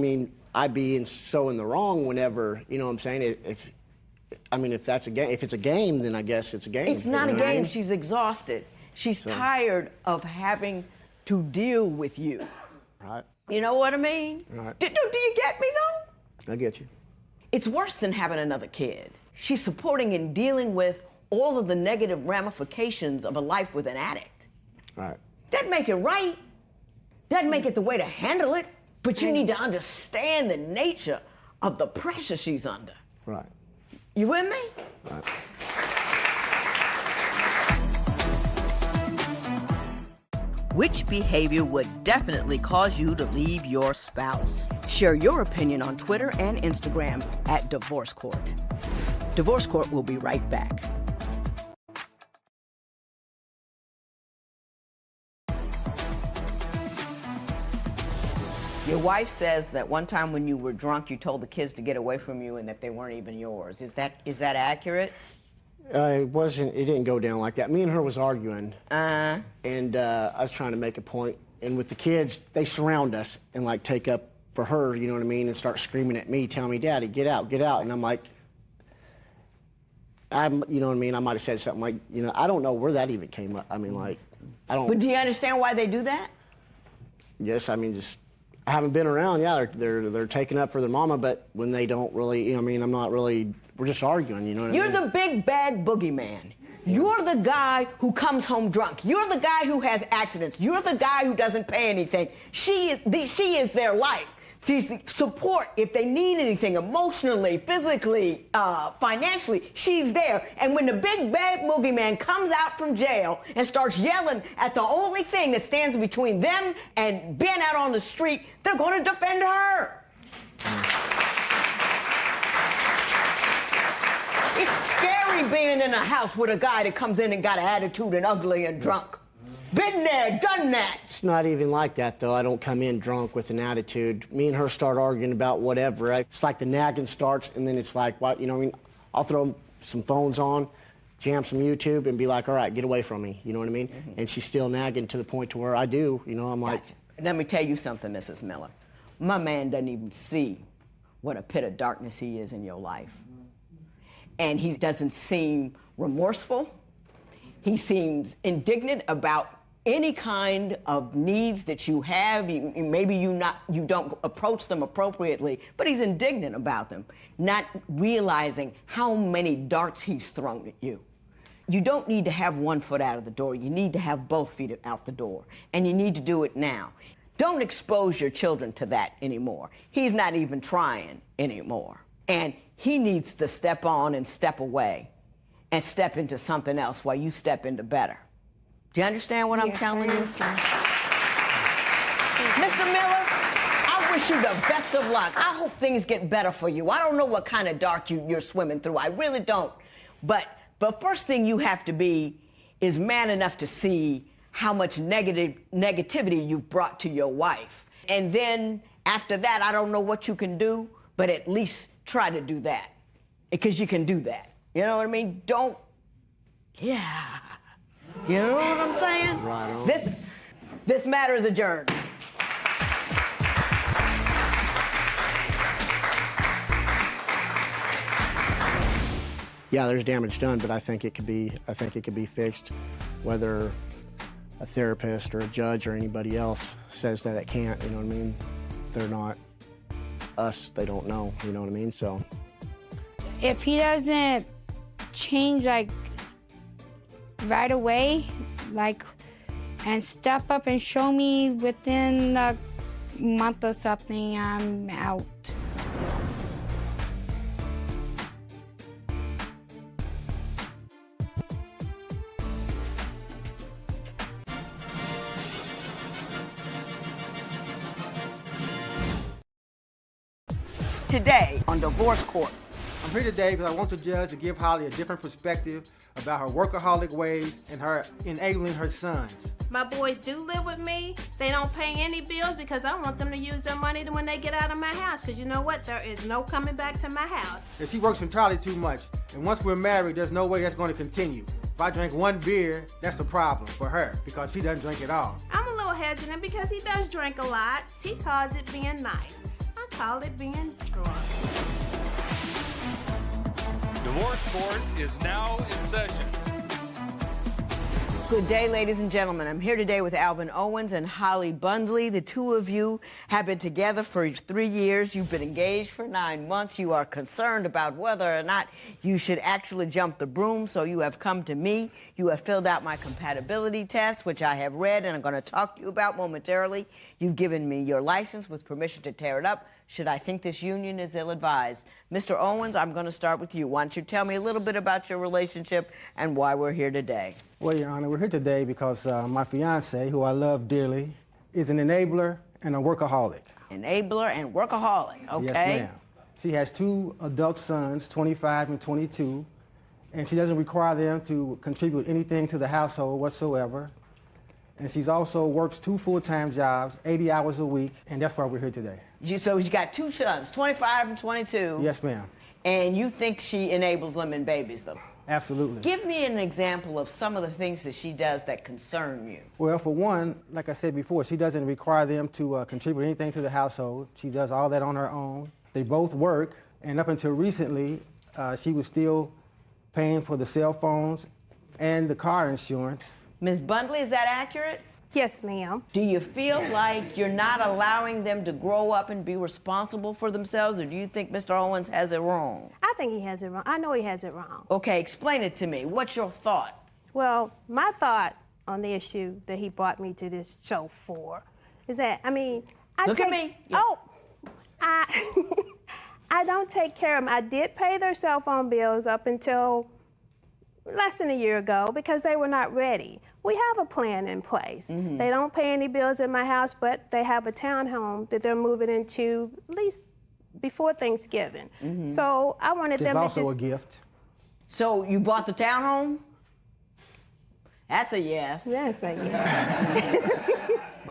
Speaker 17: be so in the wrong whenever, you know what I'm saying? If that's a game, if it's a game, then I guess it's a game.
Speaker 1: It's not a game. She's exhausted. She's tired of having to deal with you.
Speaker 17: Right.
Speaker 1: You know what I mean?
Speaker 17: Right.
Speaker 1: Do you get me though?
Speaker 17: I get you.
Speaker 1: It's worse than having another kid. She's supporting and dealing with all of the negative ramifications of a life with an addict.
Speaker 17: Right.
Speaker 1: Doesn't make it right. Doesn't make it the way to handle it. But you need to understand the nature of the pressure she's under.
Speaker 17: Right.
Speaker 1: You with me?
Speaker 17: Right.
Speaker 5: Which behavior would definitely cause you to leave your spouse? Share your opinion on Twitter and Instagram at Divorce Court. Divorce Court will be right back. Your wife says that one time when you were drunk, you told the kids to get away from you and that they weren't even yours. Is that accurate?
Speaker 17: It didn't go down like that. Me and her was arguing. And I was trying to make a point. And with the kids, they surround us and like take up for her, you know what I mean, and start screaming at me, telling me, Daddy, get out, get out. And I'm like, you know what I mean? I might have said something like, you know, I don't know where that even came up. I mean, like, I don't.
Speaker 1: But do you understand why they do that?
Speaker 17: Yes, I mean, just, I haven't been around. Yeah, they're taking up for their mama, but when they don't really, you know what I mean, I'm not really, we're just arguing, you know what I mean?
Speaker 1: You're the big bad boogeyman. You're the guy who comes home drunk. You're the guy who has accidents. You're the guy who doesn't pay anything. She is their life. She's the support if they need anything emotionally, physically, financially. She's there. And when the big bad boogeyman comes out from jail and starts yelling at the only thing that stands between them and being out on the street, they're going to defend her. It's scary being in a house with a guy that comes in and got an attitude and ugly and drunk. Been there, done that.
Speaker 17: It's not even like that, though. I don't come in drunk with an attitude. Me and her start arguing about whatever. It's like the nagging starts, and then it's like, what, you know what I mean? I'll throw some phones on, jam some YouTube, and be like, all right, get away from me. You know what I mean? Mm-hmm. And she's still nagging to the point to where I do. You know, I'm like.
Speaker 1: Gotcha. Let me tell you something, Mrs. Miller. My man doesn't even see what a pit of darkness he is in your life. And he doesn't seem remorseful. He seems indignant about any kind of needs that you have. Maybe you don't approach them appropriately, but he's indignant about them, not realizing how many darts he's thrown at you. You don't need to have one foot out of the door. You need to have both feet out the door, and you need to do it now. Don't expose your children to that anymore. He's not even trying anymore. And he needs to step on and step away and step into something else while you step into better. Do you understand what I'm telling you? Mr. Miller, I wish you the best of luck. I hope things get better for you. I don't know what kind of dark you're swimming through. I really don't. But the first thing you have to be is man enough to see how much negativity you've brought to your wife. And then after that, I don't know what you can do, but at least try to do that. Because you can do that. You know what I mean? Don't, yeah. You know what I'm saying?
Speaker 17: Right on.
Speaker 1: This matter is adjourned.
Speaker 17: Yeah, there's damage done, but I think it could be fixed, whether a therapist or a judge or anybody else says that it can't. You know what I mean? They're not us. They don't know. You know what I mean? So
Speaker 16: if he doesn't change like right away, like, and step up and show me within a month or something, I'm out.
Speaker 1: Today on Divorce Court.
Speaker 18: I'm here today because I want the judge to give Holly a different perspective about her workaholic ways and her enabling her sons.
Speaker 19: My boys do live with me. They don't pay any bills because I want them to use their money when they get out of my house. Because you know what? There is no coming back to my house.
Speaker 18: And she works entirely too much. And once we're married, there's no way that's going to continue. If I drink one beer, that's a problem for her because she doesn't drink at all.
Speaker 19: I'm a little hesitant because he does drink a lot. He calls it being nice. I call it being drunk.
Speaker 4: Divorce Court is now in session.
Speaker 1: Good day, ladies and gentlemen. I'm here today with Alvin Owens and Holly Bundley. The two of you have been together for 3 years. You've been engaged for 9 months. You are concerned about whether or not you should actually jump the broom, so you have come to me. You have filled out my compatibility test, which I have read and I'm going to talk to you about momentarily. You've given me your license with permission to tear it up should I think this union is ill-advised. Mr. Owens, I'm going to start with you. Why don't you tell me a little bit about your relationship and why we're here today?
Speaker 18: Well, Your Honor, we're here today because my fiance, who I love dearly, is an enabler and a workaholic.
Speaker 1: Enabler and workaholic, okay.
Speaker 18: Yes, ma'am. She has 2 adult sons, 25 and 22, and she doesn't require them to contribute anything to the household whatsoever. And she's also works 2 full-time jobs, 80 hours a week, and that's why we're here today.
Speaker 1: So you got 2 sons, 25 and 22.
Speaker 18: Yes, ma'am.
Speaker 1: And you think she enables them and babies them?
Speaker 18: Absolutely.
Speaker 1: Give me an example of some of the things that she does that concern you.
Speaker 18: Well, for one, like I said before, she doesn't require them to contribute anything to the household. She does all that on her own. They both work, and up until recently, she was still paying for the cell phones and the car insurance.
Speaker 1: Ms. Bundley, is that accurate?
Speaker 19: Yes, ma'am.
Speaker 1: Do you feel like you're not allowing them to grow up and be responsible for themselves, or do you think Mr. Owens has it wrong?
Speaker 19: I think he has it wrong. I know he has it wrong.
Speaker 1: Okay, explain it to me. What's your thought?
Speaker 19: Well, my thought on the issue that he brought me to this show for is that, I mean,
Speaker 1: Look at me. Yeah.
Speaker 19: Oh, I don't take care of them. I did pay their cell phone bills up until less than a year ago because they were not ready. We have a plan in place.
Speaker 1: Mm-hmm.
Speaker 19: They don't pay any bills in my house, but they have a townhome that they're moving into at least before Thanksgiving.
Speaker 1: Mm-hmm.
Speaker 19: So I wanted them to
Speaker 18: It's also a gift.
Speaker 1: So you bought the townhome? That's a yes.
Speaker 19: Yes, a yes.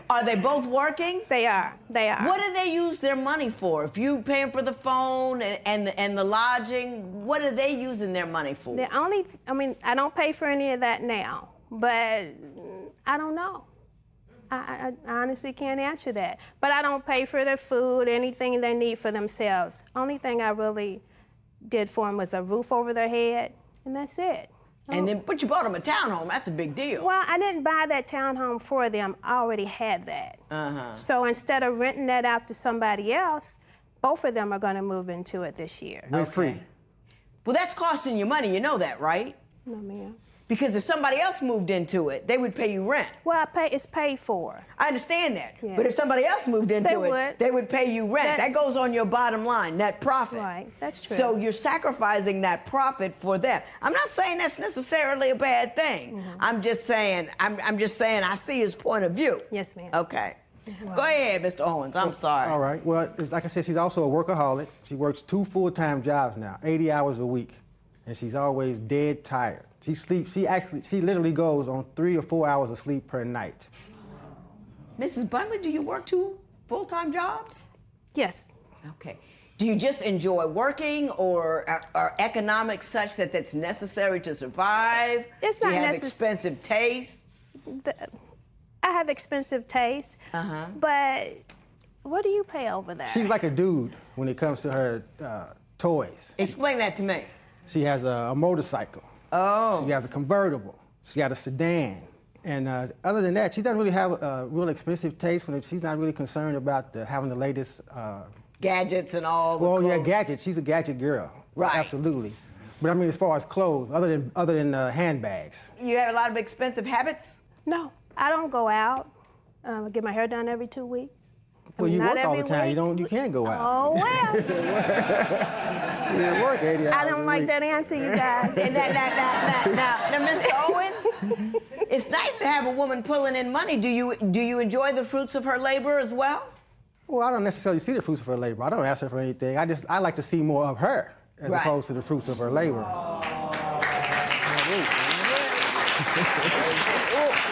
Speaker 1: Are they both working?
Speaker 19: They are. They are.
Speaker 1: What do they use their money for? If you paying for the phone and the lodging, what are they using their money for?
Speaker 19: I don't pay for any of that now, but I don't know. I honestly can't answer that. But I don't pay for their food, anything they need for themselves. Only thing I really did for them was a roof over their head, and that's it.
Speaker 1: But you bought them a townhome. That's a big deal.
Speaker 19: Well, I didn't buy that townhome for them. I already had that.
Speaker 1: Uh-huh.
Speaker 19: So instead of renting that out to somebody else, both of them are going to move into it this year.
Speaker 18: Rent free.
Speaker 1: Well, that's costing you money. You know that, right?
Speaker 19: No, ma'am.
Speaker 1: Because if somebody else moved into it, they would pay you rent.
Speaker 19: Well, it's paid for.
Speaker 1: I understand that.
Speaker 19: Yeah.
Speaker 1: But if somebody else moved into it, they would pay you rent. That goes on your bottom line, net profit.
Speaker 19: Right, that's true.
Speaker 1: So you're sacrificing that profit for them. I'm not saying that's necessarily a bad thing.
Speaker 19: Mm-hmm.
Speaker 1: I'm just saying I see his point of view.
Speaker 19: Yes, ma'am.
Speaker 1: Okay. Go ahead, Mr. Owens. I'm sorry.
Speaker 18: All right. Well, like I said, she's also a workaholic. She works 2 full-time jobs now, 80 hours a week, and she's always dead tired. She sleeps. She literally goes on 3 or 4 hours of sleep per night.
Speaker 1: Mrs. Bunley, do you work 2 full-time jobs?
Speaker 19: Yes.
Speaker 1: Okay. Do you just enjoy working, or are economics such that that's necessary to survive?
Speaker 19: It's
Speaker 1: Do
Speaker 19: not
Speaker 1: you have
Speaker 19: necessary.
Speaker 1: expensive tastes?
Speaker 19: I have expensive tastes, but what do you pay over there?
Speaker 18: She's like a dude when it comes to her toys.
Speaker 1: Explain that to me.
Speaker 18: She has a motorcycle.
Speaker 1: Oh.
Speaker 18: She has a convertible. She got a sedan. And other than that, she doesn't really have a real expensive taste. She's not really concerned about having the latest
Speaker 1: gadgets and all.
Speaker 18: Well, yeah, gadgets. She's a gadget girl.
Speaker 1: Right.
Speaker 18: Absolutely. But I mean, as far as clothes, other than handbags.
Speaker 1: You have a lot of expensive habits?
Speaker 19: No, I don't go out. I get my hair done every 2 weeks.
Speaker 18: Well, you
Speaker 19: Not
Speaker 18: work all the
Speaker 19: every
Speaker 18: time.
Speaker 19: week.
Speaker 18: You can't go out.
Speaker 19: Oh, well.
Speaker 18: You work 80 hours
Speaker 19: I don't
Speaker 18: a
Speaker 19: like
Speaker 18: week.
Speaker 19: that answer, you guys.
Speaker 1: Now, Mr. Owens, it's nice to have a woman pulling in money. Do you enjoy the fruits of her labor as well?
Speaker 18: Well, I don't necessarily see the fruits of her labor. I don't ask her for anything. I like to see more of her as
Speaker 1: Right.
Speaker 18: opposed to the fruits of her labor.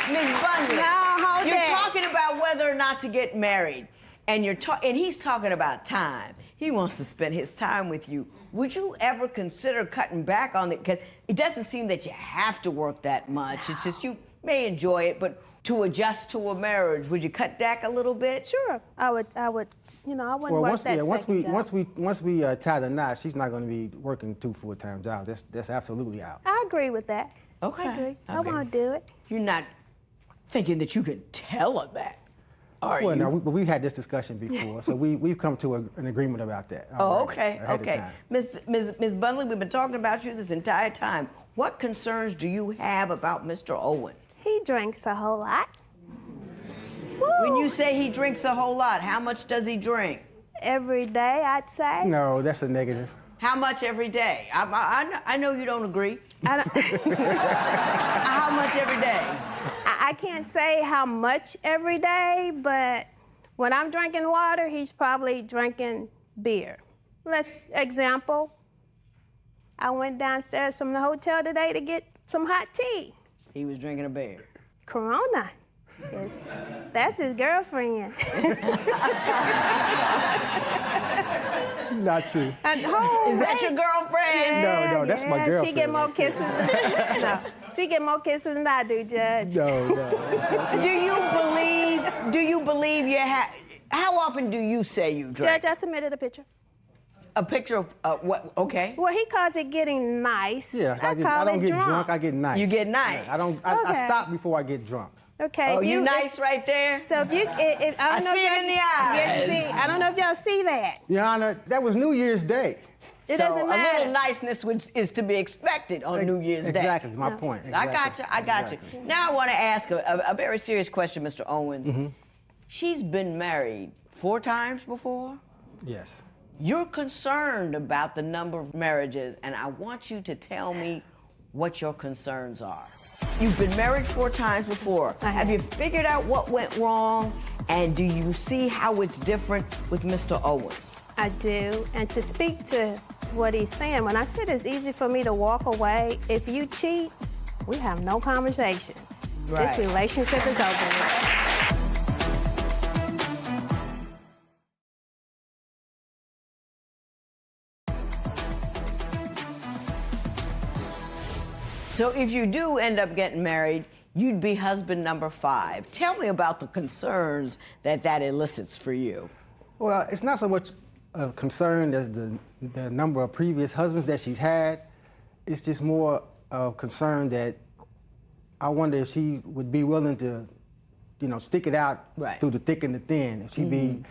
Speaker 1: Ms. Bundy,
Speaker 19: hold
Speaker 1: you're
Speaker 19: it.
Speaker 1: talking about whether or not to get married, and he's talking about time. He wants to spend his time with you. Would you ever consider cutting back on it? Because it doesn't seem that you have to work that much. It's just you may enjoy it, but to adjust to a marriage, would you cut back a little bit?
Speaker 19: Sure, I would. I wouldn't work that second job.
Speaker 18: once we tie the knot, she's not going to be working 2 full-time jobs. That's absolutely out.
Speaker 19: I agree with that.
Speaker 1: Okay.
Speaker 19: I agree. I
Speaker 1: Okay.
Speaker 19: want to do it.
Speaker 1: You're not thinking that you can tell her that, are
Speaker 18: Well,
Speaker 1: you?
Speaker 18: no, we've had this discussion before, so we've come to an agreement about that.
Speaker 1: Oh,
Speaker 18: already,
Speaker 1: okay,
Speaker 18: ahead of
Speaker 1: okay.
Speaker 18: time.
Speaker 1: Ms. Bunley, we've been talking about you this entire time. What concerns do you have about Mr. Owen?
Speaker 19: He drinks a whole lot.
Speaker 1: When you say he drinks a whole lot, how much does he drink?
Speaker 19: Every day, I'd say.
Speaker 18: No, that's a negative.
Speaker 1: How much every day? I know you don't agree. How much every day?
Speaker 19: I can't say how much every day, but when I'm drinking water, he's probably drinking beer. Example, I went downstairs from the hotel today to get some hot tea.
Speaker 1: He was drinking a beer.
Speaker 19: Corona. That's his girlfriend.
Speaker 18: Not true.
Speaker 1: Is that your girlfriend?
Speaker 18: No, that's my girlfriend.
Speaker 19: She get more kisses than she get more kisses than I do, Judge.
Speaker 18: No.
Speaker 1: Do you believe you have? How often do you say you drink?
Speaker 19: Judge, I submitted a picture.
Speaker 1: A picture of what? Okay.
Speaker 19: Well, he calls it getting nice.
Speaker 18: Yes,
Speaker 19: I call
Speaker 18: don't
Speaker 19: it
Speaker 18: get drunk. I get nice.
Speaker 1: You get nice.
Speaker 18: Yeah, I stop before I get drunk.
Speaker 19: Okay.
Speaker 1: Oh, you nice right there?
Speaker 19: So if you, I don't know
Speaker 1: see
Speaker 19: if
Speaker 1: it in the eyes.
Speaker 19: See, I don't know if y'all see that.
Speaker 18: Your Honor, that was New Year's Day.
Speaker 19: It
Speaker 1: so
Speaker 19: doesn't matter.
Speaker 1: a little niceness is to be expected on New Year's Day.
Speaker 18: Exactly, my point. Exactly.
Speaker 1: I got you. Now I want to ask a very serious question, Mr. Owens.
Speaker 18: Mm-hmm.
Speaker 1: She's been married 4 times before?
Speaker 18: Yes.
Speaker 1: You're concerned about the number of marriages, and I want you to tell me what your concerns are. You've been married 4 times before. Have you figured out what went wrong, and do you see how it's different with Mr. Owens?
Speaker 19: I do. And to speak to what he's saying, when I said it's easy for me to walk away, if you cheat, we have no conversation.
Speaker 1: Right.
Speaker 19: This relationship is over.
Speaker 1: So if you do end up getting married, you'd be husband number 5. Tell me about the concerns that elicits for you.
Speaker 18: Well, it's not so much a concern as the number of previous husbands that she's had. It's just more of concern that I wonder if she would be willing to, stick it out through the thick and the thin. If she'd be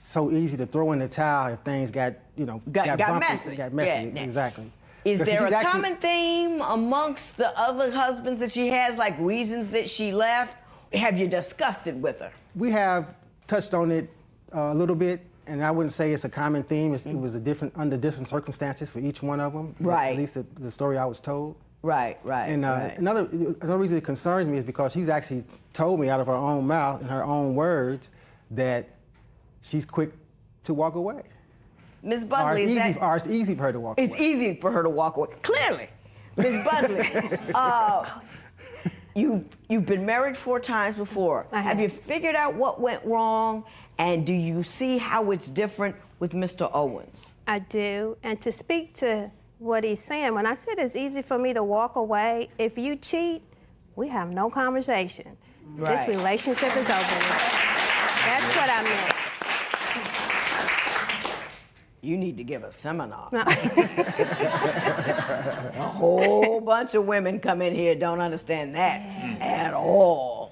Speaker 18: so easy to throw in the towel if things got bumpy,
Speaker 1: messy.
Speaker 18: Got messy,
Speaker 1: Yeah.
Speaker 18: exactly.
Speaker 1: Is
Speaker 18: But
Speaker 1: there
Speaker 18: she's
Speaker 1: a
Speaker 18: actually-
Speaker 1: common theme amongst the other husbands that she has, like reasons that she left? Have you discussed it with her?
Speaker 18: We have touched on it a little bit, and I wouldn't say it's a common theme. It was under different circumstances for each one of them.
Speaker 1: Right.
Speaker 18: At least the story I was told.
Speaker 1: Right.
Speaker 18: And
Speaker 1: right.
Speaker 18: another reason it concerns me is because she's actually told me out of her own mouth, in her own words, that she's quick to walk away.
Speaker 1: Ms. Budley, is that...
Speaker 18: Or it's easy for her to walk away.
Speaker 1: It's easy for her to walk away. Clearly. Ms. Budley, you've been married 4 times before. Have you figured out what went wrong? And do you see how it's different with Mr. Owens?
Speaker 19: I do. And to speak to what he's saying, when I said it's easy for me to walk away, if you cheat, we have no conversation. This
Speaker 1: Right.
Speaker 19: relationship is over with. That's what I meant.
Speaker 1: You need to give a seminar. A whole bunch of women come in here don't understand that at all.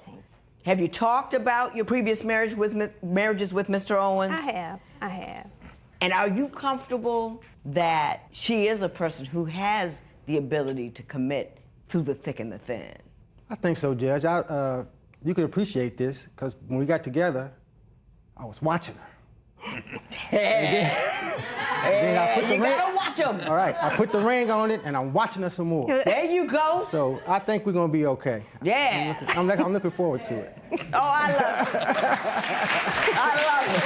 Speaker 1: Have you talked about your previous marriages with Mr. Owens?
Speaker 19: I have.
Speaker 1: And are you comfortable that she is a person who has the ability to commit through the thick and the thin?
Speaker 18: I think so, Judge. You could appreciate this, because when we got together, I was watching her.
Speaker 1: You gotta watch them.
Speaker 18: All right, I put the ring on it, and I'm watching her some more.
Speaker 1: There you go.
Speaker 18: So I think we're gonna be okay.
Speaker 1: Yeah.
Speaker 18: I'm looking forward to it.
Speaker 1: Oh, I love it. I love it.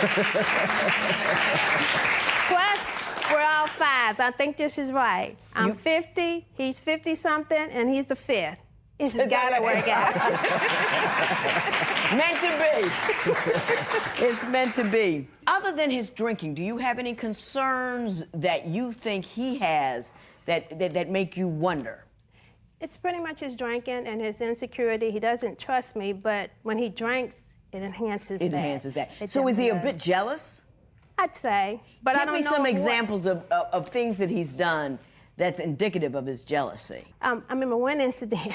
Speaker 19: Plus, we're all 5s. I think this is right. I'm 50, he's 50-something, and he's the 5th. It's gotta work out.
Speaker 1: Meant to be. It's meant to be. Other than his drinking, do you have any concerns that you think he has that make you wonder?
Speaker 19: It's pretty much his drinking and his insecurity. He doesn't trust me, but when he drinks, it enhances that.
Speaker 1: It enhances that.
Speaker 19: It
Speaker 1: So is he a
Speaker 19: definitely
Speaker 1: bit jealous?
Speaker 19: I'd say, but I don't know.
Speaker 1: Give me some
Speaker 19: what.
Speaker 1: examples of things that he's done that's indicative of his jealousy.
Speaker 19: I remember one incident.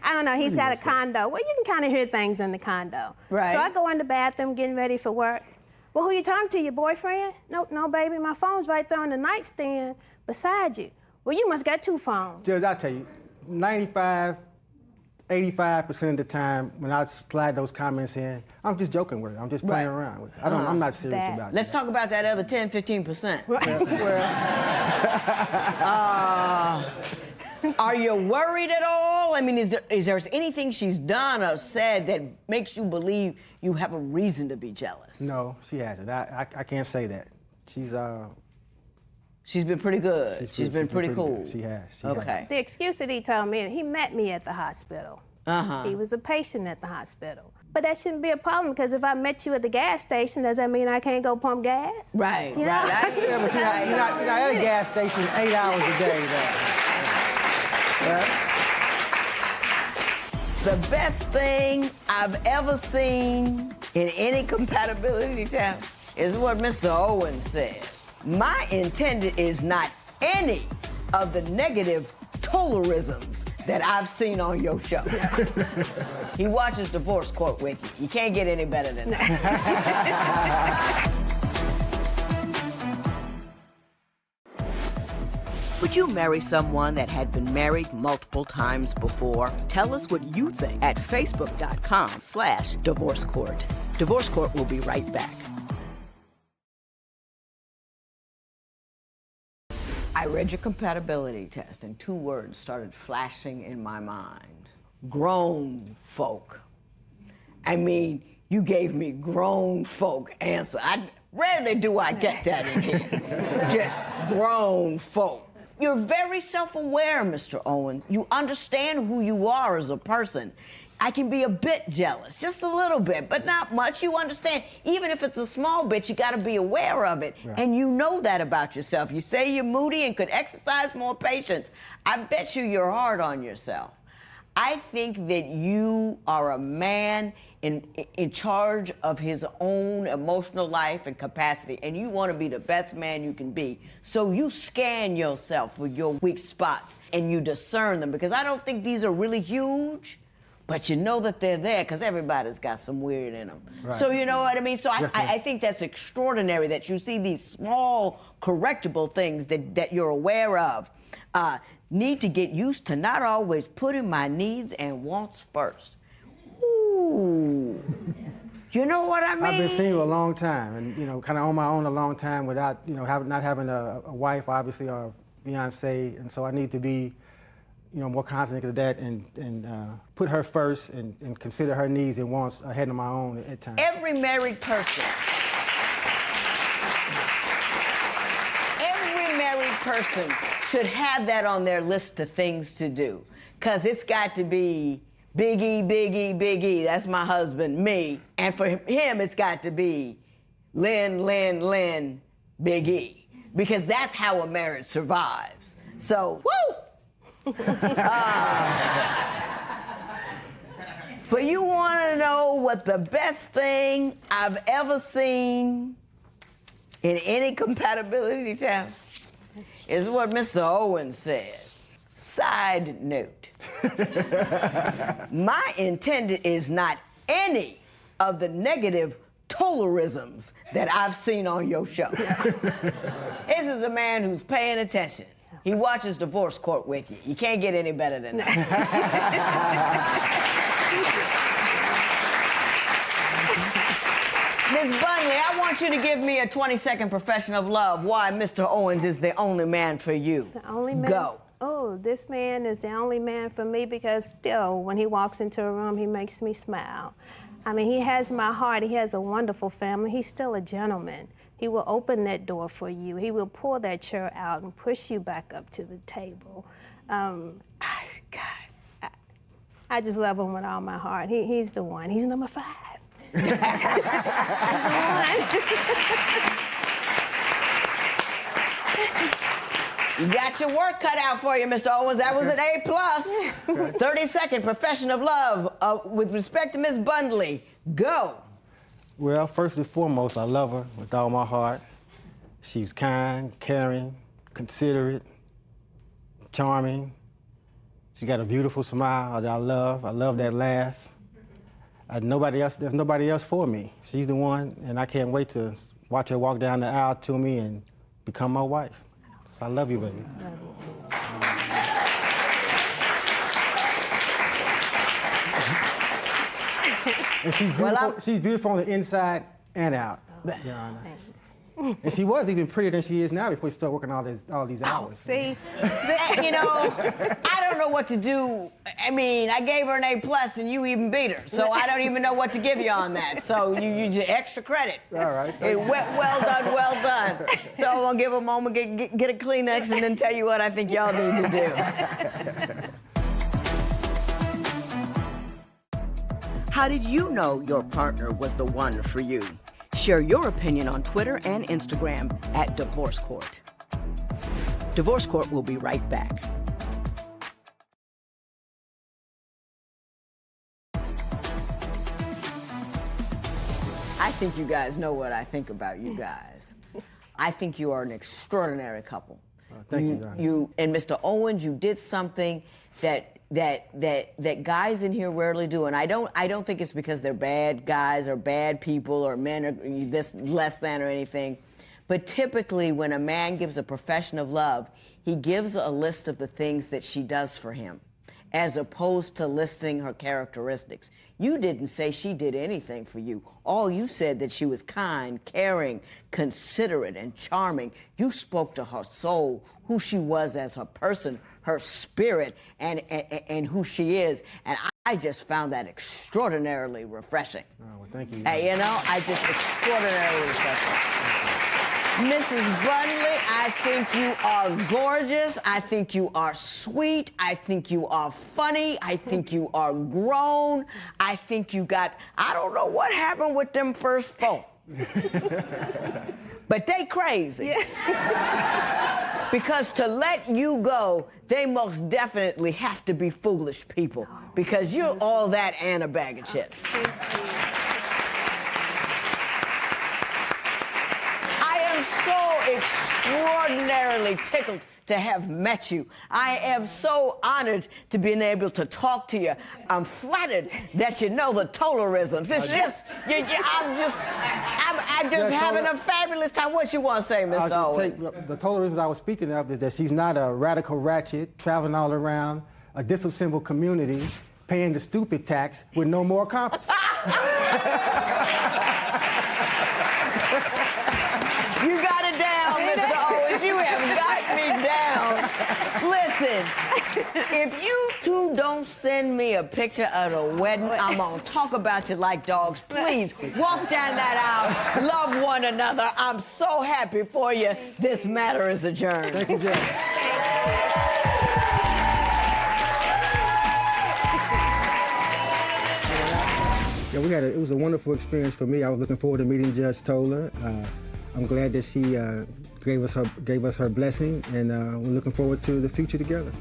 Speaker 19: I don't know, he's got a condo. Well, you can kind of hear things in the condo.
Speaker 1: Right.
Speaker 19: So I go in the bathroom getting ready for work. Well, who you talking to, your boyfriend? No, baby, my phone's right there on the nightstand beside you. Well, you must got 2 phones.
Speaker 18: Judge, I tell you, 85% of the time when I slide those comments in, I'm just joking with it. I'm just playing around with it. I'm not serious about it.
Speaker 1: Let's talk about that other 10, 15%. Are you worried at all? I mean, is there anything she's done or said that makes you believe you have a reason to be jealous?
Speaker 18: No, she hasn't. I can't say that.
Speaker 1: She's been pretty good. She's been pretty cool.
Speaker 18: Good. She has.
Speaker 1: Okay.
Speaker 19: The excuse that he told me, he met me at the hospital. He was a patient at the hospital. But that shouldn't be a problem, because if I met you at the gas station, does that mean I can't go pump gas?
Speaker 1: Right,
Speaker 19: You know?
Speaker 1: right.
Speaker 18: Yeah, but you're not at a gas station 8 hours a day, though.
Speaker 1: The best thing I've ever seen in any compatibility test is what Mr. Owens said. My intent is not any of the negative Tolerisms that I've seen on your show. He watches Divorce Court with you. You can't get any better than that. Would you marry someone that had been married multiple times before? Tell us what you think at facebook.com/Divorce Court. Divorce Court will be right back. I read your compatibility test and 2 words started flashing in my mind. Grown folk. I mean, you gave me grown folk answer. Rarely do I get that in here. Just grown folk. You're very self-aware, Mr. Owens. You understand who you are as a person. I can be a bit jealous, just a little bit, but not much. You understand, even if it's a small bit, you gotta be aware of it. Right. And you know that about yourself. You say you're moody and could exercise more patience. I bet you're hard on yourself. I think that you are a man in charge of his own emotional life and capacity, and you want to be the best man you can be. So you scan yourself for your weak spots and you discern them, because I don't think these are really huge, but you know that they're there because everybody's got some weird in them.
Speaker 18: Right.
Speaker 1: So you know what I mean? So
Speaker 18: Yes, ma'am.
Speaker 1: I think that's extraordinary that you see these small correctable things that you're aware of. Need to get used to not always putting my needs and wants first. Ooh. You know what I mean?
Speaker 18: I've been single a long time, and kind of on my own a long time without, not having a wife, obviously, or a fiance, and so I need to be, more constant of that and put her first and consider her needs and wants ahead of my own at times.
Speaker 1: Every married person should have that on their list of things to do, because it's got to be Big E, Big E, Big E. That's my husband, me. And for him, it's got to be Lynn, Lynn, Lynn, Big E. Because that's how a marriage survives. So, woo! But you want to know what the best thing I've ever seen in any compatibility test is what Mr. Owens said. Side note. My intent is not any of the negative Tolerisms that I've seen on your show. This is a man who's paying attention. He watches Divorce Court with you. You can't get any better than that. Ms. Bunley, I want you to give me a 20-second profession of love why Mr. Owens is the only man for you.
Speaker 19: The only man?
Speaker 1: Go.
Speaker 19: Oh, this man is the only man for me because still, when he walks into a room, he makes me smile. I mean, he has my heart. He has a wonderful family. He's still a gentleman. He will open that door for you. He will pull that chair out and push you back up to the table. Guys, I just love him with all my heart. He's the one. He's number 5. He's the one.
Speaker 1: You got your work cut out for you, Mr. Owens. That was an A+. 30-second profession of love with respect to Ms. Bunley. Go.
Speaker 18: Well, first and foremost, I love her with all my heart. She's kind, caring, considerate, charming. She got a beautiful smile that I love. I love that laugh. There's nobody else for me. She's the one, and I can't wait to watch her walk down the aisle to me and become my wife. So I love you, baby.
Speaker 19: Love you too.
Speaker 18: And she's beautiful. She's beautiful on the inside and out, Your Honor. And she was even prettier than she is now before she started working all these hours.
Speaker 19: See?
Speaker 1: You know, I don't know what to do. I mean, I gave her an A+ and you even beat her. So I don't even know what to give you on that. So you just extra credit.
Speaker 18: All right.
Speaker 1: Well done, well done. So I'm gonna give a moment, get a Kleenex, and then tell you what I think y'all need to do. How did you know your partner was the one for you? Share your opinion on Twitter and Instagram at Divorce Court. Divorce Court will be right back. I think you guys know what I think about you guys. I think you are an extraordinary couple.
Speaker 18: Thank you, Donnie.
Speaker 1: You and Mr. Owens, you did something that guys in here rarely do, and I don't think it's because they're bad guys or bad people or men are this less than or anything, but typically when a man gives a profession of love, he gives a list of the things that she does for him, as opposed to listing her characteristics. You didn't say she did anything for you. All you said that she was kind, caring, considerate, and charming. You spoke to her soul, who she was as a person, her spirit, and who she is. And I just found that extraordinarily refreshing.
Speaker 18: Oh, well, thank you.
Speaker 1: Hey, you know, extraordinarily refreshing. Mrs. Bunley, I think you are gorgeous. I think you are sweet. I think you are funny. I think you are grown. I think you got, I don't know what happened with them first 4. But they crazy. Yeah. Because to let you go, they most definitely have to be foolish people. Because you're all that and a bag of chips. extraordinarily tickled to have met you. I am so honored to be able to talk to you. I'm flattered that you know the Tolerisms. It's just, I'm just having a fabulous time. What you want to say, Mr. Owens?
Speaker 18: The Tolerisms I was speaking of is that she's not a radical ratchet, traveling all around a disassembled community, paying the stupid tax with no more compass.
Speaker 1: You got it down, Mr. Owens. You have got me down. Listen, if you two don't send me a picture of the wedding, I'm going to talk about you like dogs. Please, walk down that aisle, love one another. I'm so happy for you. This matter is adjourned.
Speaker 18: Thank you, Judge. Yeah, it was a wonderful experience for me. I was looking forward to meeting Judge Toler. I'm glad that she gave us her blessing, and we're looking forward to the future together.